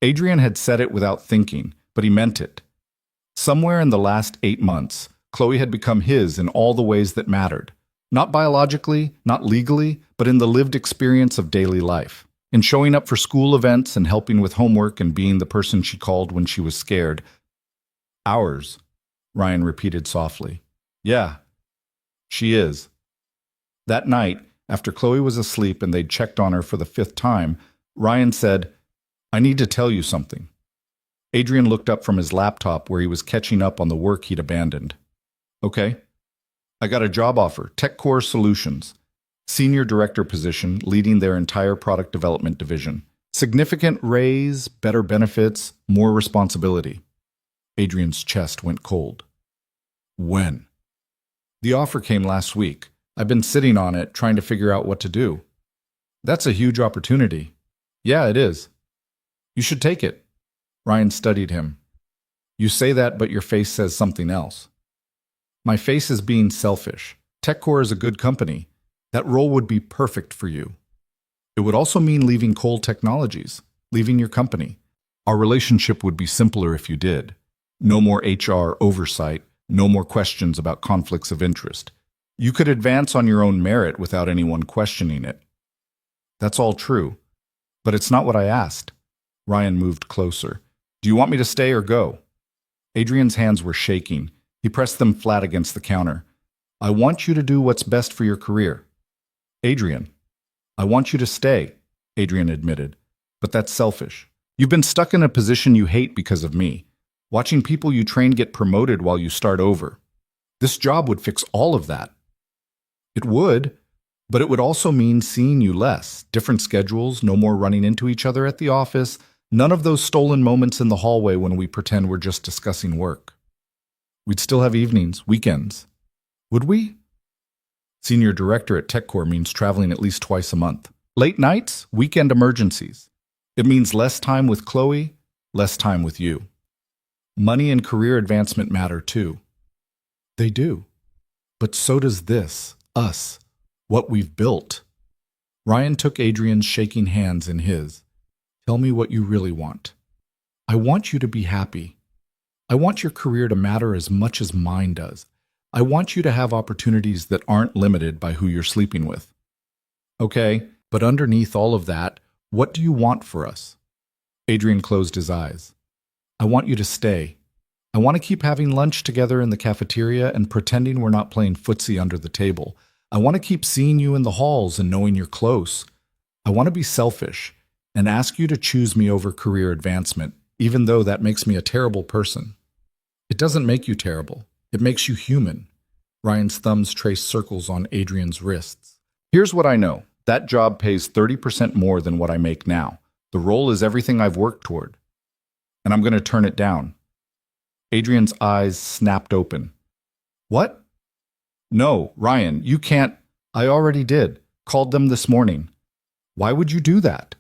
Adrian had said it without thinking, but he meant it. Somewhere in the last 8 months, Chloe had become his in all the ways that mattered. Not biologically, not legally, but in the lived experience of daily life. In showing up for school events and helping with homework and being the person she called when she was scared. "Ours," Ryan repeated softly. "Yeah, she is." That night, after Chloe was asleep and they'd checked on her for the 5th time, Ryan said, "I need to tell you something." Adrian looked up from his laptop where he was catching up on the work he'd abandoned. "Okay. I got a job offer, Tech Core Solutions. Senior director position, leading their entire product development division. Significant raise, better benefits, more responsibility. Adrian's chest went cold. When? The offer came last week. I've been sitting on it, trying to figure out what to do. That's a huge opportunity. Yeah, it is. You should take it. Ryan studied him. You say that, but your face says something else. My face is being selfish. TechCore is a good company. That role would be perfect for you. It would also mean leaving Cole Technologies, leaving your company. Our relationship would be simpler if you did. No more HR oversight, no more questions about conflicts of interest. You could advance on your own merit without anyone questioning it. That's all true, but it's not what I asked. Ryan moved closer. Do you want me to stay or go? Adrian's hands were shaking. He pressed them flat against the counter. I want you to do what's best for your career. Adrian, I want you to stay, Adrian admitted. But that's selfish. You've been stuck in a position you hate because of me. Watching people you train get promoted while you start over. This job would fix all of that. It would, but it would also mean seeing you less. Different schedules, no more running into each other at the office, none of those stolen moments in the hallway when we pretend we're just discussing work. We'd still have evenings, weekends. Would we? Senior director at TechCore means traveling at least twice a month. Late nights, weekend emergencies. It means less time with Chloe, less time with you. Money and career advancement matter too. They do. But so does this, us, what we've built. Ryan took Adrian's shaking hands in his. Tell me what you really want. I want you to be happy. I want your career to matter as much as mine does. I want you to have opportunities that aren't limited by who you're sleeping with. Okay, but underneath all of that, what do you want for us? Adrian closed his eyes. I want you to stay. I want to keep having lunch together in the cafeteria and pretending we're not playing footsie under the table. I want to keep seeing you in the halls and knowing you're close. I want to be selfish and ask you to choose me over career advancement, even though that makes me a terrible person. It doesn't make you terrible. It makes you human. Ryan's thumbs traced circles on Adrian's wrists. Here's what I know. That job pays 30% more than what I make now. The role is everything I've worked toward. And I'm going to turn it down. Adrian's eyes snapped open. What? No, Ryan, you can't. I already did. Called them this morning. Why would you do that?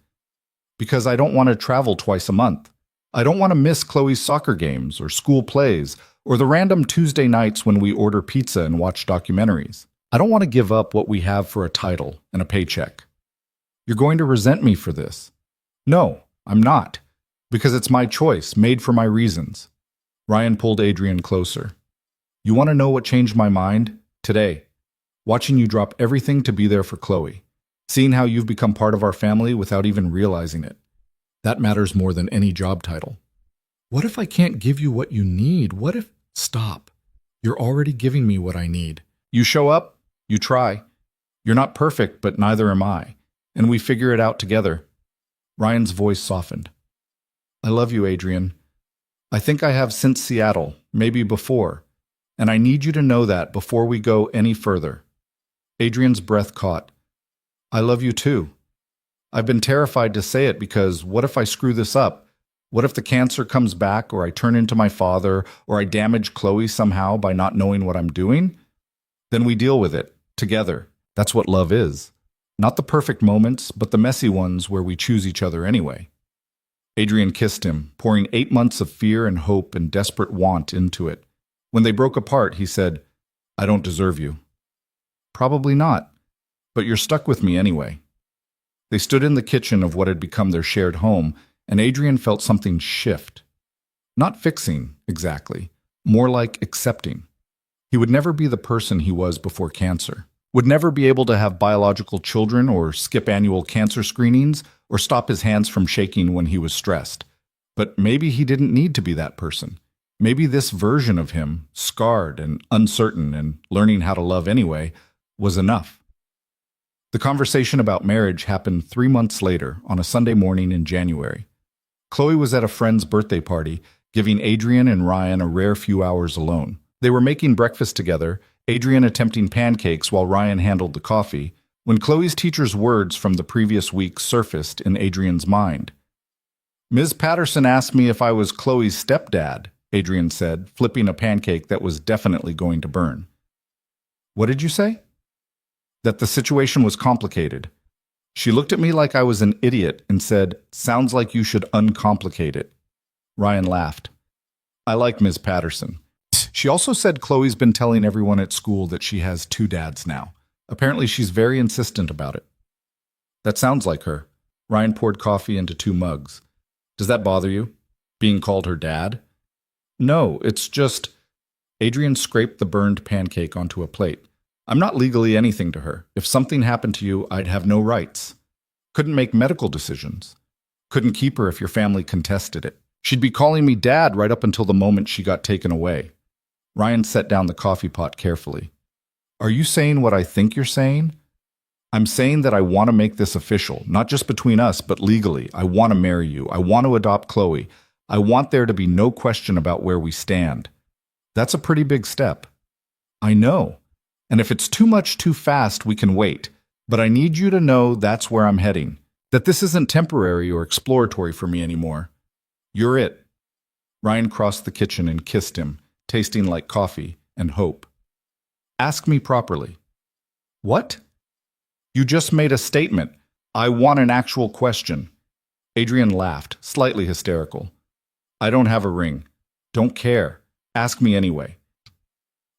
Because I don't want to travel twice a month. I don't want to miss Chloe's soccer games or school plays or the random Tuesday nights when we order pizza and watch documentaries. I don't want to give up what we have for a title and a paycheck. You're going to resent me for this. No, I'm not. Because it's my choice, made for my reasons. Ryan pulled Adrian closer. You want to know what changed my mind? Today. Watching you drop everything to be there for Chloe. Seeing how you've become part of our family without even realizing it. That matters more than any job title. What if I can't give you what you need? What if... Stop. You're already giving me what I need. You show up, you try. You're not perfect, but neither am I. And we figure it out together. Ryan's voice softened. I love you, Adrian. I think I have since Seattle, maybe before. And I need you to know that before we go any further. Adrian's breath caught. I love you too. I've been terrified to say it because what if I screw this up? What if the cancer comes back, or I turn into my father, or I damage Chloe somehow by not knowing what I'm doing? Then we deal with it, together. That's what love is. Not the perfect moments, but the messy ones where we choose each other anyway. Adrian kissed him, pouring 8 months of fear and hope and desperate want into it. When they broke apart, he said, I don't deserve you. Probably not, but you're stuck with me anyway. They stood in the kitchen of what had become their shared home, and Adrian felt something shift. Not fixing, exactly. More like accepting. He would never be the person he was before cancer. Would never be able to have biological children or skip annual cancer screenings or stop his hands from shaking when he was stressed. But maybe he didn't need to be that person. Maybe this version of him, scarred and uncertain and learning how to love anyway, was enough. The conversation about marriage happened 3 months later on a Sunday morning in January. Chloe was at a friend's birthday party, giving Adrian and Ryan a rare few hours alone. They were making breakfast together, Adrian attempting pancakes while Ryan handled the coffee, when Chloe's teacher's words from the previous week surfaced in Adrian's mind. Ms. Patterson asked me if I was Chloe's stepdad, Adrian said, flipping a pancake that was definitely going to burn. What did you say? That the situation was complicated. She looked at me like I was an idiot and said, "Sounds like you should uncomplicate it." Ryan laughed. I like Ms. Patterson. She also said Chloe's been telling everyone at school that she has two dads now. Apparently she's very insistent about it. That sounds like her. Ryan poured coffee into 2 mugs. Does that bother you? Being called her dad? No, it's just... Adrian scraped the burned pancake onto a plate. I'm not legally anything to her. If something happened to you, I'd have no rights. Couldn't make medical decisions. Couldn't keep her if your family contested it. She'd be calling me dad right up until the moment she got taken away. Ryan set down the coffee pot carefully. Are you saying what I think you're saying? I'm saying that I want to make this official, not just between us, but legally. I want to marry you. I want to adopt Chloe. I want there to be no question about where we stand. That's a pretty big step. I know. And if it's too much too fast, we can wait. But I need you to know that's where I'm heading. That this isn't temporary or exploratory for me anymore. You're it. Ryan crossed the kitchen and kissed him, tasting like coffee and hope. Ask me properly. What? You just made a statement. I want an actual question. Adrian laughed, slightly hysterical. I don't have a ring. Don't care. Ask me anyway.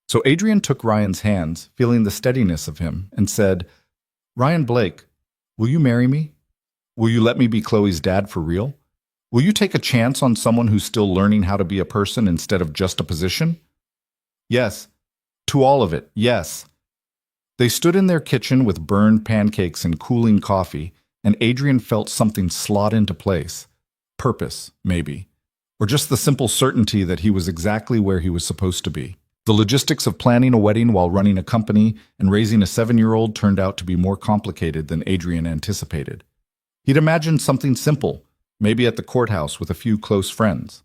So Adrian took Ryan's hands, feeling the steadiness of him, and said, Ryan Blake, will you marry me? Will you let me be Chloe's dad for real? Will you take a chance on someone who's still learning how to be a person instead of just a position? Yes. To all of it, yes. They stood in their kitchen with burned pancakes and cooling coffee, and Adrian felt something slot into place. Purpose, maybe. Or just the simple certainty that he was exactly where he was supposed to be. The logistics of planning a wedding while running a company and raising a 7-year-old turned out to be more complicated than Adrian anticipated. He'd imagined something simple, maybe at the courthouse with a few close friends.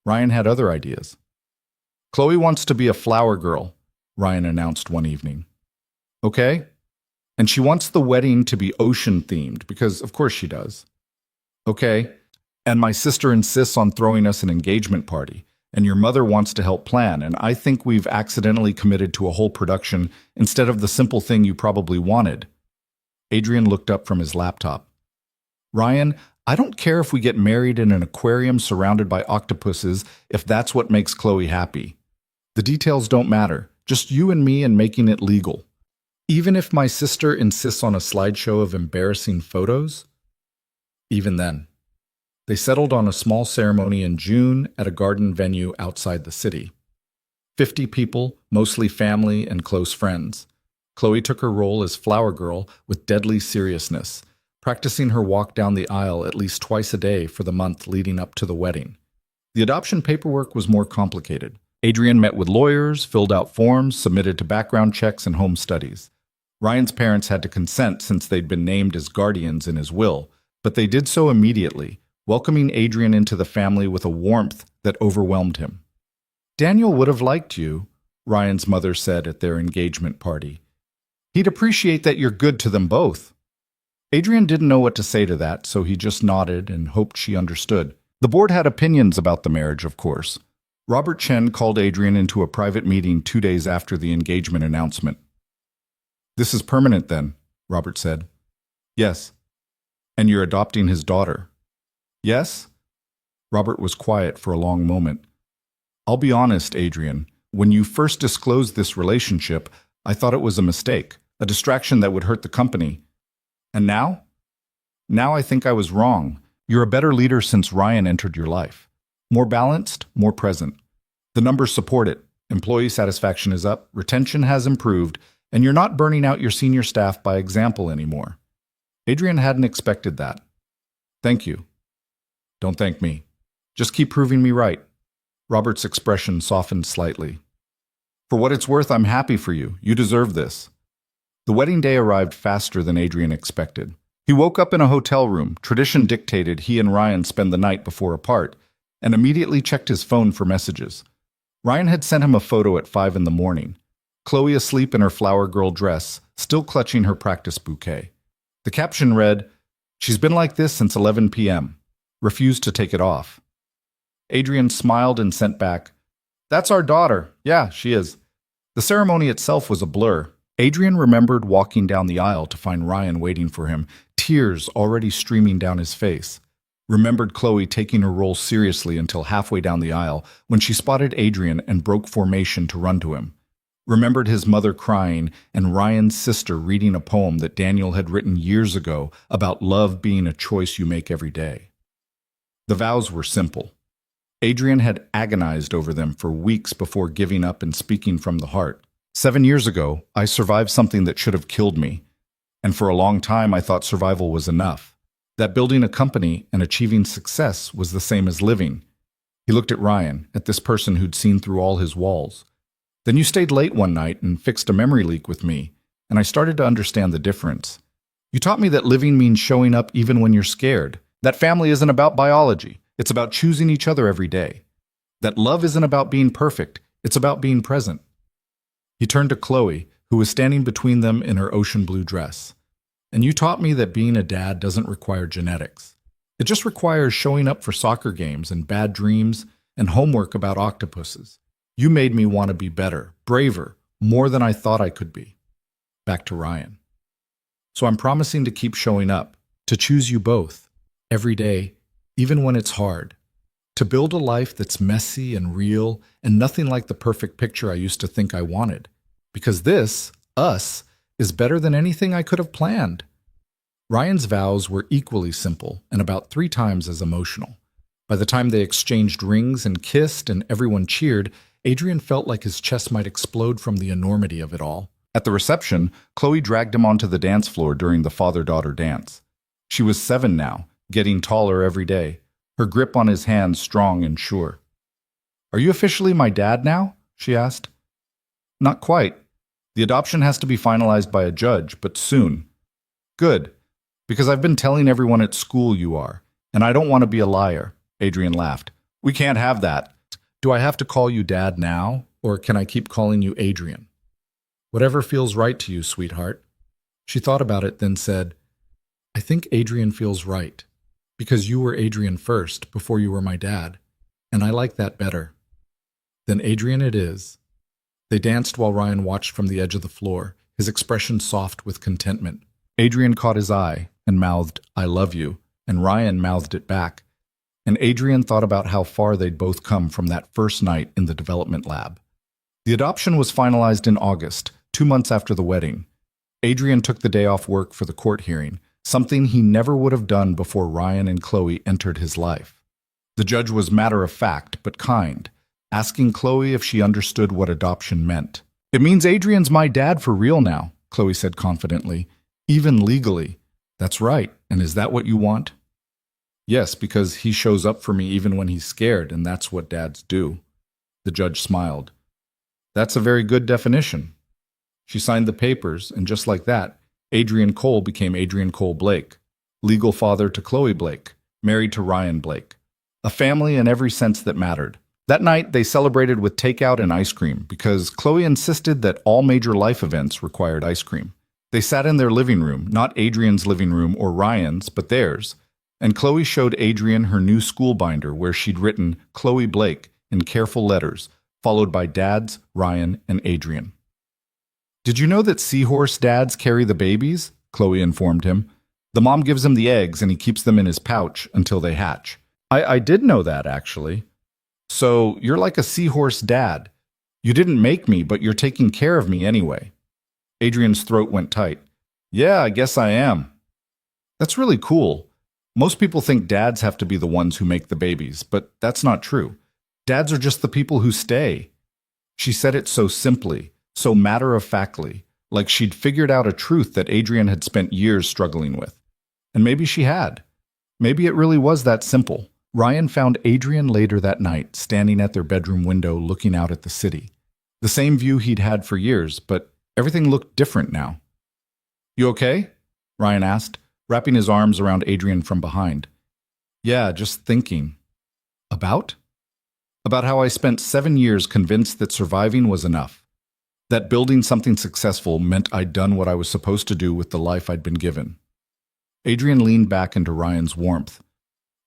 Ryan had other ideas. Chloe wants to be a flower girl, Ryan announced one evening. Okay? And she wants the wedding to be ocean-themed, because of course she does. Okay. And my sister insists on throwing us an engagement party, and your mother wants to help plan, and I think we've accidentally committed to a whole production instead of the simple thing you probably wanted. Adrian looked up from his laptop. Ryan, I don't care if we get married in an aquarium surrounded by octopuses if that's what makes Chloe happy. The details don't matter, just you and me and making it legal. Even if my sister insists on a slideshow of embarrassing photos? Even then. They settled on a small ceremony in June at a garden venue outside the city. 50 people, mostly family and close friends. Chloe took her role as flower girl with deadly seriousness, practicing her walk down the aisle at least twice a day for the month leading up to the wedding. The adoption paperwork was more complicated. Adrian met with lawyers, filled out forms, submitted to background checks and home studies. Ryan's parents had to consent since they'd been named as guardians in his will, but they did so immediately, welcoming Adrian into the family with a warmth that overwhelmed him. Daniel would have liked you, Ryan's mother said at their engagement party. He'd appreciate that you're good to them both. Adrian didn't know what to say to that, so he just nodded and hoped she understood. The board had opinions about the marriage, of course. Robert Chen called Adrian into a private meeting 2 days after the engagement announcement. This is permanent then, Robert said. Yes. And you're adopting his daughter. Yes? Robert was quiet for a long moment. I'll be honest, Adrian. When you first disclosed this relationship, I thought it was a mistake, a distraction that would hurt the company. And now? Now I think I was wrong. You're a better leader since Ryan entered your life. More balanced, more present. The numbers support it. Employee satisfaction is up, retention has improved, and you're not burning out your senior staff by example anymore. Adrian hadn't expected that. Thank you. Don't thank me. Just keep proving me right. Robert's expression softened slightly. For what it's worth, I'm happy for you. You deserve this. The wedding day arrived faster than Adrian expected. He woke up in a hotel room. Tradition dictated he and Ryan spend the night before apart, and immediately checked his phone for messages. Ryan had sent him a photo at 5 in the morning. Chloe asleep in her flower girl dress, still clutching her practice bouquet. The caption read, "She's been like this since 11 p.m. Refused to take it off." Adrian smiled and sent back, "That's our daughter. Yeah, she is." The ceremony itself was a blur. Adrian remembered walking down the aisle to find Ryan waiting for him, tears already streaming down his face. Remembered Chloe taking her role seriously until halfway down the aisle when she spotted Adrian and broke formation to run to him. Remembered his mother crying and Ryan's sister reading a poem that Daniel had written years ago about love being a choice you make every day. The vows were simple. Adrian had agonized over them for weeks before giving up and speaking from the heart. 7 years ago, I survived something that should have killed me. And for a long time, I thought survival was enough. That building a company and achieving success was the same as living. He looked at Ryan, at this person who'd seen through all his walls. Then you stayed late one night and fixed a memory leak with me, and I started to understand the difference. You taught me that living means showing up even when you're scared. That family isn't about biology. It's about choosing each other every day. That love isn't about being perfect. It's about being present. He turned to Chloe, who was standing between them in her ocean blue dress. And you taught me that being a dad doesn't require genetics. It just requires showing up for soccer games and bad dreams and homework about octopuses. You made me want to be better, braver, more than I thought I could be. Back to Ryan. So I'm promising to keep showing up, to choose you both, every day, even when it's hard, to build a life that's messy and real and nothing like the perfect picture I used to think I wanted. Because this, us, is better than anything I could have planned. Ryan's vows were equally simple and about 3 times as emotional. By the time they exchanged rings and kissed and everyone cheered, Adrian felt like his chest might explode from the enormity of it all. At the reception, Chloe dragged him onto the dance floor during the father-daughter dance. She was 7 now, getting taller every day, her grip on his hand strong and sure. "Are you officially my dad now?" she asked. "Not quite. The adoption has to be finalized by a judge, but soon." "Good, because I've been telling everyone at school you are, and I don't want to be a liar." Adrian laughed. "We can't have that. Do I have to call you Dad now, or can I keep calling you Adrian?" "Whatever feels right to you, sweetheart." She thought about it, then said, "I think Adrian feels right, because you were Adrian first, before you were my dad, and I like that better." "Then Adrian it is." They danced while Ryan watched from the edge of the floor, his expression soft with contentment. Adrian caught his eye and mouthed, "I love you," and Ryan mouthed it back. And Adrian thought about how far they'd both come from that first night in the development lab. The adoption was finalized in August, 2 months after the wedding. Adrian took the day off work for the court hearing, something he never would have done before Ryan and Chloe entered his life. The judge was matter-of-fact but kind, asking Chloe if she understood what adoption meant. "It means Adrian's my dad for real now," Chloe said confidently, "even legally." "That's right, and is that what you want?" "Yes, because he shows up for me even when he's scared, and that's what dads do." The judge smiled. "That's a very good definition." She signed the papers, and just like that, Adrian Cole became Adrian Cole Blake, legal father to Chloe Blake, married to Ryan Blake. A family in every sense that mattered. That night, they celebrated with takeout and ice cream because Chloe insisted that all major life events required ice cream. They sat in their living room, not Adrian's living room or Ryan's, but theirs, and Chloe showed Adrian her new school binder where she'd written Chloe Blake in careful letters, followed by dads, Ryan, and Adrian. "Did you know that seahorse dads carry the babies?" Chloe informed him. "The mom gives him the eggs and he keeps them in his pouch until they hatch." I did know that, actually." "So you're like a seahorse dad. You didn't make me, but you're taking care of me anyway." Adrian's throat went tight. "Yeah, I guess I am." "That's really cool. Most people think dads have to be the ones who make the babies, but that's not true. Dads are just the people who stay." She said it so simply, so matter-of-factly, like she'd figured out a truth that Adrian had spent years struggling with. And maybe she had. Maybe it really was that simple. Ryan found Adrian later that night, standing at their bedroom window looking out at the city. The same view he'd had for years, but everything looked different now. "You okay?" Ryan asked, wrapping his arms around Adrian from behind. "Yeah, just thinking." "About?" "About how I spent 7 years convinced that surviving was enough. That building something successful meant I'd done what I was supposed to do with the life I'd been given. Adrian leaned back into Ryan's warmth.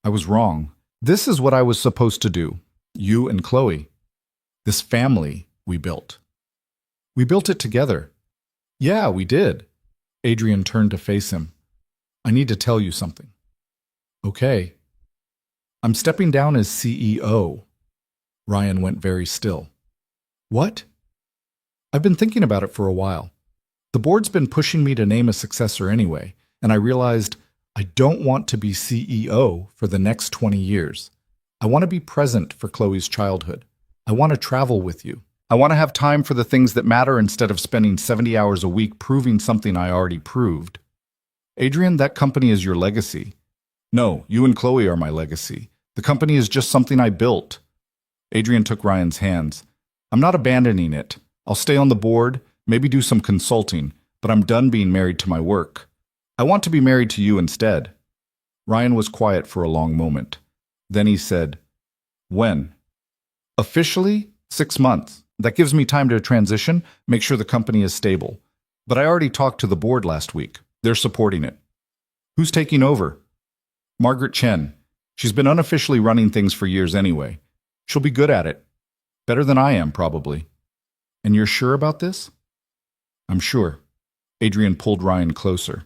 I was wrong. This is what I was supposed to do. You and Chloe. This family we built. We built it together. Yeah, we did. Adrian turned to face him. I need to tell you something. Okay. I'm stepping down as CEO. Ryan went very still. What? I've been thinking about it for a while. The board's been pushing me to name a successor anyway, and I realized I don't want to be CEO for the next 20 years. I want to be present for Chloe's childhood. I want to travel with you. I want to have time for the things that matter instead of spending 70 hours a week proving something I already proved. Adrian, that company is your legacy. No, you and Chloe are my legacy. The company is just something I built. Adrian took Ryan's hands. I'm not abandoning it. I'll stay on the board, maybe do some consulting, but I'm done being married to my work. I want to be married to you instead. Ryan was quiet for a long moment. Then he said, When? Officially, 6 months. That gives me time to transition, make sure the company is stable. But I already talked to the board last week. They're supporting it. Who's taking over? Margaret Chen. She's been unofficially running things for years anyway. She'll be good at it. Better than I am, probably. And you're sure about this? I'm sure. Adrian pulled Ryan closer.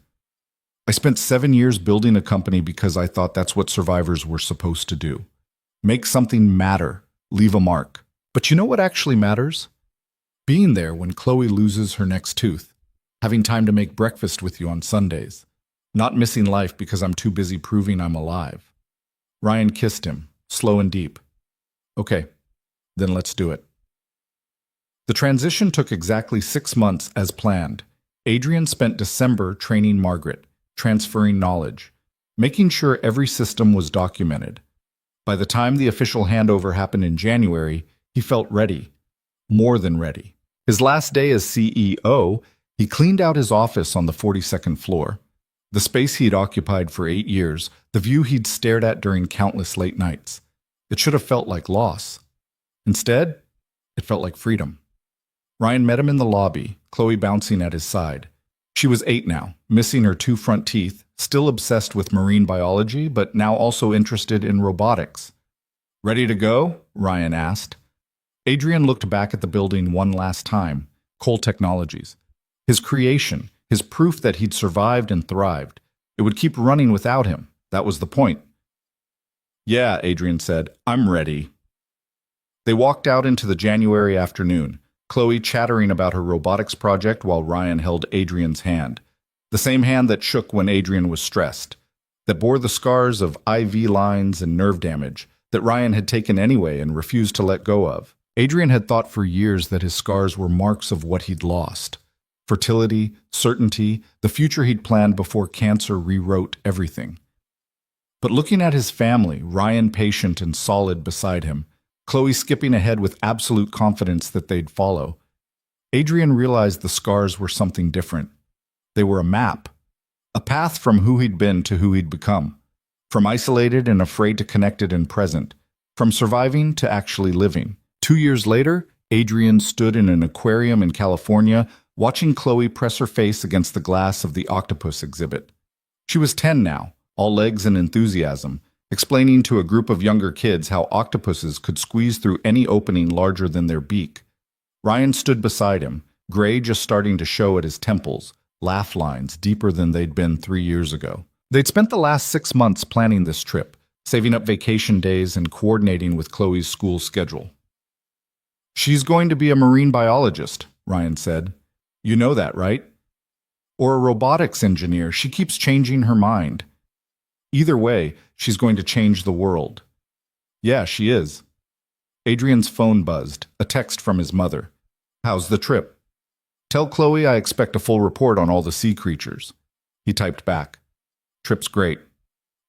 I spent 7 years building a company because I thought that's what survivors were supposed to do. Make something matter. Leave a mark. But you know what actually matters? Being there when Chloe loses her next tooth. Having time to make breakfast with you on Sundays. Not missing life because I'm too busy proving I'm alive. Ryan kissed him, slow and deep. Okay, then let's do it. The transition took exactly 6 months as planned. Adrian spent December training Margaret, transferring knowledge, making sure every system was documented. By the time the official handover happened in January, he felt ready, more than ready. His last day as CEO, he cleaned out his office on the 42nd floor. The space he'd occupied for 8 years, the view he'd stared at during countless late nights. It should have felt like loss. Instead, it felt like freedom. Ryan met him in the lobby, Chloe bouncing at his side. She was 8 now, missing her 2 front teeth, still obsessed with marine biology, but now also interested in robotics. Ready to go? Ryan asked. Adrian looked back at the building one last time, Cole Technologies. His creation, his proof that he'd survived and thrived. It would keep running without him. That was the point. Yeah, Adrian said, I'm ready. They walked out into the January afternoon, Chloe chattering about her robotics project while Ryan held Adrian's hand. The same hand that shook when Adrian was stressed, that bore the scars of IV lines and nerve damage that Ryan had taken anyway and refused to let go of. Adrian had thought for years that his scars were marks of what he'd lost. Fertility, certainty, the future he'd planned before cancer rewrote everything. But looking at his family, Ryan patient and solid beside him, Chloe skipping ahead with absolute confidence that they'd follow, Adrian realized the scars were something different. They were a map, a path from who he'd been to who he'd become, from isolated and afraid to connected and present, from surviving to actually living. 2 years later, Adrian stood in an aquarium in California, watching Chloe press her face against the glass of the octopus exhibit. She was 10 now, all legs and enthusiasm, explaining to a group of younger kids how octopuses could squeeze through any opening larger than their beak. Ryan stood beside him, gray just starting to show at his temples, laugh lines deeper than they'd been 3 years ago. They'd spent the last 6 months planning this trip, saving up vacation days and coordinating with Chloe's school schedule. She's going to be a marine biologist, Ryan said. You know that, right? Or a robotics engineer. She keeps changing her mind. Either way, she's going to change the world. Yeah, she is. Adrian's phone buzzed, a text from his mother. How's the trip? Tell Chloe I expect a full report on all the sea creatures. He typed back. Trip's great.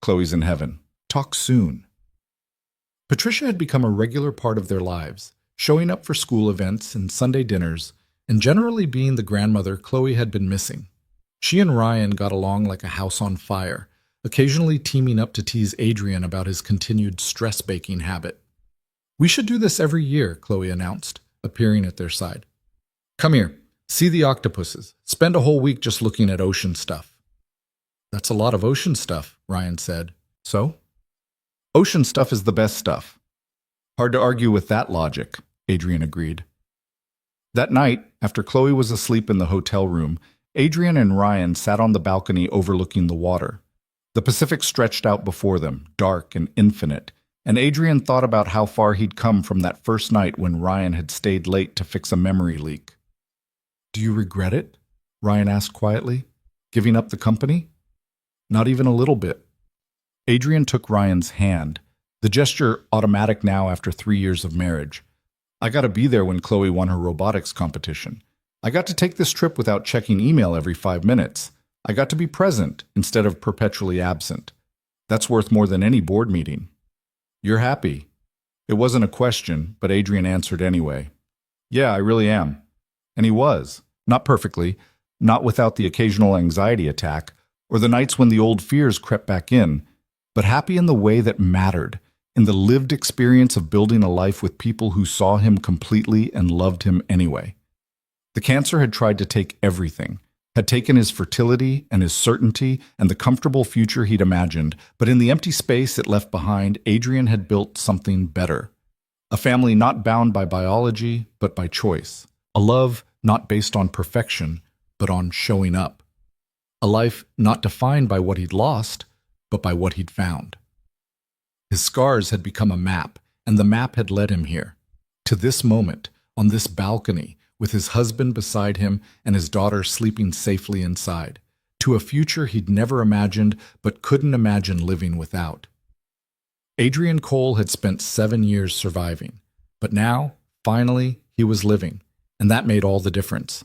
Chloe's in heaven. Talk soon. Patricia had become a regular part of their lives, showing up for school events and Sunday dinners, and generally being the grandmother Chloe had been missing. She and Ryan got along like a house on fire, occasionally teaming up to tease Adrian about his continued stress-baking habit. We should do this every year, Chloe announced, appearing at their side. Come here. See the octopuses. Spend a whole week just looking at ocean stuff. That's a lot of ocean stuff, Ryan said. So? Ocean stuff is the best stuff. Hard to argue with that logic, Adrian agreed. That night, after Chloe was asleep in the hotel room, Adrian and Ryan sat on the balcony overlooking the water. The Pacific stretched out before them, dark and infinite, and Adrian thought about how far he'd come from that first night when Ryan had stayed late to fix a memory leak. "Do you regret it?" Ryan asked quietly. "Giving up the company?" "Not even a little bit." Adrian took Ryan's hand, the gesture automatic now after 3 years of marriage. "I got to be there when Chloe won her robotics competition. I got to take this trip without checking email every 5 minutes. I got to be present instead of perpetually absent. That's worth more than any board meeting." "You're happy?" It wasn't a question, but Adrian answered anyway. "Yeah, I really am." And he was. Not perfectly, not without the occasional anxiety attack, or the nights when the old fears crept back in, but happy in the way that mattered, in the lived experience of building a life with people who saw him completely and loved him anyway. The cancer had tried to take everything, had taken his fertility and his certainty and the comfortable future he'd imagined, but in the empty space it left behind, Adrian had built something better. A family not bound by biology, but by choice. A love not based on perfection, but on showing up. A life not defined by what he'd lost, but by what he'd found. His scars had become a map, and the map had led him here. To this moment, on this balcony, with his husband beside him and his daughter sleeping safely inside. To a future he'd never imagined, but couldn't imagine living without. Adrian Cole had spent 7 years surviving, but now, finally, he was living, and that made all the difference.